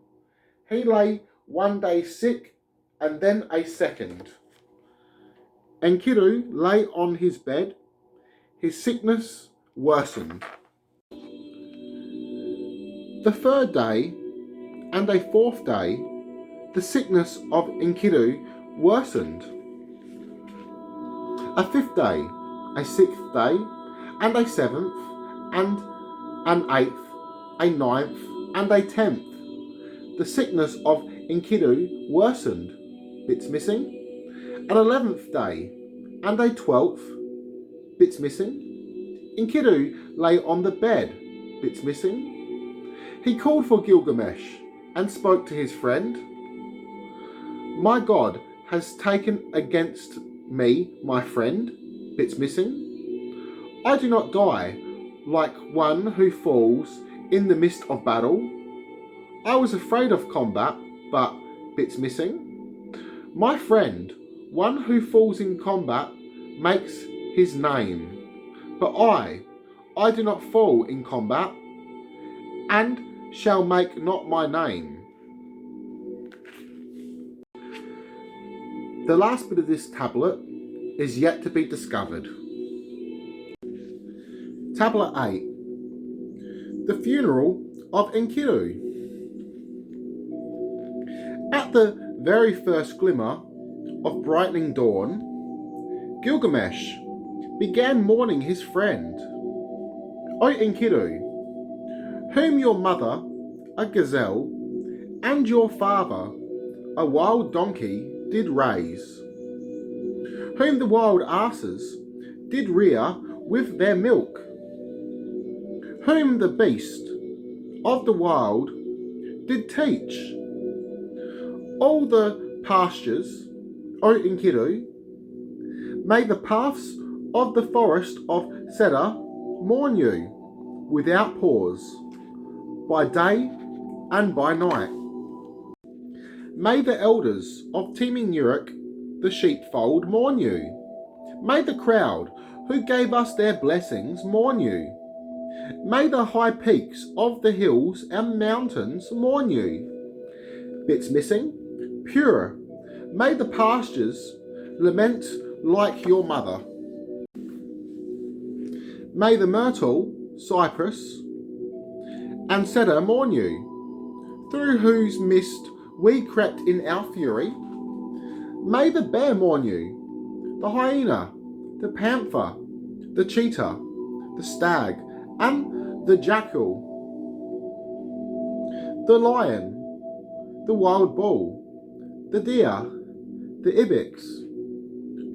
He lay one day sick and then a second. Enkiru lay on his bed. His sickness worsened. The third day and a fourth day, the sickness of Enkiru worsened. A fifth day, a sixth day, and a seventh, and an eighth, a ninth, and a 10th. The sickness of Enkiru worsened. Bits missing. An 11th day, and a 12th. Bits missing. Enkiru lay on the bed. Bits missing. He called for Gilgamesh and spoke to his friend. My God has taken against me, my friend. Bits missing. I do not die like one who falls in the midst of battle. I was afraid of combat, but bits missing. My friend, one who falls in combat, makes his name. But I do not fall in combat, and shall make not my name. The last bit of this tablet is yet to be discovered. Tablet 8. The funeral of Enkiru. At the very first glimmer of brightening dawn, Gilgamesh began mourning his friend. O Enkiru, whom your mother, a gazelle, and your father, a wild donkey, did raise, whom the wild asses did rear with their milk, whom the beast of the wild did teach, all the pastures O Enkiru, may the paths of the forest of Cedar mourn you without pause, by day and by night. May the elders of teeming Uruk, the sheepfold, mourn you. May the crowd who gave us their blessings mourn you. May the high peaks of the hills and mountains mourn you. Bits missing, pure. May the pastures lament like your mother. May the myrtle, cypress, and cedar mourn you, through whose mist we crept in our fury. May the bear mourn you, the hyena, the panther, the cheetah, the stag, and the jackal, the lion, the wild bull, the deer, the ibex,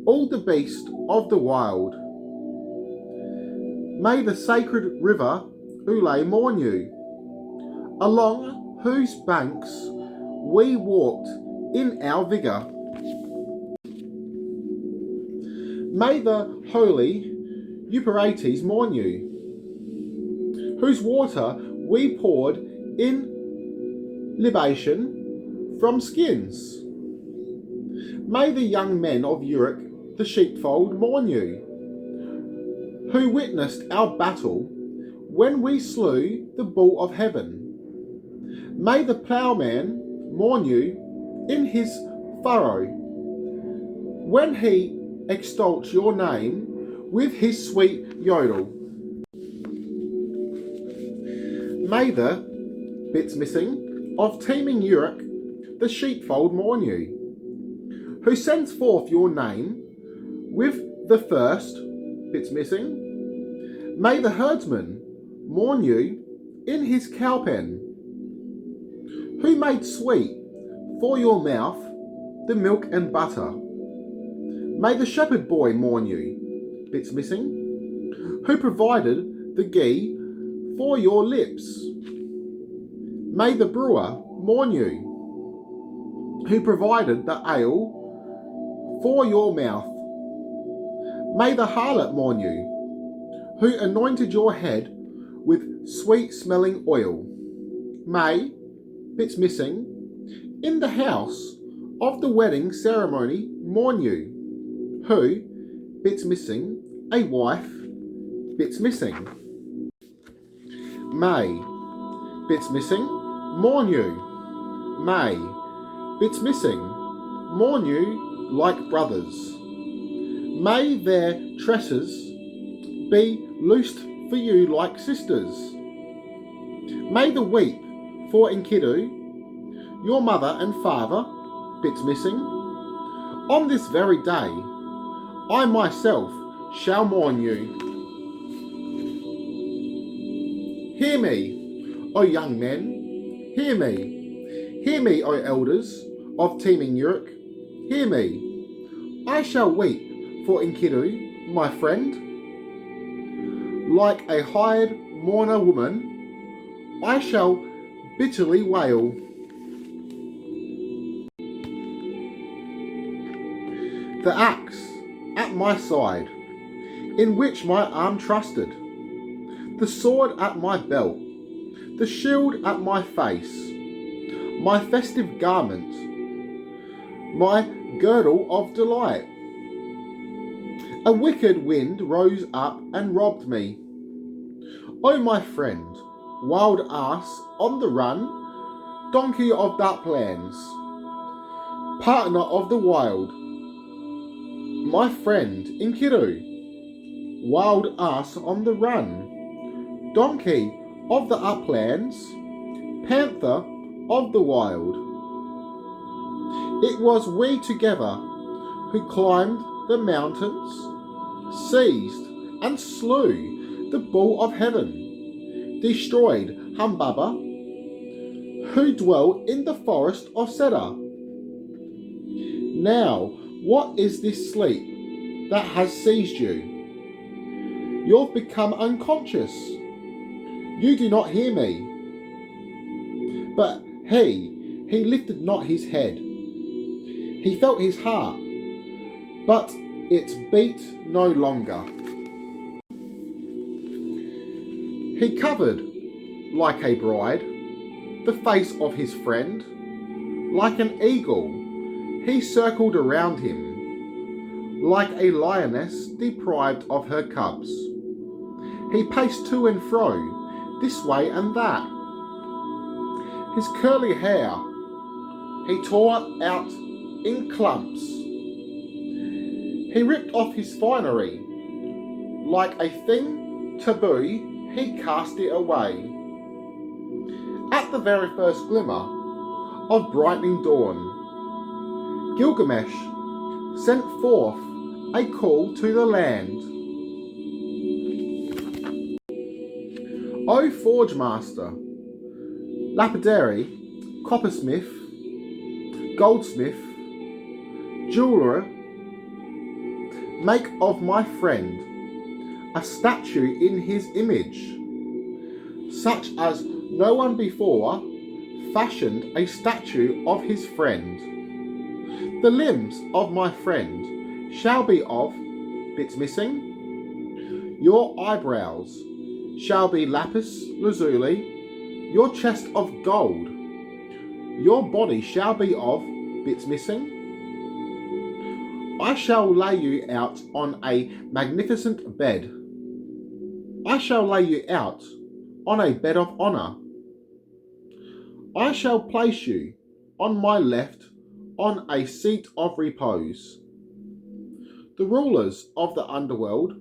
all the beasts of the wild. May the sacred river Ule mourn you, along whose banks we walked in our vigour. May the holy Euphrates mourn you, whose water we poured in libation from skins. May the young men of Uruk, the sheepfold, mourn you, who witnessed our battle when we slew the bull of heaven. May the ploughman mourn you in his furrow, when he extols your name with his sweet yodel. May the bits missing of teeming Uruk, the sheepfold, mourn you, who sends forth your name with the first bits missing. May the herdsman mourn you in his cowpen, who made sweet for your mouth the milk and butter. May the shepherd boy mourn you, bits missing, who provided the ghee for your lips. May the brewer mourn you, who provided the ale for your mouth. May the harlot mourn you, who anointed your head with sweet-smelling oil. May, bits missing, in the house of the wedding ceremony mourn you, who, bits missing, a wife, bits missing. May, bits missing, mourn you. May, bits missing, mourn you like brothers. May their tresses be loosed for you like sisters. May the weep for Enkiru, your mother and father, bits missing. On this very day, I myself shall mourn you. Hear me, O young men, hear me. Hear me, O elders of teeming Uruk, hear me. I shall weep for Enkiru, my friend. Like a hired mourner woman, I shall bitterly wail. The axe at my side, in which my arm trusted, the sword at my belt, the shield at my face, my festive garment, my girdle of delight. A wicked wind rose up and robbed me. O my friend, wild ass on the run, donkey of dark lands, partner of the wild, my friend Enkiru, wild ass on the run, donkey of the uplands, panther of the wild. It was we together who climbed the mountains, seized and slew the bull of heaven, destroyed Humbaba, who dwell in the forest of Cedar. Now, what is this sleep that has seized you? You've become unconscious. You do not hear me. But he lifted not his head. He felt his heart but it beat no longer. He covered, like a bride, the face of his friend. Like an eagle, he circled around him, like a lioness deprived of her cubs. He paced to and fro, this way and that. His curly hair he tore out in clumps. He ripped off his finery. Like a thing taboo, he cast it away. At the very first glimmer of brightening dawn, Gilgamesh sent forth a call to the land. O Forge Master, Lapidary, Coppersmith, Goldsmith, Jeweller, make of my friend a statue in his image, such as no one before fashioned a statue of his friend. The limbs of my friend shall be of bits missing. Your eyebrows shall be lapis lazuli, your chest of gold. Your body shall be of bits missing. I shall lay you out on a magnificent bed. I shall lay you out on a bed of honour. I shall place you on my left on a seat of repose. The rulers of the underworld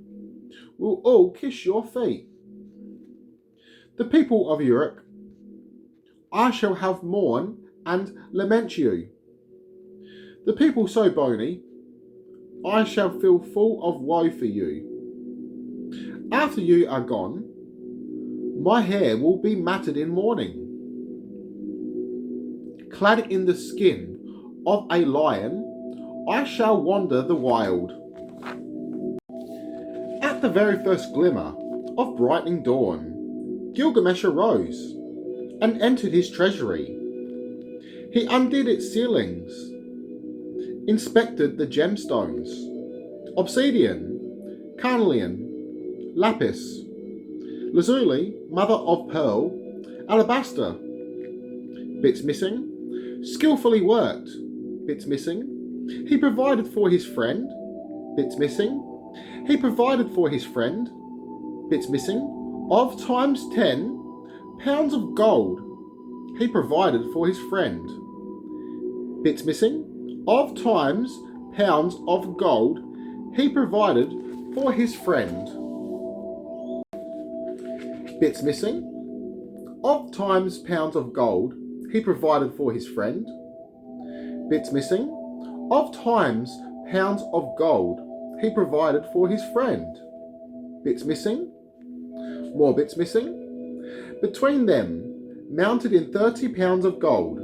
will all kiss your feet. The people of Uruk, I shall have mourn and lament you. The people so bony, I shall feel full of woe for you. After you are gone, my hair will be matted in mourning. Clad in the skin of a lion, I shall wander the wild. At the very first glimmer of brightening dawn, Gilgamesh arose and entered his treasury. He undid its ceilings, inspected the gemstones, obsidian, carnelian, lapis, lazuli, mother of pearl, alabaster, bits missing, skillfully worked, bits missing. He provided for his friend, bits missing. He provided for his friend, bits missing, of times 10 pounds of gold. He provided for his friend, bits missing, of times pounds of gold. He provided for his friend, bits missing, of times pounds of gold. He provided for his friend, bits missing, of times pounds of gold. He provided for his friend, bits missing, more bits missing. Between them, mounted in 30 pounds of gold,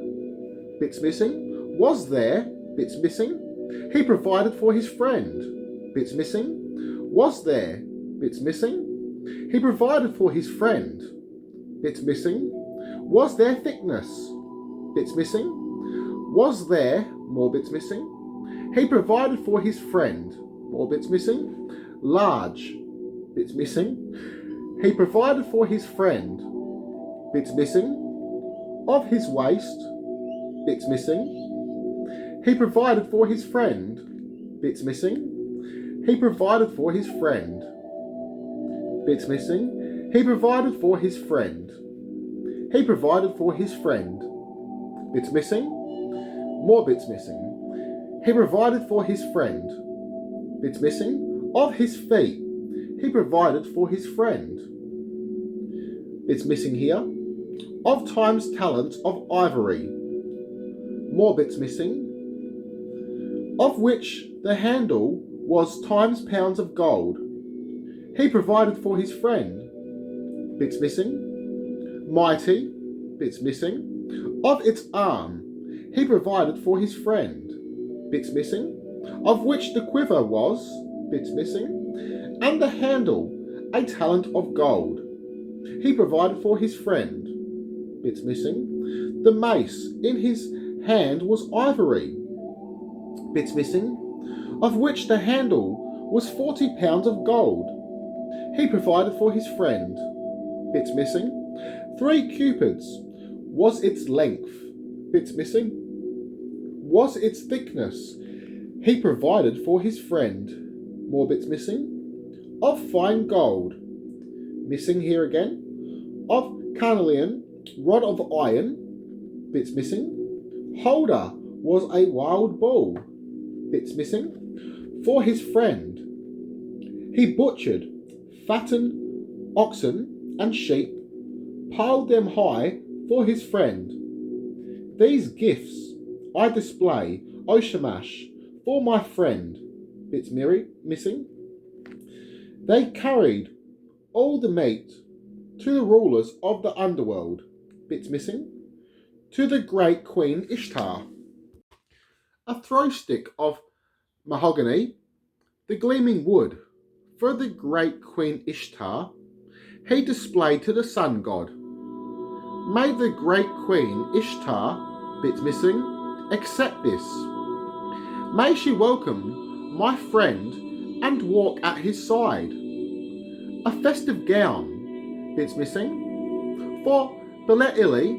bits missing, was there, bits missing. He provided for his friend, bits missing, was there, bits missing. He provided for his friend, bits missing, was there thickness, bits missing, was there, more bits missing. He provided for his friend, more bits missing, large, bits missing. He provided for his friend, bits missing, of his waist, bits missing. He provided for his friend, bits missing. He provided for his friend, bits missing. He provided for his friend. He provided for his friend, bits missing, more bits missing. He provided for his friend, bits missing, of his feet. He provided for his friend, bits missing here, of times talents of ivory, more bits missing, of which the handle was times pounds of gold. He provided for his friend, bits missing, mighty, bits missing, of its arm. He provided for his friend, bits missing, of which the quiver was, bits missing, and the handle a talent of gold. He provided for his friend, bits missing. The mace in his hand was ivory, bits missing, of which the handle was 40 pounds of gold. He provided for his friend. Bits missing. 3 cubits was its length. Bits missing. Was its thickness. He provided for his friend. More bits missing. Of fine gold. Missing here again. Of carnelian, rod of iron. Bits missing. Holder was a wild bull. Bits missing. For his friend. He butchered, fattened oxen and sheep, piled them high for his friend. These gifts I display, O Shamash, for my friend. Bits missing. They carried all the meat to the rulers of the underworld. Bits missing. To the great Queen Ishtar. A throw stick of mahogany, the gleaming wood, for the great Queen Ishtar, he displayed to the sun god. May the great Queen Ishtar, bits missing, accept this. May she welcome my friend and walk at his side. A festive gown, bits missing, for Bele-Ili,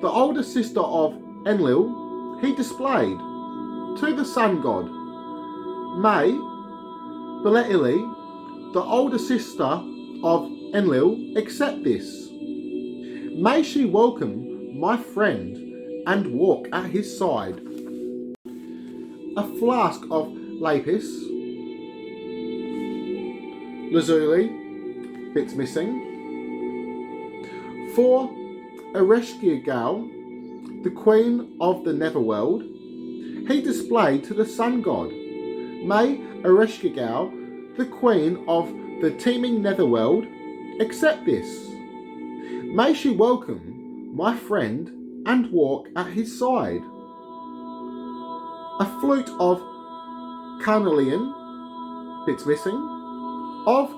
the older sister of Enlil, he displayed to the sun god. May Bele-Ili, the older sister of Enlil, accept this. May she welcome my friend and walk at his side. A flask of lapis lazuli, bits missing, for Ereshkigal, the queen of the netherworld, he displayed to the sun god. May Ereshkigal, the queen of the teeming netherworld, accept this. May she welcome my friend and walk at his side. A flute of carnelian, bits missing, of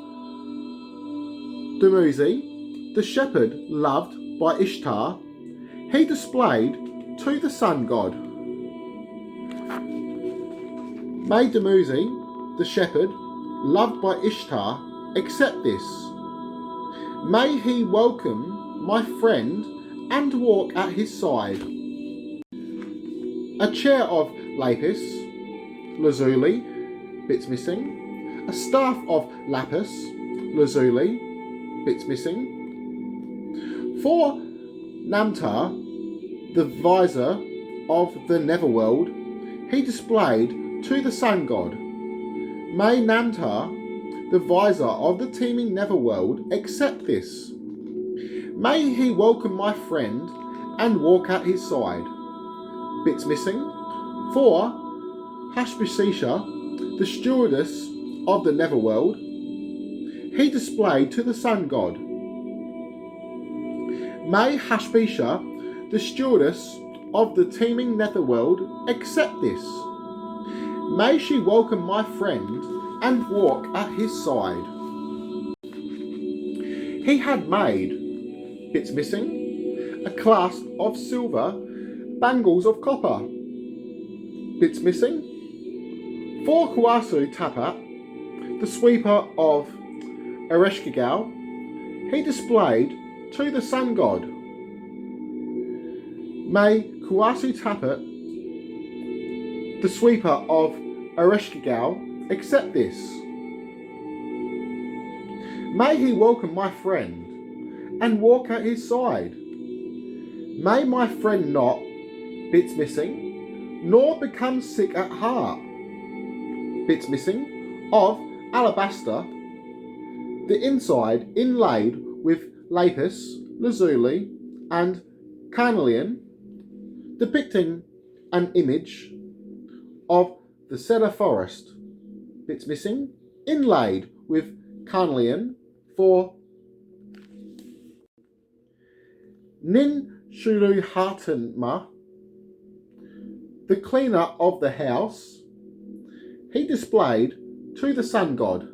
Dumuzi, the shepherd loved by Ishtar, he displayed to the sun god. May Dumuzi, the shepherd loved by Ishtar, accept this. May he welcome my friend and walk at his side. A chair of lapis lazuli, bits missing. A staff of lapis lazuli, bits missing. For Namtar, the visor of the netherworld, he displayed to the sun god. May Namtar, the visor of the teeming netherworld, accept this. May he welcome my friend and walk at his side. Bits missing. For Hashbisisha, the stewardess of the netherworld, he displayed to the sun god. May Hashbisha, the stewardess of the teeming netherworld, accept this. May she welcome my friend and walk at his side. He had made, bits missing, a clasp of silver, bangles of copper, bits missing. For Kuasu Tapat, the sweeper of Ereshkigal, he displayed to the sun god. May Kuasu Tapat, the sweeper of Ereshkigal, accept this. May he welcome my friend and walk at his side. May my friend not, bits missing, nor become sick at heart, bits missing, of alabaster, the inside inlaid with lapis lazuli and carnelian, depicting an image of the cedar forest, bits missing, inlaid with carnelian, for Nin Shulu Hartanma, the cleaner of the house, he displayed to the sun god.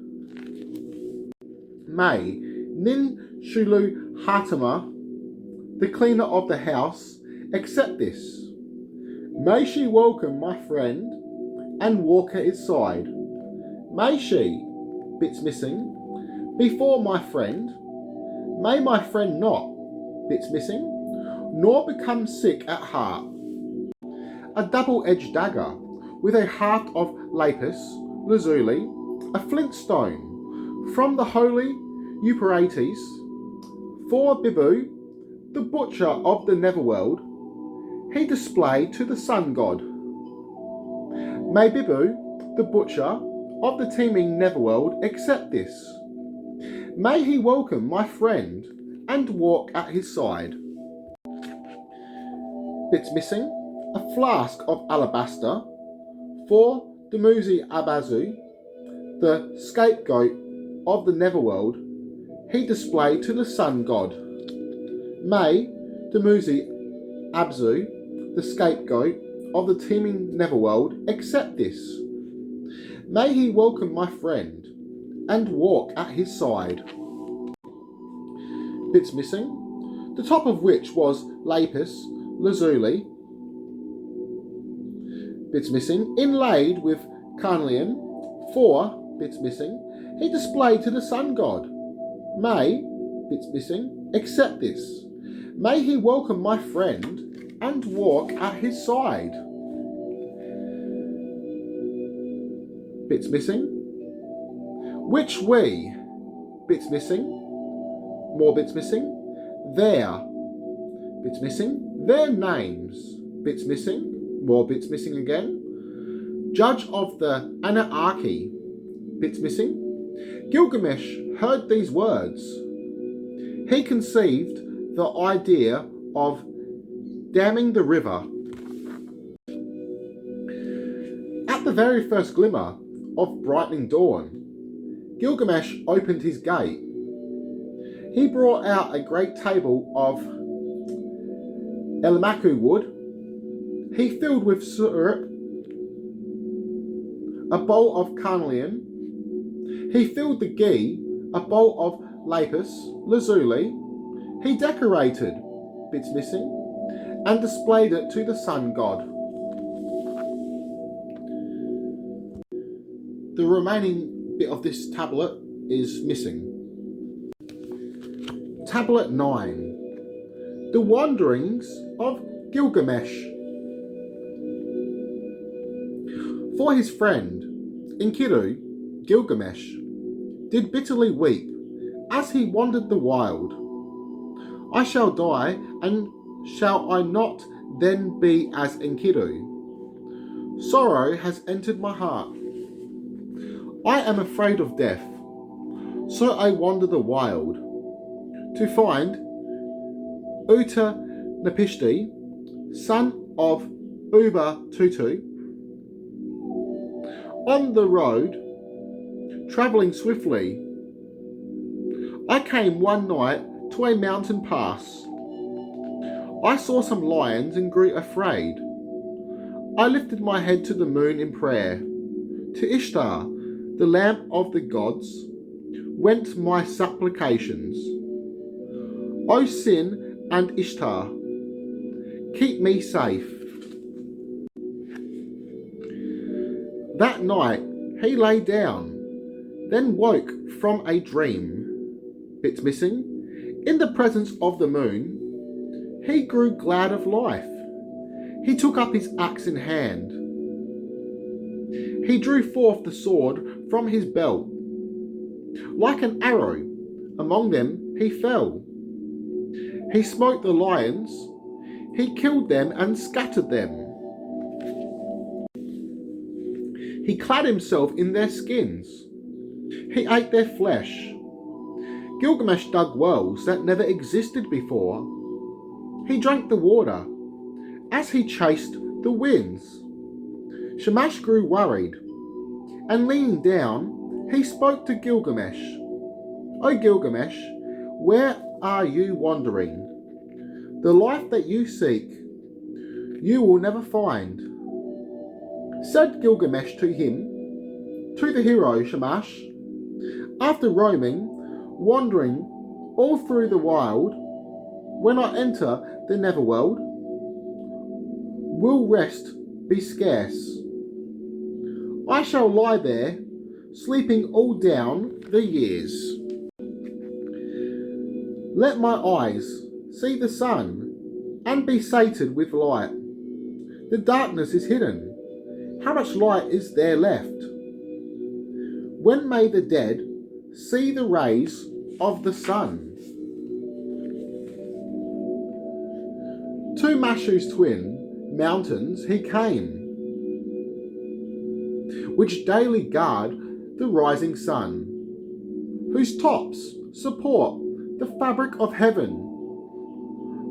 May Nin Shulu Hartama, the cleaner of the house, accept this. May she welcome my friend and walk at his side. May she, bits missing, before my friend, may my friend not, bits missing, nor become sick at heart. A double-edged dagger with a haft of lapis lazuli, a flint stone from the holy Euphrates, for Bibu, the butcher of the netherworld, he displayed to the sun god. May Bibu, the butcher of the teeming netherworld, accept this. May he welcome my friend and walk at his side. Bits missing, a flask of alabaster for Dumuzi Abazu, the scapegoat of the netherworld, he displayed to the sun god. May Dumuzi Abzu, the scapegoat of the teeming netherworld, accept this. May he welcome my friend and walk at his side. Bits missing, the top of which was lapis lazuli, bits missing, inlaid with carnelian, for, bits missing, he displayed to the sun god. May, bits missing, accept this. May he welcome my friend and walk at his side. Bits missing, which we, bits missing, more bits missing, their, bits missing, their names, bits missing, more bits missing again, judge of the Annunaki, bits missing. Gilgamesh heard these words. He conceived the idea of damming the river. At the very first glimmer of brightening dawn, Gilgamesh opened his gate. He brought out a great table of elmaku wood. He filled with syrup a bowl of carnelian. He filled the ghee, a bowl of lapis lazuli. He decorated, bits missing, and displayed it to the sun god. The remaining bit of this tablet is missing. Tablet 9. The Wanderings of Gilgamesh. For his friend, Enkiru, Gilgamesh, did bitterly weep as he wandered the wild. I shall die, and shall I not then be as Enkiru? Sorrow has entered my heart. I am afraid of death, so I wander the wild, to find Uta-Napishti, son of Uba Tutu. On the road, travelling swiftly, I came one night to a mountain pass. I saw some lions and grew afraid. I lifted my head to the moon in prayer. To Ishtar, the lamp of the gods, went my supplications. O Sin and Ishtar, keep me safe. That night he lay down, then woke from a dream. Bits missing. In the presence of the moon, he grew glad of life. He took up his axe in hand. He drew forth the sword from his belt. Like an arrow, among them he fell. He smote the lions. He killed them and scattered them. He clad himself in their skins. He ate their flesh. Gilgamesh dug wells that never existed before. He drank the water as he chased the winds. Shamash grew worried, and leaning down, he spoke to Gilgamesh. O Gilgamesh, where are you wandering? The life that you seek, you will never find. Said Gilgamesh to him, to the hero Shamash, after roaming, wandering all through the wild, when I enter the netherworld, will rest be scarce. I shall lie there, sleeping all down the years. Let my eyes see the sun, and be sated with light. The darkness is hidden. How much light is there left? When may the dead see the rays of the sun? To Mashu's twin mountains he came, which daily guard the rising sun, whose tops support the fabric of heaven,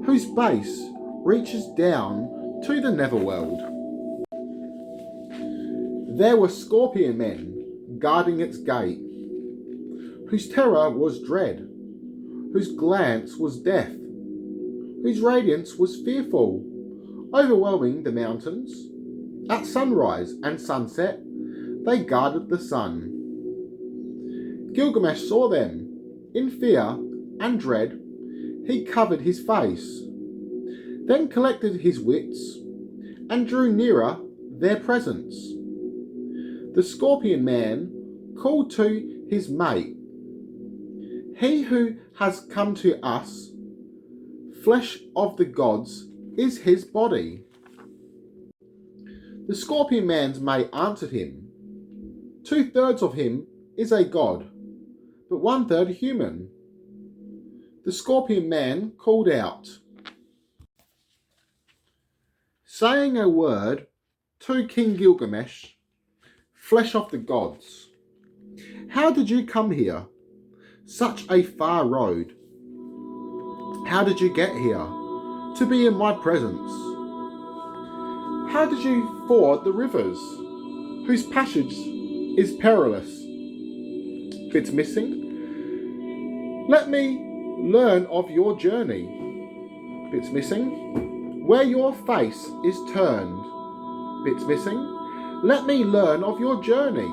whose base reaches down to the netherworld. There were scorpion men guarding its gate, whose terror was dread, whose glance was death, whose radiance was fearful, overwhelming the mountains. At sunrise and sunset, they guarded the sun. Gilgamesh saw them. In fear and dread, he covered his face, then collected his wits and drew nearer their presence. The scorpion man called to his mate, "He who has come to us, flesh of the gods, is his body." The scorpion man's mate answered him, "2/3 of him is a god, but 1/3 human." The scorpion man called out, saying a word to King Gilgamesh, "Flesh of the gods, how did you come here? Such a far road. How did you get here to be in my presence? How did you ford the rivers, whose passage is perilous?" Bits missing. Let me learn of your journey. Bits missing. Where your face is turned. Bits missing. Let me learn of your journey.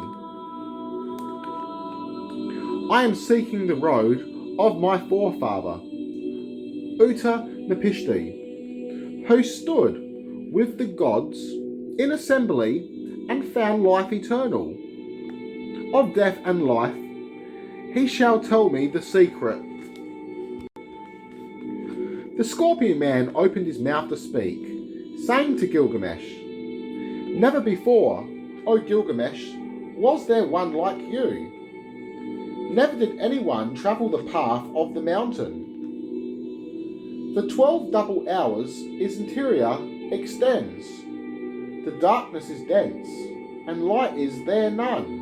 I am seeking the road of my forefather, Utnapishti, who stood with the gods in assembly and found life eternal. Of death and life, he shall tell me the secret. The scorpion man opened his mouth to speak, saying to Gilgamesh, "Never before, O Gilgamesh, was there one like you. Never did anyone travel the path of the mountain. The 12 double hours its interior extends. The darkness is dense, and light is there none.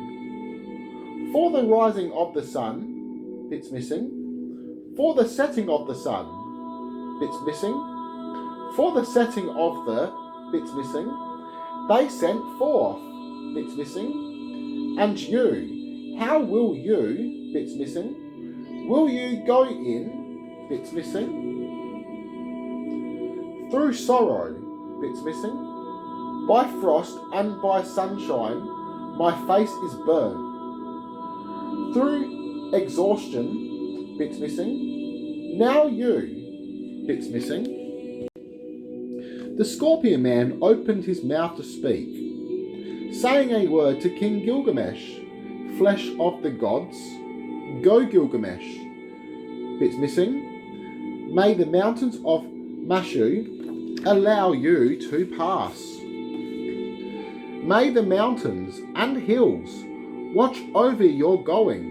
For the rising of the sun," bits missing. For the setting of the sun, bits missing. For the setting of the, bits missing. They sent forth, bits missing. And you, how will you, bits missing. Will you go in, bits missing. Through sorrow, bits missing. By frost and by sunshine, my face is burnt. Through exhaustion, bits missing. Now you, bits missing. The scorpion man opened his mouth to speak, saying a word to King Gilgamesh, "Flesh of the gods, go Gilgamesh." Bits missing. May the mountains of Mashu allow you to pass. May the mountains and hills watch over your going.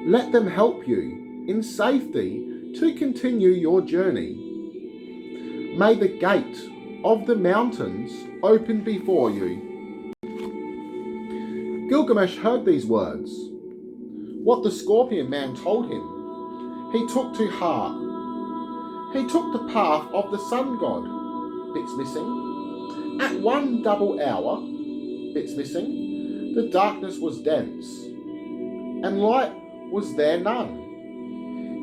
Let them help you in safety to continue your journey. May the gate of the mountains open before you. Gilgamesh heard these words. What the scorpion man told him, he took to heart. He took the path of the sun god, bits missing. At 1 double hour, bits missing, the darkness was dense, and light was there none.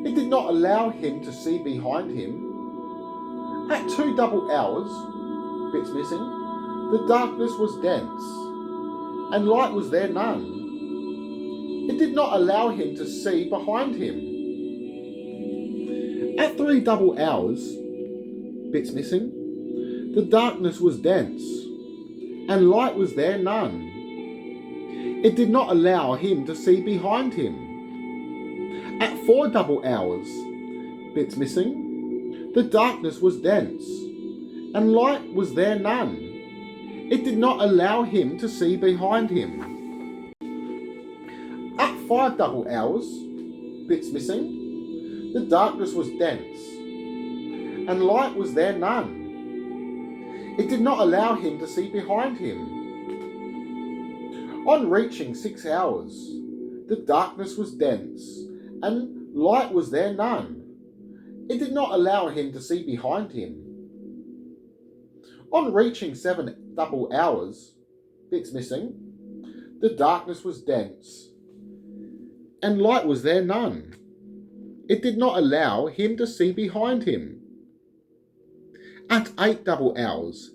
It did not allow him to see behind him. At 2 double hours, bits missing, the darkness was dense, and light was there none. It did not allow him to see behind him. At 3 double hours, bits missing, the darkness was dense, and light was there none. It did not allow him to see behind him. At 4 double hours, bits missing, the darkness was dense, and light was there none. It did not allow him to see behind him. At 5 double hours, bits missing, the darkness was dense, and light was there none. It did not allow him to see behind him. On reaching 6 hours, the darkness was dense, and light was there none. It did not allow him to see behind him. On reaching 7 double hours, bits missing, the darkness was dense, and light was there none. It did not allow him to see behind him. At 8 double hours,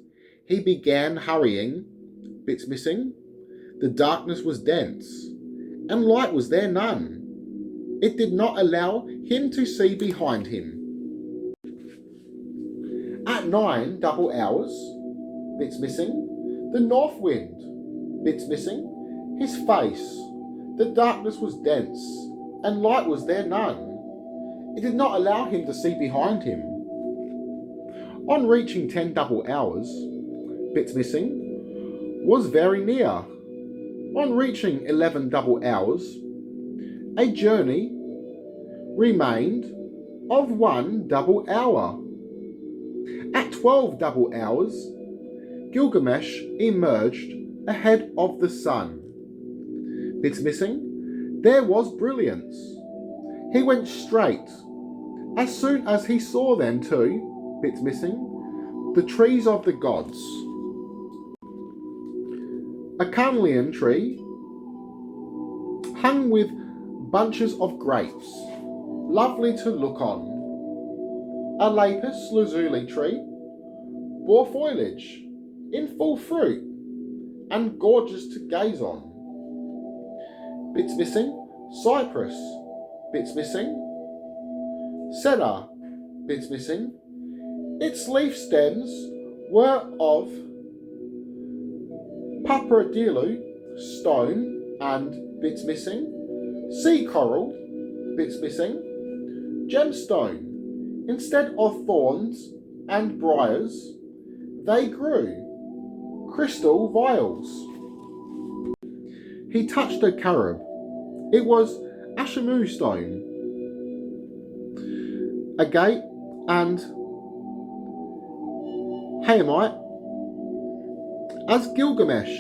he began hurrying, bits missing, the darkness was dense, and light was there none. It did not allow him to see behind him. At 9 double hours, bits missing, the north wind, bits missing, his face, the darkness was dense, and light was there none. It did not allow him to see behind him. On reaching 10 double hours, bits missing, was very near. On reaching 11 double hours, a journey remained of 1 double hour. At 12 double hours, Gilgamesh emerged ahead of the sun. Bits missing, there was brilliance. He went straight. As soon as he saw them too, bits missing, the trees of the gods. A carnelian tree hung with bunches of grapes, lovely to look on. A lapis lazuli tree bore foliage in full fruit and gorgeous to gaze on. Bits missing, cypress, bits missing, cedar, bits missing. Its leaf stems were of papradilu stone and bits missing, sea coral, bits missing, gemstone. Instead of thorns and briars, they grew crystal vials. He touched a carob. It was Ashamu stone, agate and Hamite. As Gilgamesh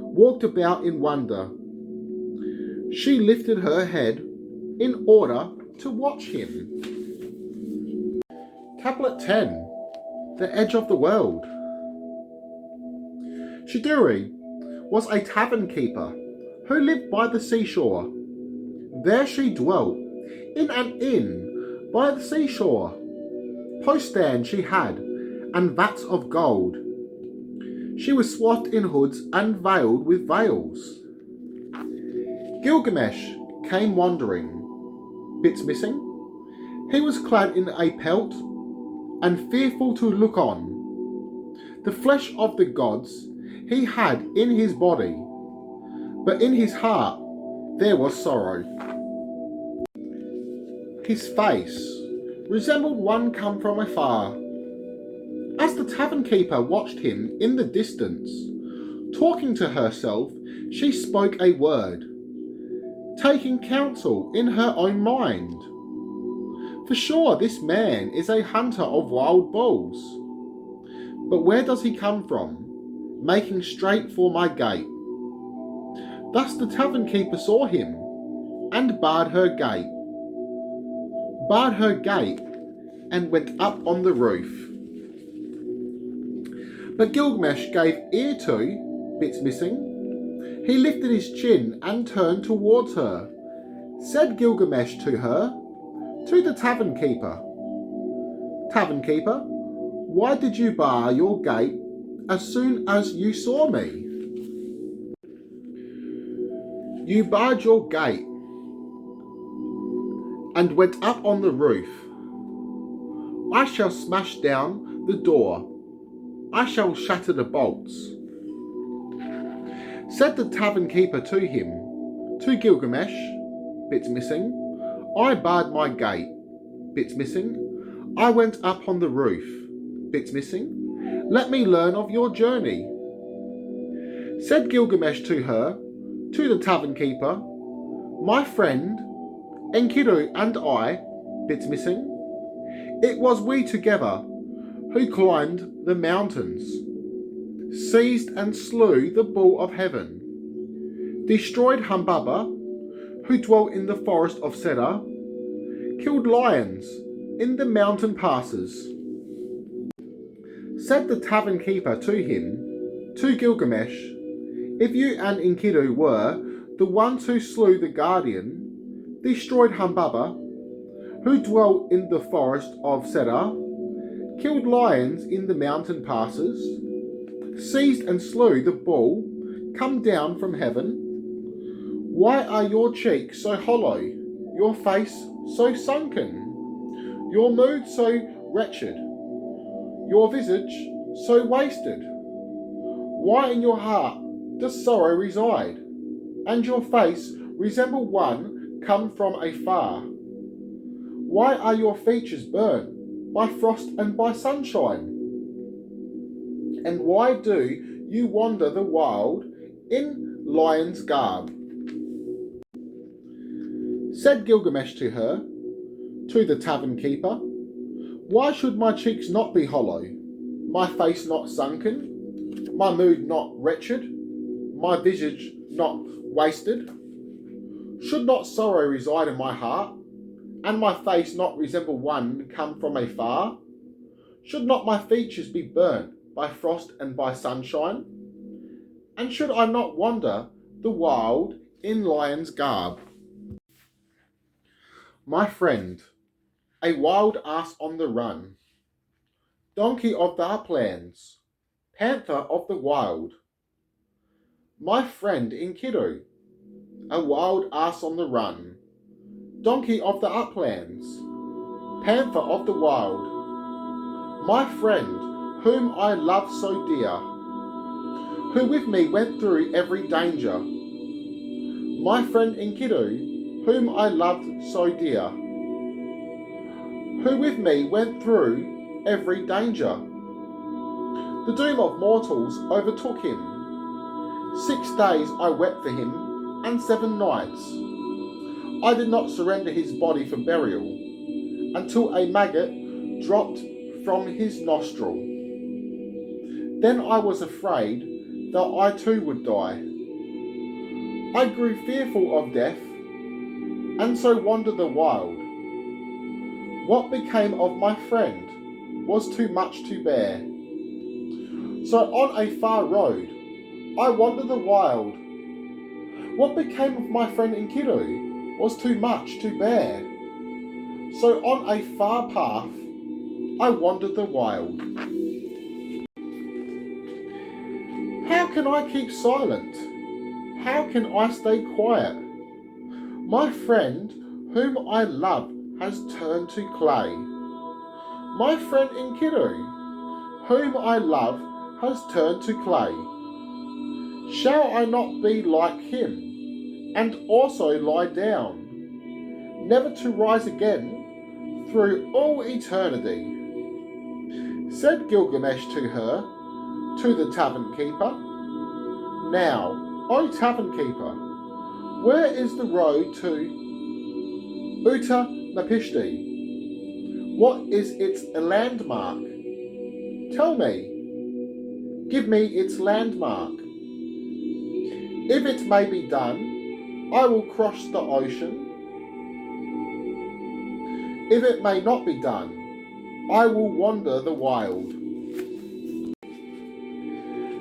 walked about in wonder, she lifted her head in order to watch him. Tablet 10. The Edge of the World. Shiduri was a tavern keeper who lived by the seashore. There she dwelt in an inn by the seashore. Poststand she had, and vats of gold. She was swathed in hoods and veiled with veils. Gilgamesh came wandering, bits missing. He was clad in a pelt and fearful to look on. The flesh of the gods he had in his body, but in his heart there was sorrow. His face resembled one come from afar. As the tavern keeper watched him in the distance, talking to herself, she spoke a word, taking counsel in her own mind. For sure this man is a hunter of wild bulls. But where does he come from, making straight for my gate? Thus the tavern keeper saw him, and barred her gate, and went up on the roof. But Gilgamesh gave ear to, bits missing. He lifted his chin and turned towards her. Said Gilgamesh to her, to the tavern keeper, "Tavern keeper, why did you bar your gate as soon as you saw me?" "You barred your gate and went up on the roof. I shall smash down the door. I shall shatter the bolts." Said the tavern keeper to him, to Gilgamesh, bits missing. I barred my gate, bits missing. I went up on the roof, bits missing. Let me learn of your journey. Said Gilgamesh to her, to the tavern keeper, my friend, Enkiru and I, bits missing. It was we together who climbed the mountains, seized and slew the bull of heaven, destroyed Humbaba, who dwelt in the forest of Cedar, killed lions in the mountain passes. Said the tavern keeper to him, to Gilgamesh, if you and Enkiru were the ones who slew the guardian, destroyed Humbaba, who dwelt in the forest of Cedar, killed lions in the mountain passes, seized and slew the bull come down from heaven, why are your cheeks so hollow, your face so sunken, your mood so wretched, your visage so wasted? Why in your heart does sorrow reside, and your face resemble one come from afar? Why are your features burnt by frost and by sunshine? And why do you wander the wild in lion's garb? Said Gilgamesh to her, to the tavern keeper, why should my cheeks not be hollow, my face not sunken, my mood not wretched, my visage not wasted? Should not sorrow reside in my heart, and my face not resemble one come from afar? Should not my features be burnt by frost and by sunshine? And should I not wander the wild in lion's garb? My friend, a wild ass on the run, donkey of the uplands, panther of the wild. My friend Enkiru, a wild ass on the run, donkey of the uplands, panther of the wild. My friend, whom I love so dear, who with me went through every danger. My friend Enkiru, whom I loved so dear, who with me went through every danger. The doom of mortals overtook him. 6 days I wept for him, and 7 nights. I did not surrender his body for burial, until a maggot dropped from his nostril. Then I was afraid that I too would die. I grew fearful of death, and so wandered the wild. What became of my friend was too much to bear. So on a far road, I wandered the wild. What became of my friend Enkiru was too much to bear. So on a far path, I wandered the wild. How can I keep silent? How can I stay quiet? My friend, whom I love, has turned to clay. My friend Enkiru, whom I love, has turned to clay. Shall I not be like him, and also lie down, never to rise again through all eternity? Said Gilgamesh to her, to the tavern keeper, now, O tavern keeper, where is the road to Utanapishti? What is its landmark? Tell me, give me its landmark. If it may be done, I will cross the ocean. If it may not be done, I will wander the wild.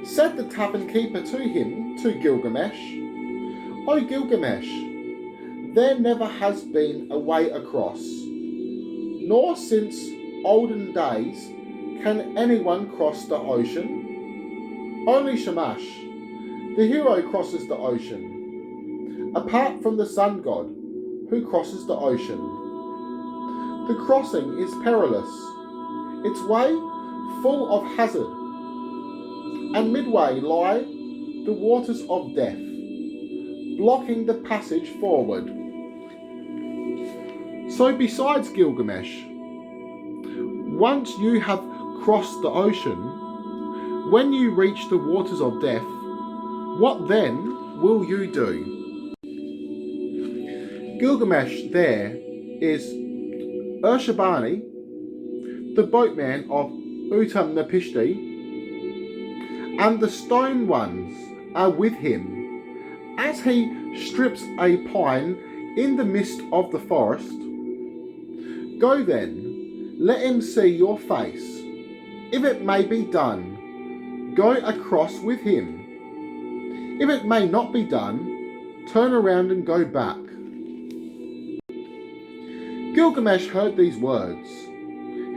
Said the tavern keeper to him, to Gilgamesh, O Gilgamesh, there never has been a way across, nor since olden days can anyone cross the ocean. Only Shamash, the hero, crosses the ocean, apart from the sun god, who crosses the ocean. The crossing is perilous, its way full of hazard, and midway lie the waters of death, blocking the passage forward. So besides Gilgamesh, once you have crossed the ocean, when you reach the waters of death, what then will you do? Gilgamesh there is Urshabani, the boatman of Utamnapishti, and the stone ones are with him as he strips a pine in the midst of the forest. Go then, let him see your face. If it may be done, go across with him. If it may not be done, turn around and go back. Gilgamesh heard these words.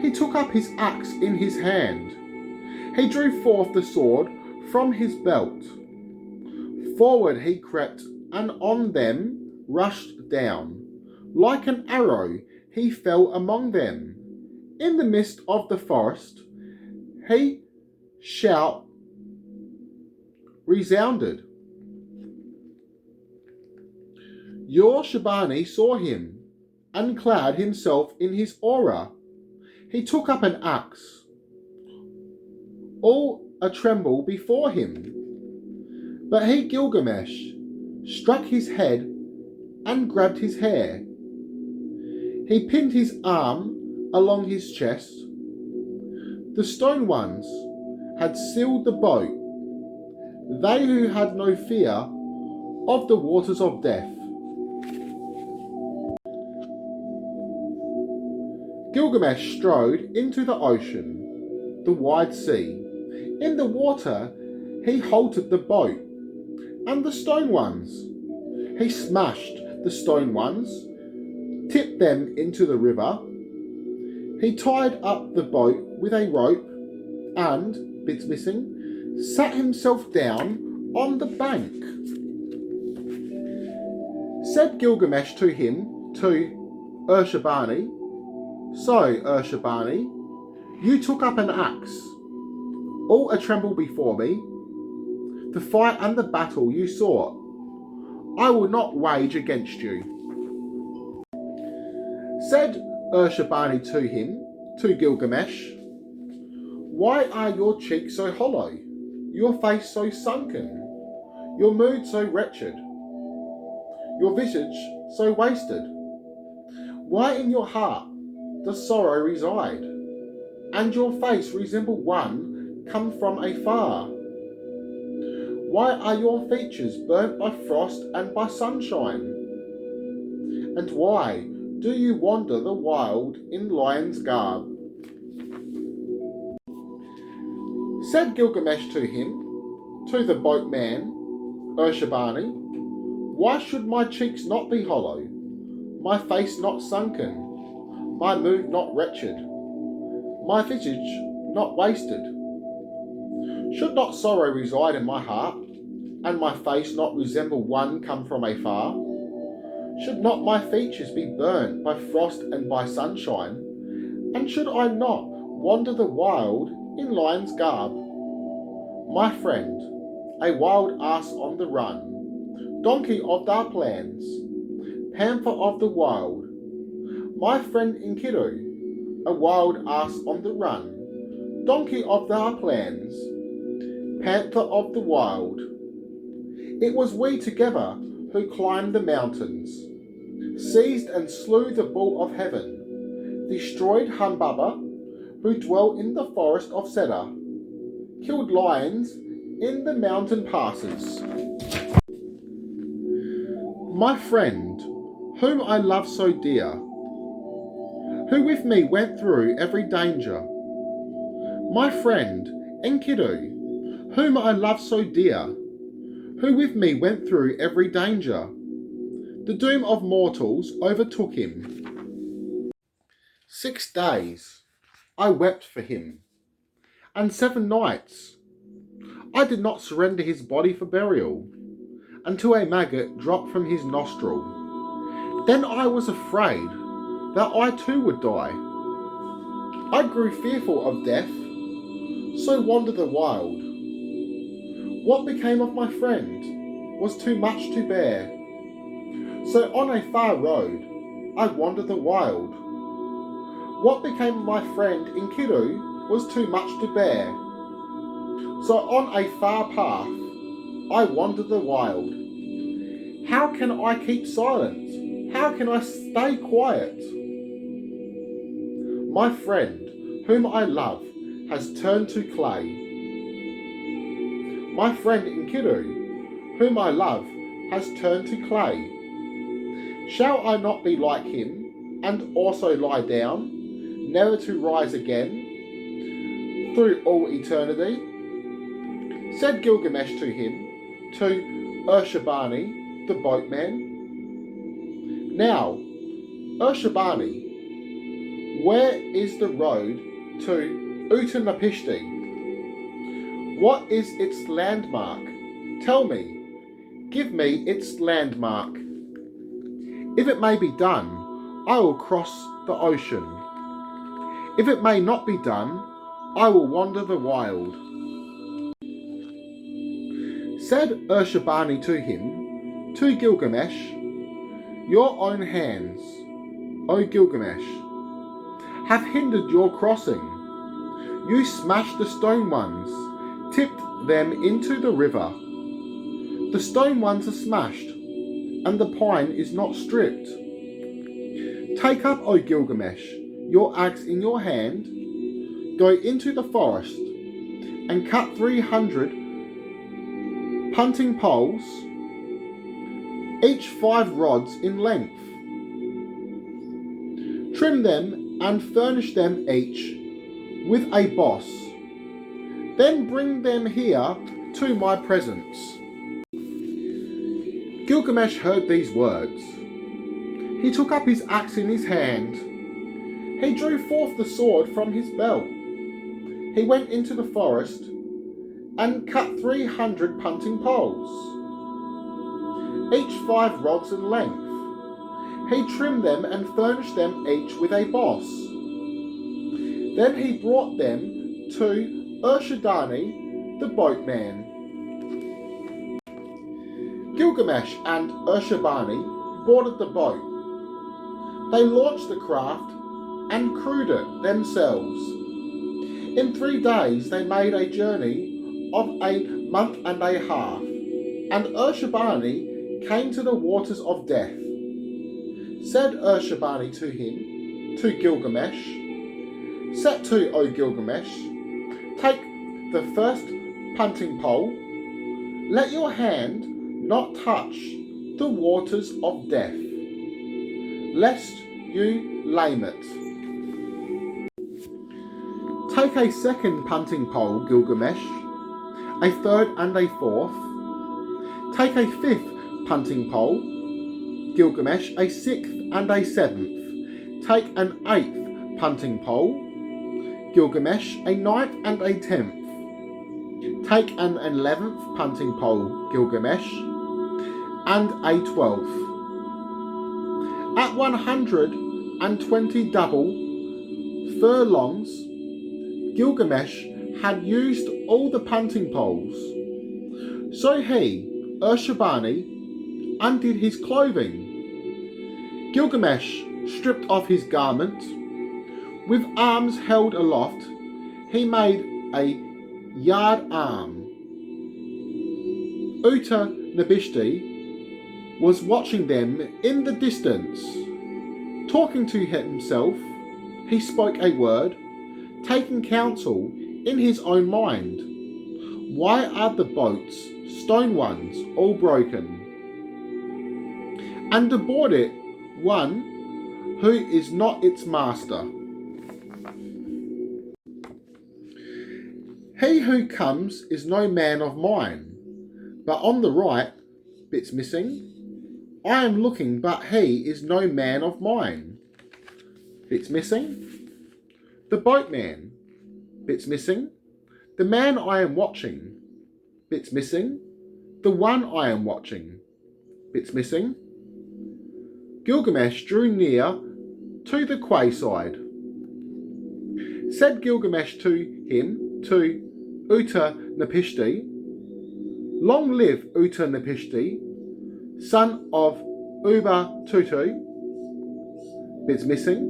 He took up his axe in his hand. He drew forth the sword from his belt. Forward he crept, and on them rushed down. Like an arrow he fell among them. In the midst of the forest, his shout resounded. Urshabani saw him, and clad himself in his aura. He took up an axe, all a tremble before him. But he, Gilgamesh, struck his head and grabbed his hair. He pinned his arm along his chest. The stone ones had sealed the boat, they who had no fear of the waters of death. Gilgamesh strode into the ocean, the wide sea. In the water he halted the boat and the stone ones. He smashed the stone ones, tipped them into the river. He tied up the boat with a rope and, bits missing, sat himself down on the bank. Said Gilgamesh to him, to Urshabani, So, Urshabani, you took up an axe, all a tremble before me. The fight and the battle you sought, I will not wage against you. Said Urshabani to him, to Gilgamesh, Why are your cheeks so hollow, your face so sunken, your mood so wretched, your visage so wasted? Why in your heart does sorrow reside, and your face resemble one come from afar? Why are your features burnt by frost and by sunshine? And why do you wander the wild in lion's garb? Said Gilgamesh to him, to the boatman, Urshabani, Why should my cheeks not be hollow, my face not sunken, my mood not wretched, my visage not wasted? Should not sorrow reside in my heart, and my face not resemble one come from afar? Should not my features be burnt by frost and by sunshine? And should I not wander the wild in lion's garb? My friend, a wild ass on the run, donkey of our plans, panther of the wild, my friend Enkiru, a wild ass on the run, donkey of our plans, panther of the wild. It was we together who climbed the mountains, seized and slew the bull of heaven, destroyed Humbaba, who dwelt in the forest of Cedar, killed lions in the mountain passes. My friend, whom I love so dear, who with me went through every danger. My friend, Enkiru, whom I love so dear, who with me went through every danger. The doom of mortals overtook him. 6 days I wept for him, and 7 nights I did not surrender his body for burial, until a maggot dropped from his nostril. Then I was afraid that I too would die. I grew fearful of death, so wandered the wild. What became of my friend was too much to bear. So on a far road I wandered the wild. What became of my friend Enkiru was too much to bear. So on a far path I wandered the wild. How can I keep silent? How can I stay quiet? My friend, whom I love, has turned to clay. My friend Enkiru, whom I love, has turned to clay. Shall I not be like him, and also lie down, never to rise again, through all eternity? Said Gilgamesh to him, to Urshabani, the boatman. Now, Urshabani, where is the road to Utanapishti? What is its landmark? Tell me, give me its landmark. If it may be done, I will cross the ocean. If it may not be done, I will wander the wild. Said Urshabani to him, to Gilgamesh, your own hands, O Gilgamesh, have hindered your crossing. You smashed the stone ones, tipped them into the river. The stone ones are smashed, and the pine is not stripped. Take up, O Gilgamesh, your axe in your hand, go into the forest, and cut 300 punting poles, each 5 rods in length. Trim them and furnish them each with a boss. Then bring them here to my presence. Gilgamesh heard these words. He took up his axe in his hand. He drew forth the sword from his belt. He went into the forest and cut 300 punting poles, each 5 rods in length. He trimmed them and furnished them each with a boss. Then he brought them to Urshadani, the boatman. Gilgamesh and Urshabani boarded the boat. They launched the craft and crewed it themselves. In 3 days they made a journey of a month and a half, and Urshabani came to the waters of death. Said Urshabani to him, to Gilgamesh, set to, O Gilgamesh, take the first punting pole, let your hand not touch the waters of death, lest you lame it. Take a second punting pole, Gilgamesh, a third and a fourth. Take a 5th punting pole, Gilgamesh, a 6th and a 7th. Take an 8th punting pole, Gilgamesh, a 9th and a 10th. Take an 11th punting pole, Gilgamesh, and a 12th. At 120 double furlongs, Gilgamesh had used all the punting poles. So he, Urshabani, undid his clothing. Gilgamesh stripped off his garment. With arms held aloft, he made a yard arm. Utanapishti was watching them in the distance. Talking to himself, he spoke a word, taking counsel in his own mind. Why are the boats, stone ones, all broken? And aboard it one who is not its master. He who comes is no man of mine, but on the right, bits missing. I am looking, but he is no man of mine. Bits missing. The boatman, bits missing. The man I am watching, bits missing. The one I am watching, bits missing. Gilgamesh drew near to the quayside. Said Gilgamesh to him, to Utanapishti, Long live Utnapishti, son of Uba Tutu, bits missing,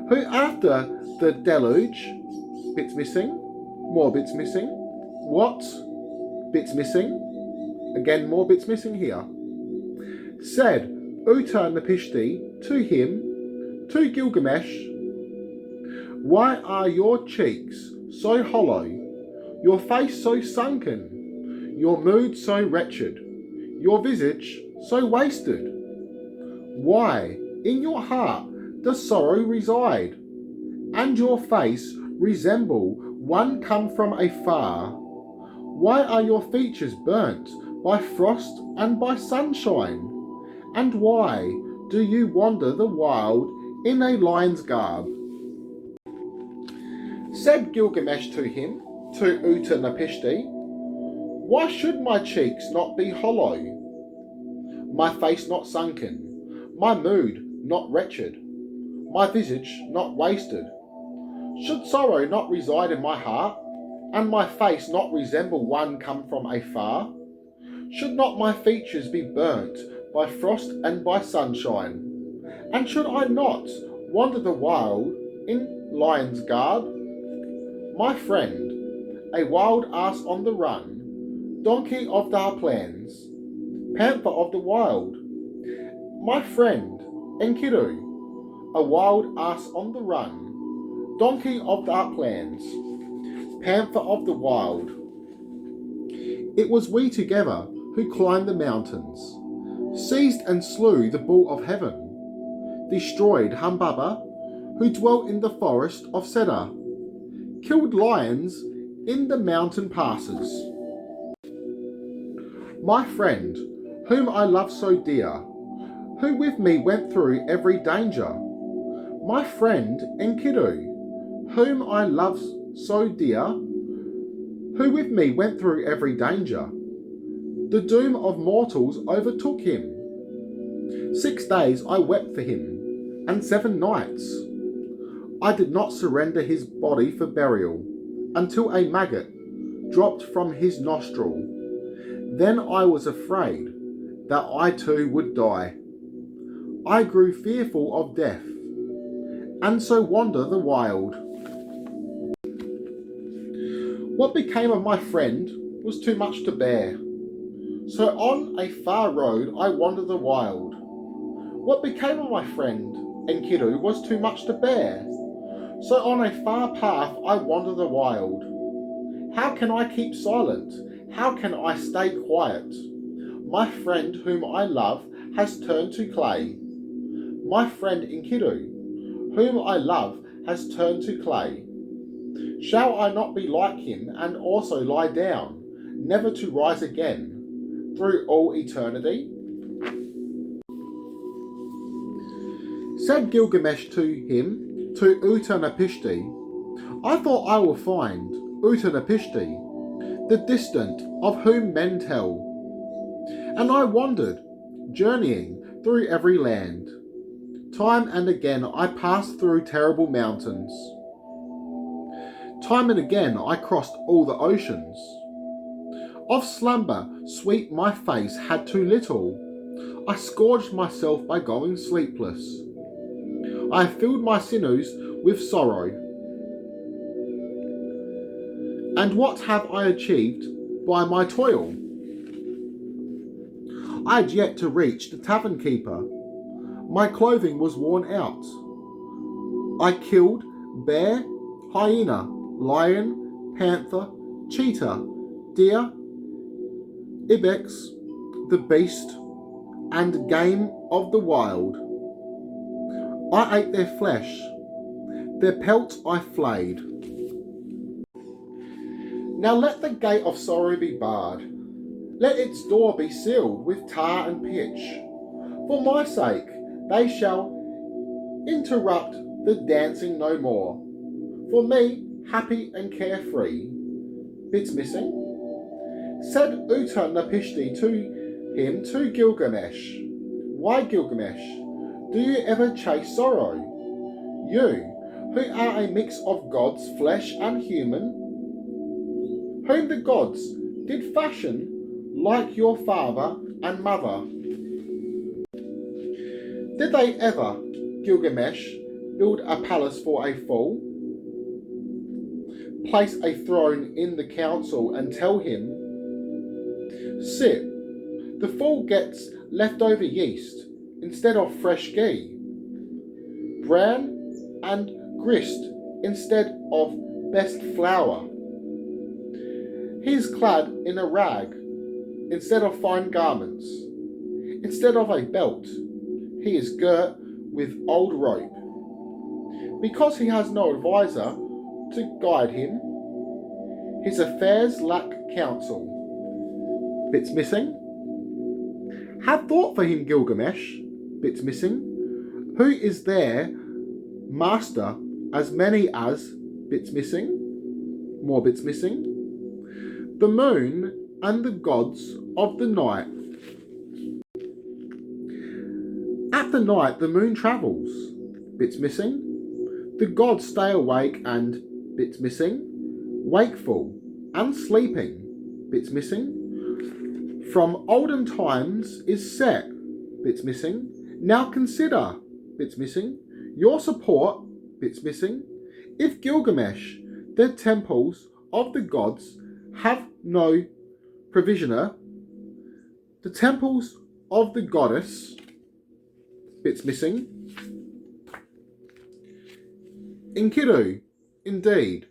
who after the deluge, bits missing, more bits missing, what, bits missing, again more bits missing here, said Utnapishti to him, to Gilgamesh, why are your cheeks so hollow, your face so sunken, your mood so wretched, your visage so wasted? Why in your heart does sorrow reside, and your face resemble one come from afar? Why are your features burnt by frost and by sunshine? And why do you wander the wild in a lion's garb? Said Gilgamesh to him, to Utnapishti, why should my cheeks not be hollow, my face not sunken, my mood not wretched, my visage not wasted? Should sorrow not reside in my heart, and my face not resemble one come from afar? Should not my features be burnt by frost and by sunshine? And should I not wander the wild in lion's garb? My friend, a wild ass on the run, donkey of the uplands, panther of the wild. My friend, Enkiru, a wild ass on the run, donkey of the uplands, panther of the wild. It was we together who climbed the mountains, seized and slew the bull of heaven, destroyed Humbaba, who dwelt in the forest of Cedar, killed lions in the mountain passes. My friend, whom I love so dear, who with me went through every danger. My friend Enkiru, whom I love so dear, who with me went through every danger. The doom of mortals overtook him. 6 days I wept for him, and 7 nights. I did not surrender his body for burial, until a maggot dropped from his nostril. Then I was afraid that I too would die. I grew fearful of death, and so wander the wild. What became of my friend was too much to bear. So on a far road I wander the wild. What became of my friend Enkiru was too much to bear. So on a far path I wander the wild. How can I keep silent? How can I stay quiet? My friend whom I love has turned to clay. My friend Enkiru, whom I love, has turned to clay. Shall I not be like him and also lie down, never to rise again, through all eternity? Said Gilgamesh to him, to Utnapishti, I thought I will find Utnapishti, the distant of whom men tell. And I wandered, journeying through every land. Time and again I passed through terrible mountains. Time and again I crossed all the oceans. Of slumber sweet my face had too little. I scourged myself by going sleepless. I filled my sinews with sorrow. And what have I achieved by my toil? I had yet to reach the tavern keeper. My clothing was worn out. I killed bear, hyena, lion, panther, cheetah, deer, ibex, the beast, and game of the wild. I ate their flesh, their pelts I flayed. Now let the gate of sorrow be barred, let its door be sealed with tar and pitch. For my sake they shall interrupt the dancing no more. For me, happy and carefree. Bits missing. Said Utnapishti to him, to Gilgamesh, why Gilgamesh, do you ever chase sorrow? You, who are a mix of gods, flesh and human, whom the gods did fashion like your father and mother. Did they ever, Gilgamesh, build a palace for a fool? Place a throne in the council and tell him, sit. The fool gets leftover yeast instead of fresh ghee, bran and grist instead of best flour. He's clad in a rag instead of fine garments. Instead of a belt, he is girt with old rope. Because he has no adviser to guide him, his affairs lack counsel. Bits missing. Had thought for him, Gilgamesh. Bits missing. Who is there, master, as many as bits missing? More bits missing. The moon and the gods of the night. At the night the moon travels. Bits missing. The gods stay awake and bits missing. Wakeful and sleeping. Bits missing. From olden times is set. Bits missing. Now consider. Bits missing. Your support. Bits missing. If Gilgamesh, the temples of the gods, have no provisioner, the temples of the goddess, bits missing. Enkiru, indeed,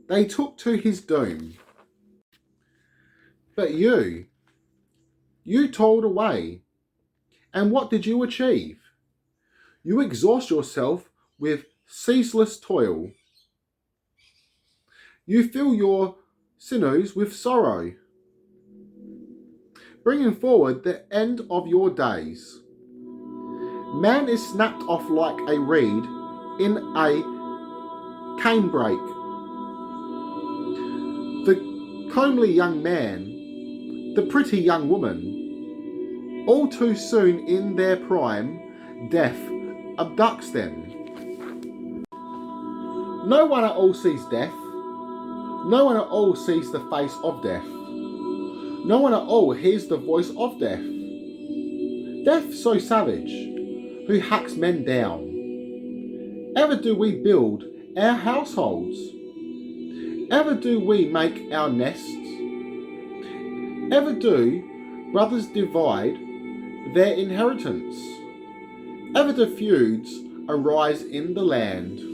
they took to his doom. But you toiled away, and what did you achieve? You exhaust yourself with ceaseless toil. You fill your sinews with sorrow, bringing forward the end of your days. Man is snapped off like a reed in a canebrake. The comely young man, the pretty young woman, all too soon in their prime, death abducts them. No one at all sees death. No one at all sees the face of death. No one at all hears the voice of death. Death so savage, who hacks men down. Ever do we build our households? Ever do we make our nests? Ever do brothers divide their inheritance? Ever do feuds arise in the land?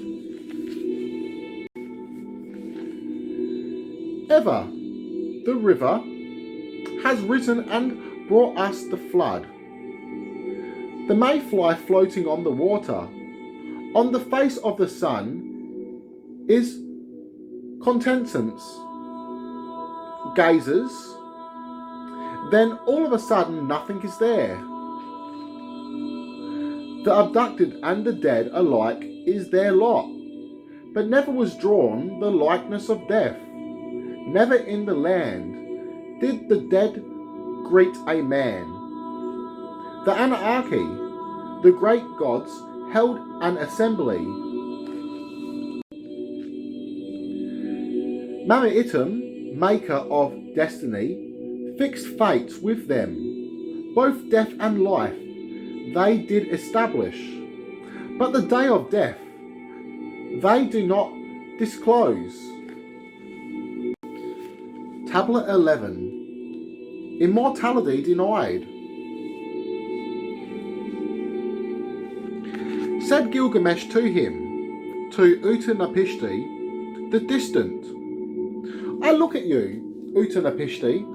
Ever the river has risen and brought us the flood. The mayfly floating on the water, on the face of the sun, is contentance. Gazes, then all of a sudden nothing is there. The abducted and the dead alike is their lot, but never was drawn the likeness of death. Never in the land did the dead greet a man. The Annunaki, the great gods, held an assembly. Mamaitum, maker of destiny, fixed fates with them. Both death and life they did establish. But the day of death they do not disclose. Tablet 11. Immortality denied. Said Gilgamesh to him, to Utnapishti, the distant, I look at you, Utnapishti.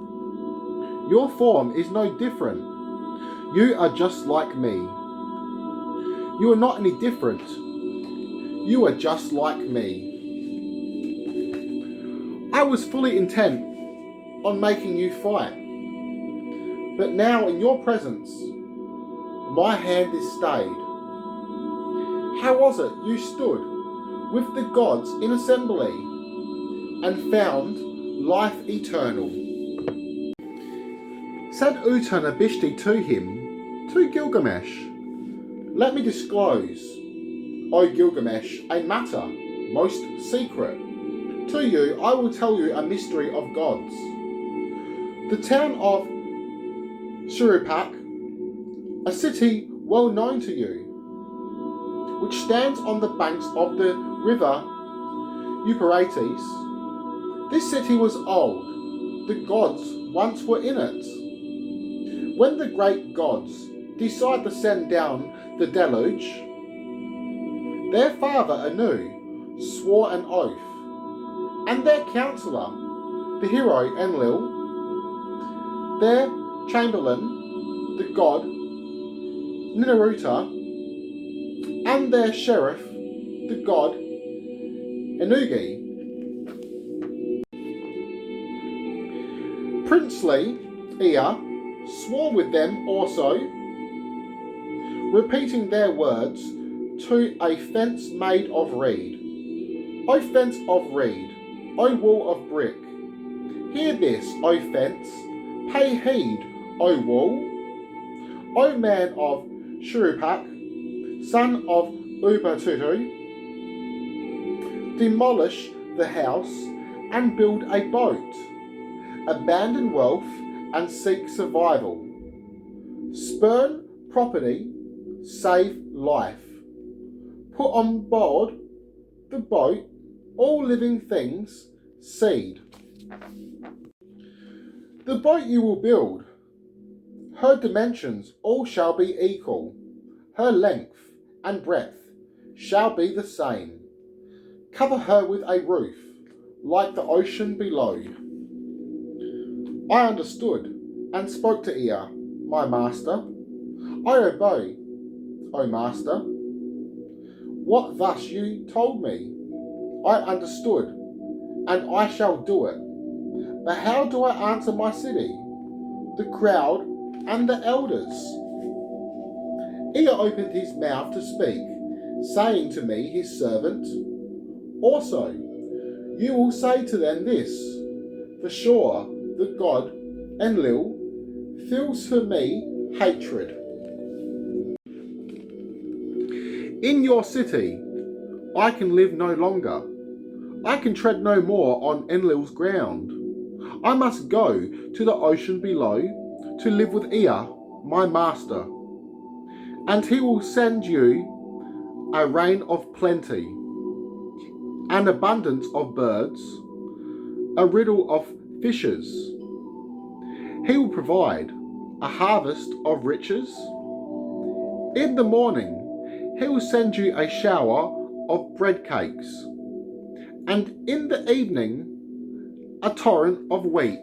Your form is no different. You are just like me. You are not any different. You are just like me. I was fully intent on making you fight, but now in your presence, my hand is stayed. How was it you stood with the gods in assembly and found life eternal? Said Utnapishti to him, to Gilgamesh, let me disclose, O Gilgamesh, a matter most secret. To you I will tell you a mystery of gods. The town of Shurupak, a city well known to you, which stands on the banks of the river Euphrates. This city was old. The gods once were in it. When the great gods decided to send down the deluge, their father Anu swore an oath, and their counsellor, the hero Enlil, their chamberlain, the god Nineruta, and their sheriff, the god Ennugi. Princely Ea swore with them also, repeating their words to a fence made of reed. O fence of reed, O wall of brick, hear this, O fence, pay heed, O wall, O man of Shurupak, son of Ubatutu, demolish the house and build a boat, abandon wealth and seek survival, spurn property, save life, put on board the boat all living things, seed. The boat you will build, her dimensions all shall be equal, her length and breadth shall be the same. Cover her with a roof, like the ocean below. I understood, and spoke to Ea, my master. I obey, O master. What thus you told me, I understood, and I shall do it. But how do I answer my city, the crowd, and the elders? Ea opened his mouth to speak, saying to me, his servant, also, you will say to them this, for sure the god Enlil feels for me hatred. In your city, I can live no longer. I can tread no more on Enlil's ground. I must go to the ocean below to live with Ea, my master, and he will send you a rain of plenty, an abundance of birds, a riddle of fishes. He will provide a harvest of riches. In the morning, he will send you a shower of bread cakes, and in the evening, a torrent of wheat.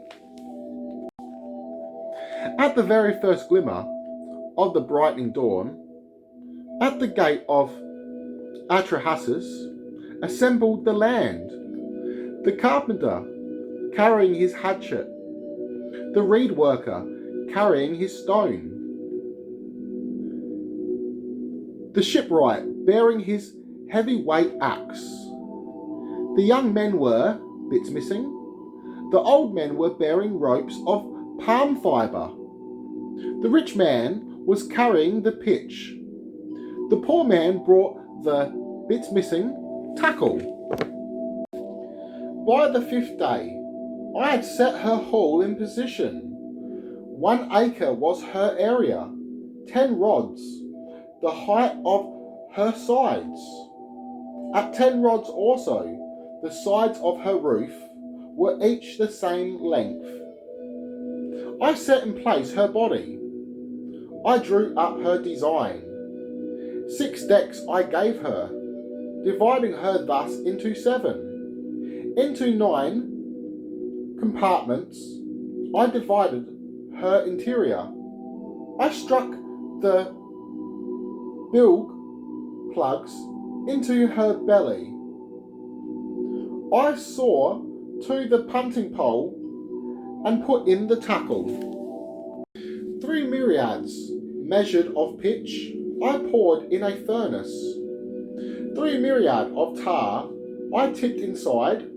At the very first glimmer of the brightening dawn, at the gate of Atrahasis, assembled the land, the carpenter carrying his hatchet, the reed worker carrying his stone, the shipwright bearing his heavyweight axe. The young men were bits missing, the old men were bearing ropes of palm fibre. The rich man was carrying the pitch. The poor man brought the bits missing tackle. By the 5th day, I had set her hall in position. 1 acre was her area, 10 rods, the height of her sides. At 10 rods also, the sides of her roof were each the same length. I set in place her body. I drew up her design. 6 decks I gave her, dividing her thus into 7. Into 9 compartments I divided her interior. I struck the bilge plugs into her belly. I saw to the punting pole and put in the tackle. 3 myriads measured of pitch I poured in a furnace. 3 myriad of tar I tipped inside.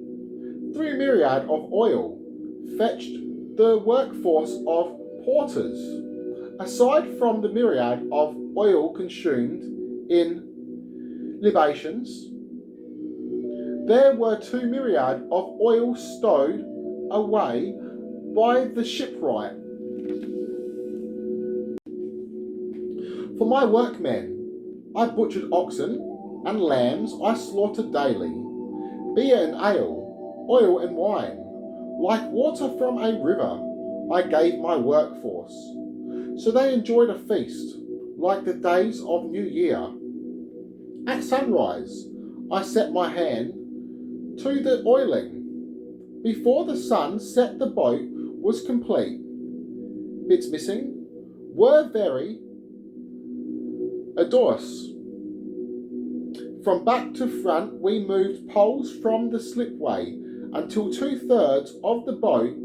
3 myriad of oil fetched the workforce of porters. Aside from the myriad of oil consumed in libations, there were 2 myriad of oil stowed away by the shipwright. For my workmen, I butchered oxen, and lambs I slaughtered daily, beer and ale, oil and wine, like water from a river, I gave my workforce. So they enjoyed a feast, like the days of New Year. At sunrise, I set my hand to the oiling. Before the sun set, the boat was complete. Bits missing were very adorous. From back to front, we moved poles from the slipway until 2/3 of the boat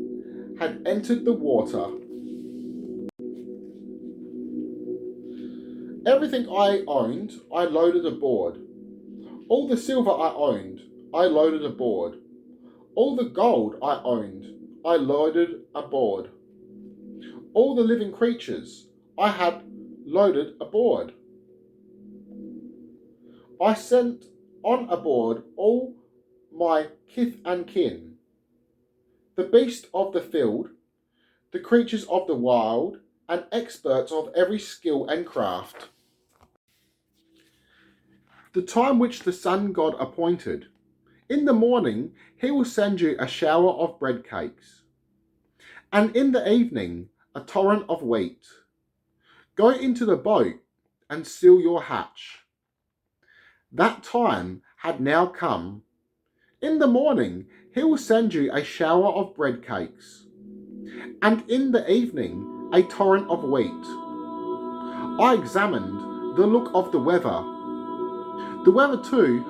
had entered the water. Everything I owned, I loaded aboard. All the silver I owned, I loaded aboard. All the gold I owned, I loaded aboard. All the living creatures I had loaded aboard. I sent on aboard all my kith and kin, the beasts of the field, the creatures of the wild, and experts of every skill and craft. The time which the sun god appointed, in the morning he will send you a shower of bread cakes, and in the evening a torrent of wheat. Go into the boat and seal your hatch. That time had now come. In the morning he will send you a shower of bread cakes, and in the evening a torrent of wheat. I examined the look of the weather. The weather too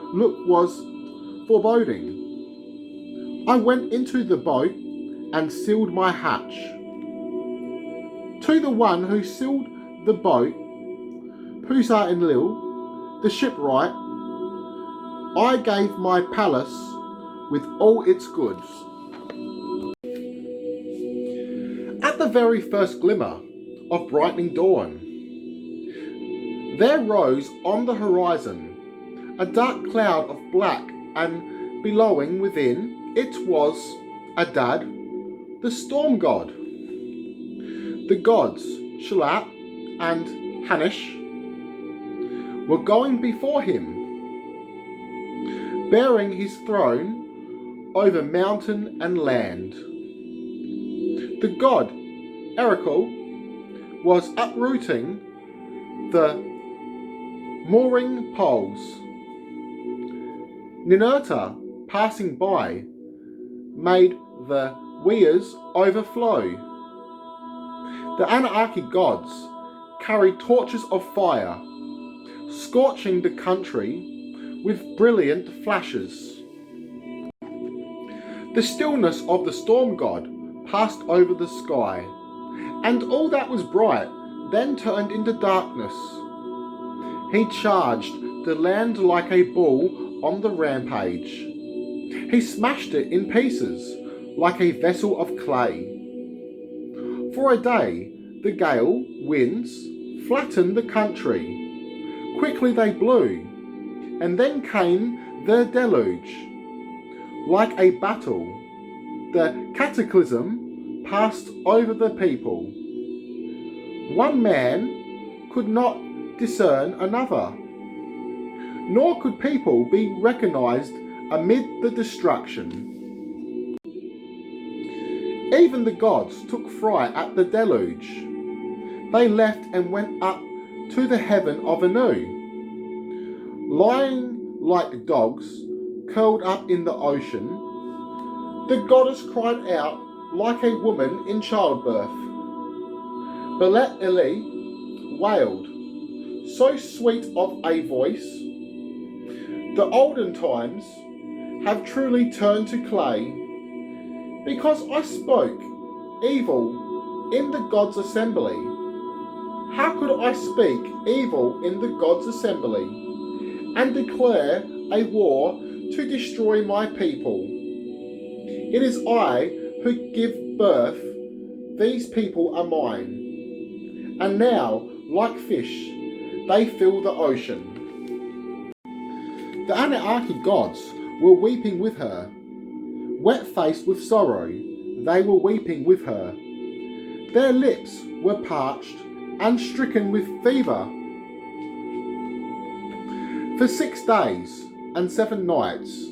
was foreboding. I went into the boat and sealed my hatch. To the one who sealed the boat, Enlil, the shipwright, I gave my palace with all its goods. At the very first glimmer of brightening dawn, there rose on the horizon a dark cloud of black, and billowing within it was Adad, the storm god. The gods, Shalat and Hanish, were going before him, bearing his throne over mountain and land. The god, Ericles, was uprooting the mooring poles. Ninurta, passing by, made the weirs overflow. The Annunaki gods carried torches of fire, scorching the country with brilliant flashes. The stillness of the storm god passed over the sky, and all that was bright then turned into darkness. He charged the land like a bull on the rampage. He smashed it in pieces like a vessel of clay. For a day, the gale winds flattened the country. Quickly they blew, and then came the deluge. Like a battle, the cataclysm passed over the people. One man could not discern another, nor could people be recognized amid the destruction. Even the gods took fright at the deluge. They left and went up to the heaven of Anu. Lying like dogs curled up in the ocean, the goddess cried out like a woman in childbirth. Belet Eli wailed, so sweet of a voice. The olden times have truly turned to clay, because I spoke evil in the God's assembly. How could I speak evil in the God's assembly and declare a war to destroy my people? It is I who give birth. These people are mine. And now, like fish, they fill the ocean. The Annunaki gods were weeping with her, wet-faced with sorrow. they were weeping with her. Their lips were parched and stricken with fever. For 6 days and 7 nights,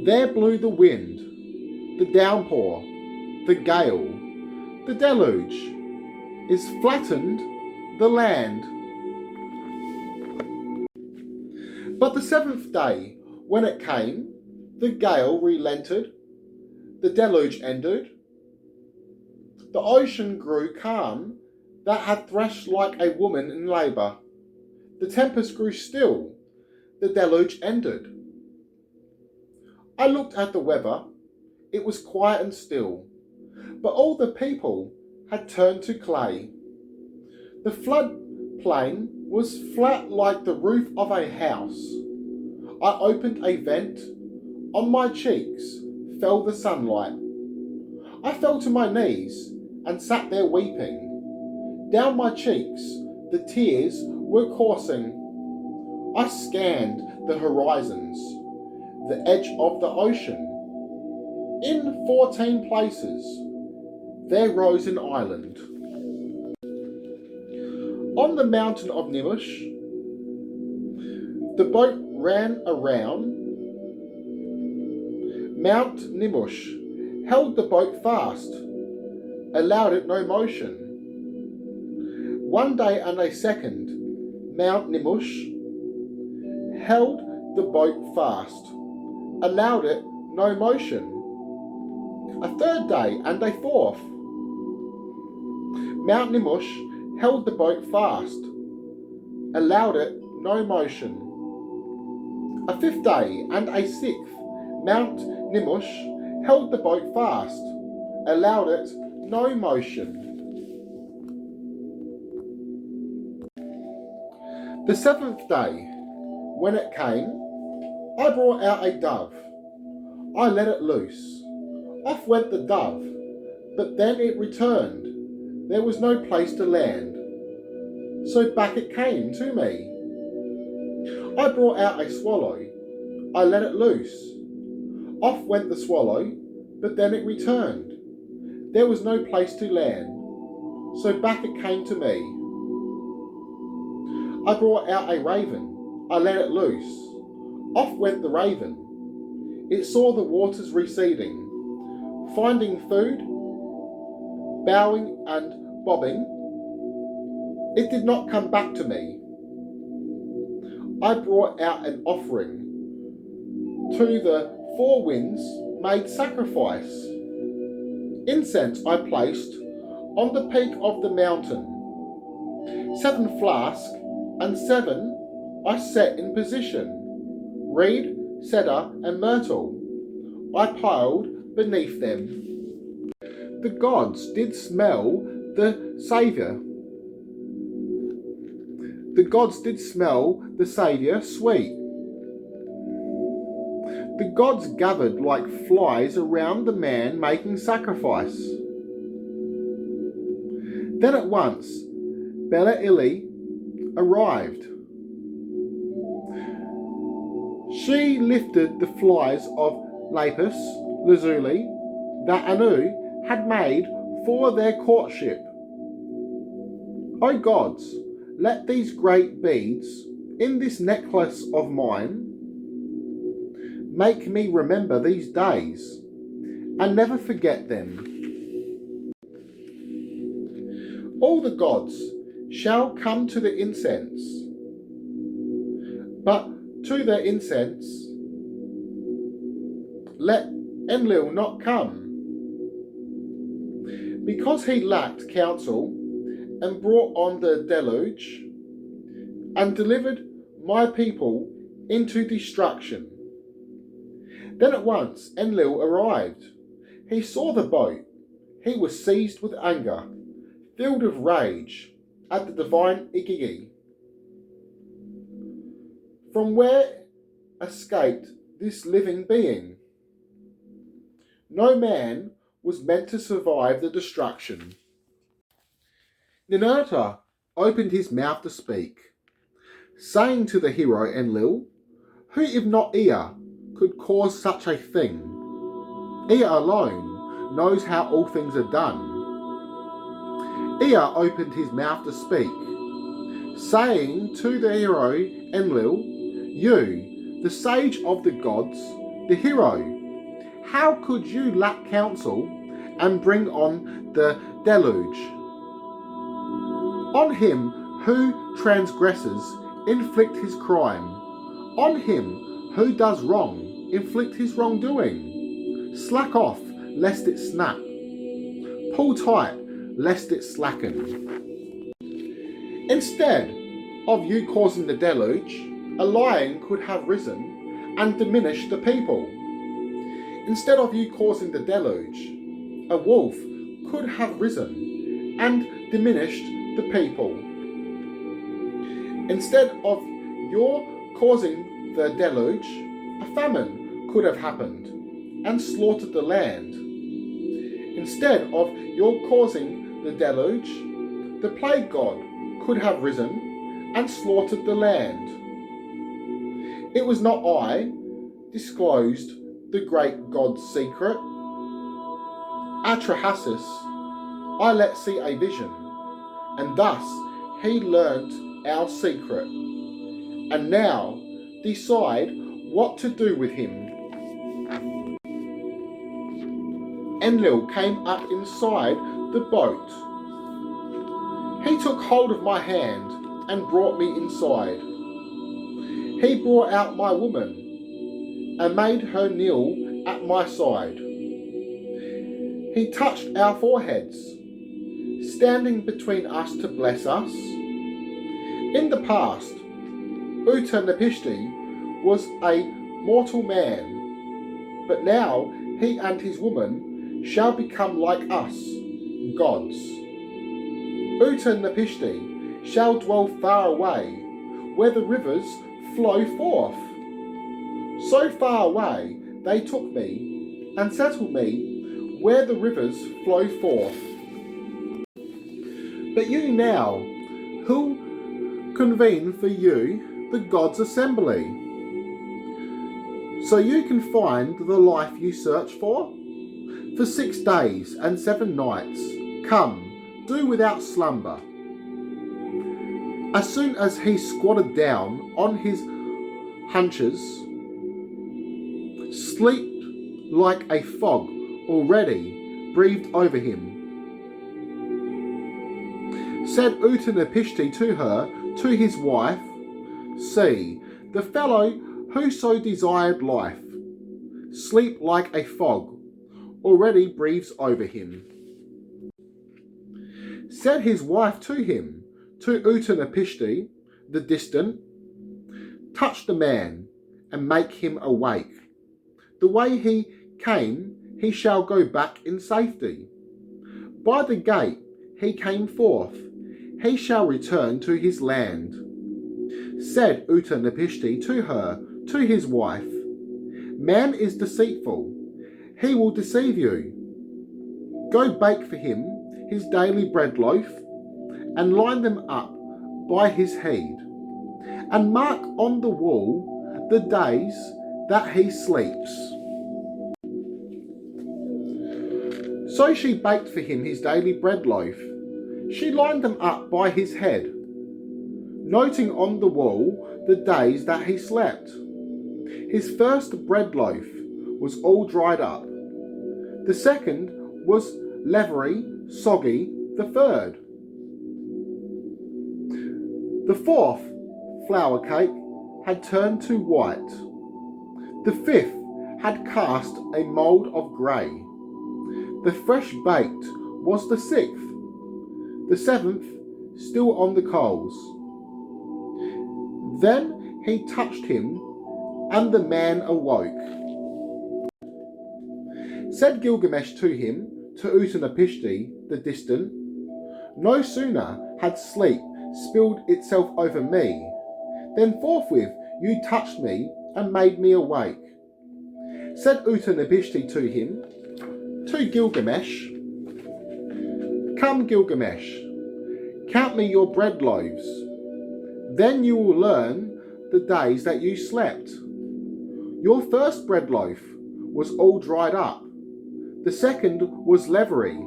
there blew the wind, the downpour, the gale, the deluge. It flattened the land. But the 7th day, when it came, the gale relented, the deluge ended, the ocean grew calm that had threshed like a woman in labour. The tempest grew still, the deluge ended. I looked at the weather, it was quiet and still, but all the people had turned to clay. The flood plain was flat like the roof of a house. I opened a vent, on my cheeks fell the sunlight. I fell to my knees and sat there weeping. Down my cheeks the tears were coursing. I scanned the horizons, the edge of the ocean. In 14 places there rose an island. On the mountain of Nimush, the boat ran around. Mount Nimush held the boat fast, allowed it no motion. 1 day and a second, Mount Nimush held the boat fast, allowed it no motion. A 3rd day and a 4th, Mount Nimush held the boat fast, allowed it no motion. A 5th day and a 6th, Mount Nimush held the boat fast, allowed it no motion. The 7th day, when it came, I brought out a dove. I let it loose. Off went the dove, but then it returned. There was no place to land, so back it came to me. I brought out a swallow. I let it loose. Off went the swallow, but then it returned. There was no place to land, so back it came to me. I brought out a raven. I let it loose. Off went the raven. It saw the waters receding. Finding food, bowing and bobbing, it did not come back to me. I brought out an offering. To the 4 winds made sacrifice. Incense I placed on the peak of the mountain. 7 flasks and 7 I set in position. Reed, cedar and myrtle I piled beneath them. The gods did smell the Saviour. The gods did smell the Saviour sweet. The gods gathered like flies around the man making sacrifice. Then at once Bela Ili arrived. She lifted the flies of lapis lazuli that Anu had made for their courtship. O gods, let these great beads in this necklace of mine make me remember these days and never forget them. All the gods shall come to the incense, but to the incense let Enlil not come, because he lacked counsel and brought on the deluge and delivered my people into destruction. Then at once Enlil arrived. He saw the boat. He was seized with anger, filled with rage at the divine Igigi. From where escaped this living being? No man was meant to survive the destruction. Ninurta opened his mouth to speak, saying to the hero Enlil, who if not Ea could cause such a thing? Ea alone knows how all things are done. Ea opened his mouth to speak, saying to the hero Enlil, "You, the sage of the gods, the hero, how could you lack counsel and bring on the deluge? On him who transgresses, inflict his crime. On him who does wrong, inflict his wrongdoing. Slack off, lest it snap. Pull tight, lest it slacken." Instead of you causing the deluge, a lion could have risen and diminished the people. Instead of you causing the deluge, a wolf could have risen and diminished the people. Instead of your causing the deluge, a famine could have happened and slaughtered the land. Instead of your causing the deluge, the plague god could have risen and slaughtered the land. It was not I disclosed the great god's secret. Atrahasis I let see a vision, and thus he learnt our secret. And now decide what to do with him. Enlil came up inside the boat. He took hold of my hand and brought me inside. He brought out my woman and made her kneel at my side. He touched our foreheads, standing between us to bless us. In the past, Utnapishtim was a mortal man, but now he and his woman shall become like us, gods. Utnapishtim shall dwell far away, where the rivers flow forth. So far away they took me and settled me where the rivers flow forth. But you now, who convene for you the gods' assembly, so you can find the life you search for? For 6 days and 7 nights, come, do without slumber. As soon as he squatted down on his haunches, sleep like a fog already breathed over him. Said Utnapishtim to her, to his wife, "See, the fellow who so desired life, sleep like a fog, already breathes over him." Said his wife to him, to Utnapishtim, the distant, "Touch the man and make him awake. The way he came, he shall go back in safety. By the gate he came forth, he shall return to his land." Said Utnapishtim to her, to his wife, "Man is deceitful, he will deceive you. Go bake for him his daily bread loaf, and line them up by his head, and mark on the wall the days that he sleeps." So she baked for him his daily bread loaf. She lined them up by his head, noting on the wall the days that he slept. His first bread loaf was all dried up. The second was leathery, soggy. The third. The fourth flour cake had turned to white. The fifth had cast a mould of grey. The fresh baked was the sixth. The seventh still on the coals. Then he touched him, and the man awoke. Said Gilgamesh to him, to Utnapishtim the distant, "No sooner had sleep spilled itself over me, then forthwith you touched me and made me awake." Said Utnapishtim to him, to Gilgamesh, "Come, Gilgamesh, count me your bread loaves. Then you will learn the days that you slept. Your first bread loaf was all dried up. The second was leathery,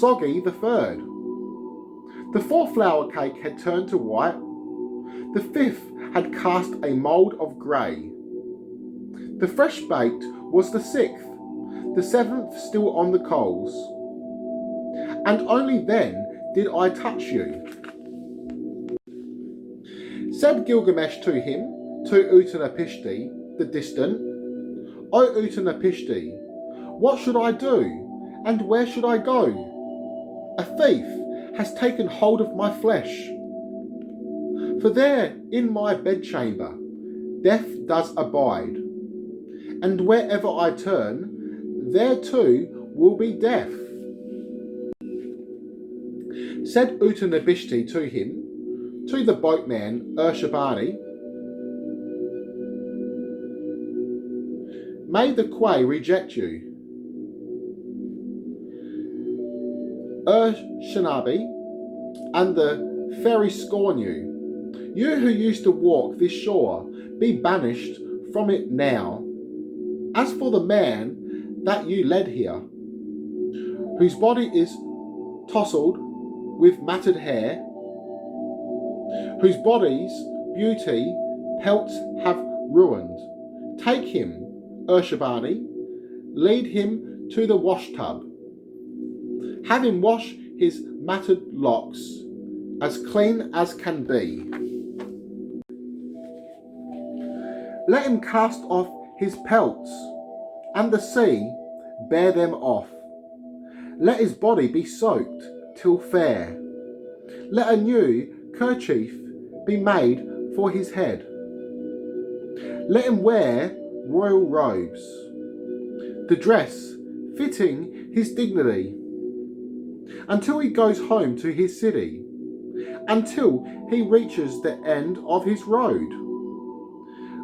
soggy the third. The fourth flour cake had turned to white. The fifth had cast a mould of grey. The fresh baked was the sixth, the seventh still on the coals. And only then did I touch you. Said Gilgamesh to him, to Utnapishti, the distant, O Utnapishti, what should I do, and where should I go? A thief has taken hold of my flesh. For there, in my bedchamber, death does abide, and wherever I turn, there too will be death. Said Utnapishti to him, to the boatman Urshabani, may the quay reject you. Urshanabi and the ferry scorn you. You who used to walk this shore, be banished from it now. As for the man that you led here, whose body is tousled with matted hair, whose body's beauty pelts have ruined, take him, Urshabani, lead him to the wash tub. Have him wash his matted locks as clean as can be. Let him cast off his pelts, and the sea bear them off. Let his body be soaked till fair. Let a new kerchief be made for his head. Let him wear royal robes, the dress fitting his dignity, until he goes home to his city, until he reaches the end of his road.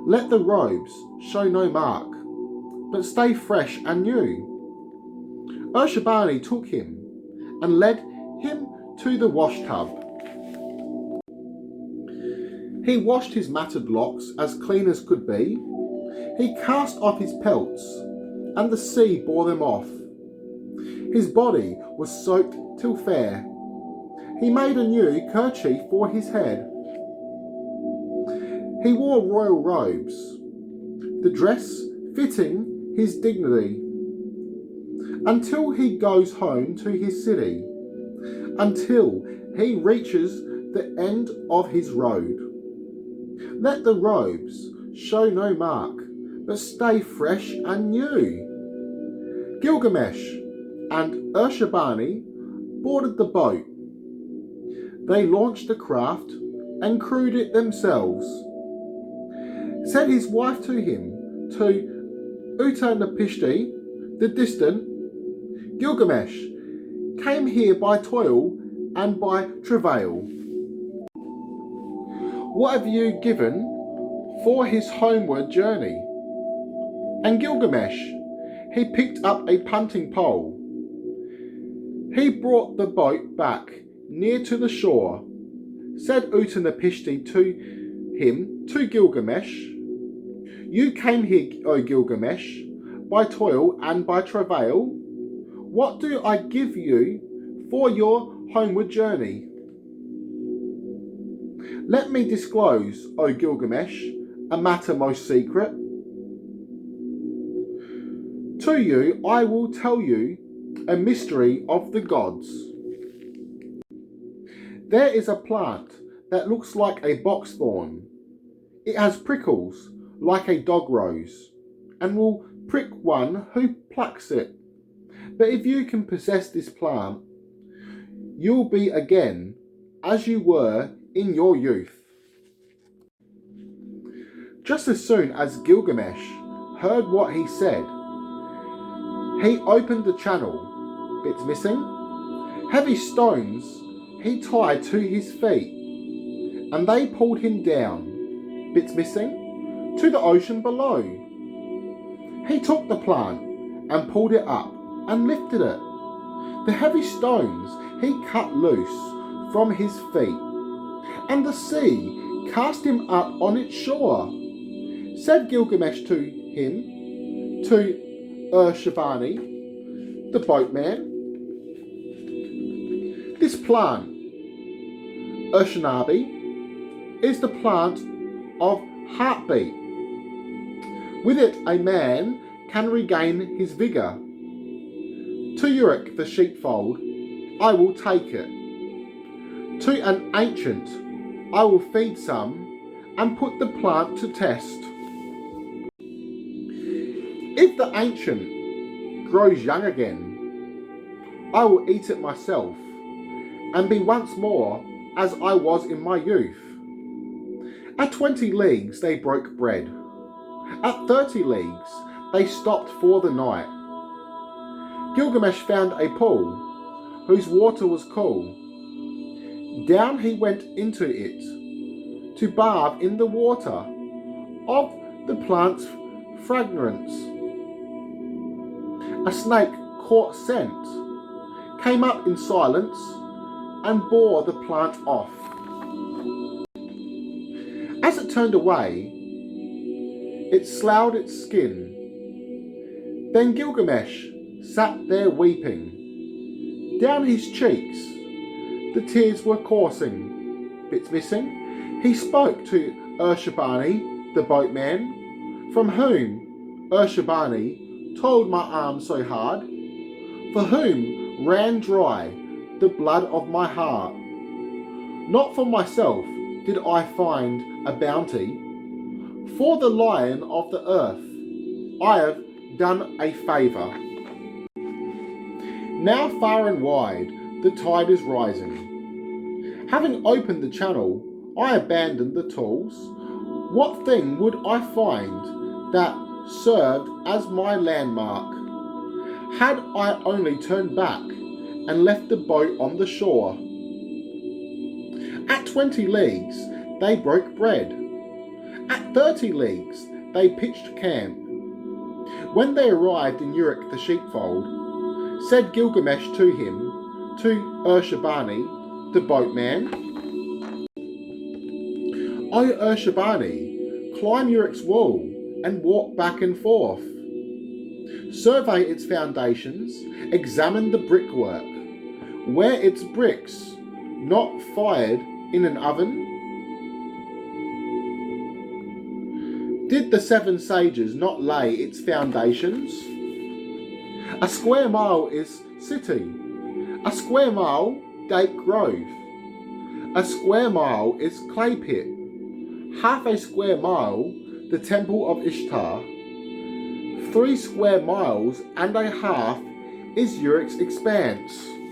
Let the robes show no mark, but stay fresh and new. Urshabani took him and led him to the wash tub. He washed his matted locks as clean as could be. He cast off his pelts, and the sea bore them off. His body was soaked till fair. He made a new kerchief for his head. He wore royal robes, the dress fitting his dignity, until he goes home to his city, until he reaches the end of his road. Let the robes show no mark, but stay fresh and new. Gilgamesh and Urshabani boarded the boat. They launched the craft and crewed it themselves. Said his wife to him, to Utnapishti, the distant, Gilgamesh came here by toil and by travail. What have you given for his homeward journey? And Gilgamesh, he picked up a punting pole. He brought the boat back near to the shore. Said Utnapishti to him, to Gilgamesh, you came here, O Gilgamesh, by toil and by travail. What do I give you for your homeward journey? Let me disclose, O Gilgamesh, a matter most secret. To you I will tell you a mystery of the gods. There is a plant that looks like a box thorn. It has prickles like a dog rose, and will prick one who plucks it. But if you can possess this plant, you'll be again as you were in your youth. Just as soon as Gilgamesh heard what he said, he opened the channel, bits missing. Heavy stones he tied to his feet, and they pulled him down, bits missing, to the ocean below. He took the plant and pulled it up and lifted it. The heavy stones he cut loose from his feet, and the sea cast him up on its shore. Said Gilgamesh to him, to Urshabani, the boatman. This plant, Urshanabi, is the plant of heartbeat. With it, a man can regain his vigour. To Uruk the sheepfold, I will take it. To an ancient, I will feed some and put the plant to test. If the ancient grows young again, I will eat it myself and be once more as I was in my youth. At 20 leagues they broke bread. At 30 leagues they stopped for the night. Gilgamesh found a pool whose water was cool. Down he went into it to bathe in the water of the plant's fragrance. A snake caught scent, came up in silence and bore the plant off. As it turned away, it sloughed its skin. Then Gilgamesh sat there weeping. Down his cheeks the tears were coursing, bits missing. He spoke to Urshabani, the boatman, from whom Urshabani toiled my arms so hard, for whom ran dry the blood of my heart. Not for myself did I find a bounty, for the lion of the earth I have done a favour. Now far and wide the tide is rising. Having opened the channel, I abandoned the tools. What thing would I find that served as my landmark? Had I only turned back and left the boat on the shore. At 20 leagues they broke bread. At 30 leagues they pitched camp. When they arrived in Uruk the sheepfold, said Gilgamesh to him, to Urshabani, the boatman, O Urshabani, climb Uruk's wall and walk back and forth. Survey its foundations, examine the brickwork, where its bricks not fired in an oven. Did the 7 sages not lay its foundations? A square mile is city, a square mile date grove, a square mile is clay pit, half a square mile the temple of Ishtar, 3 square miles and a half is Uruk's expanse.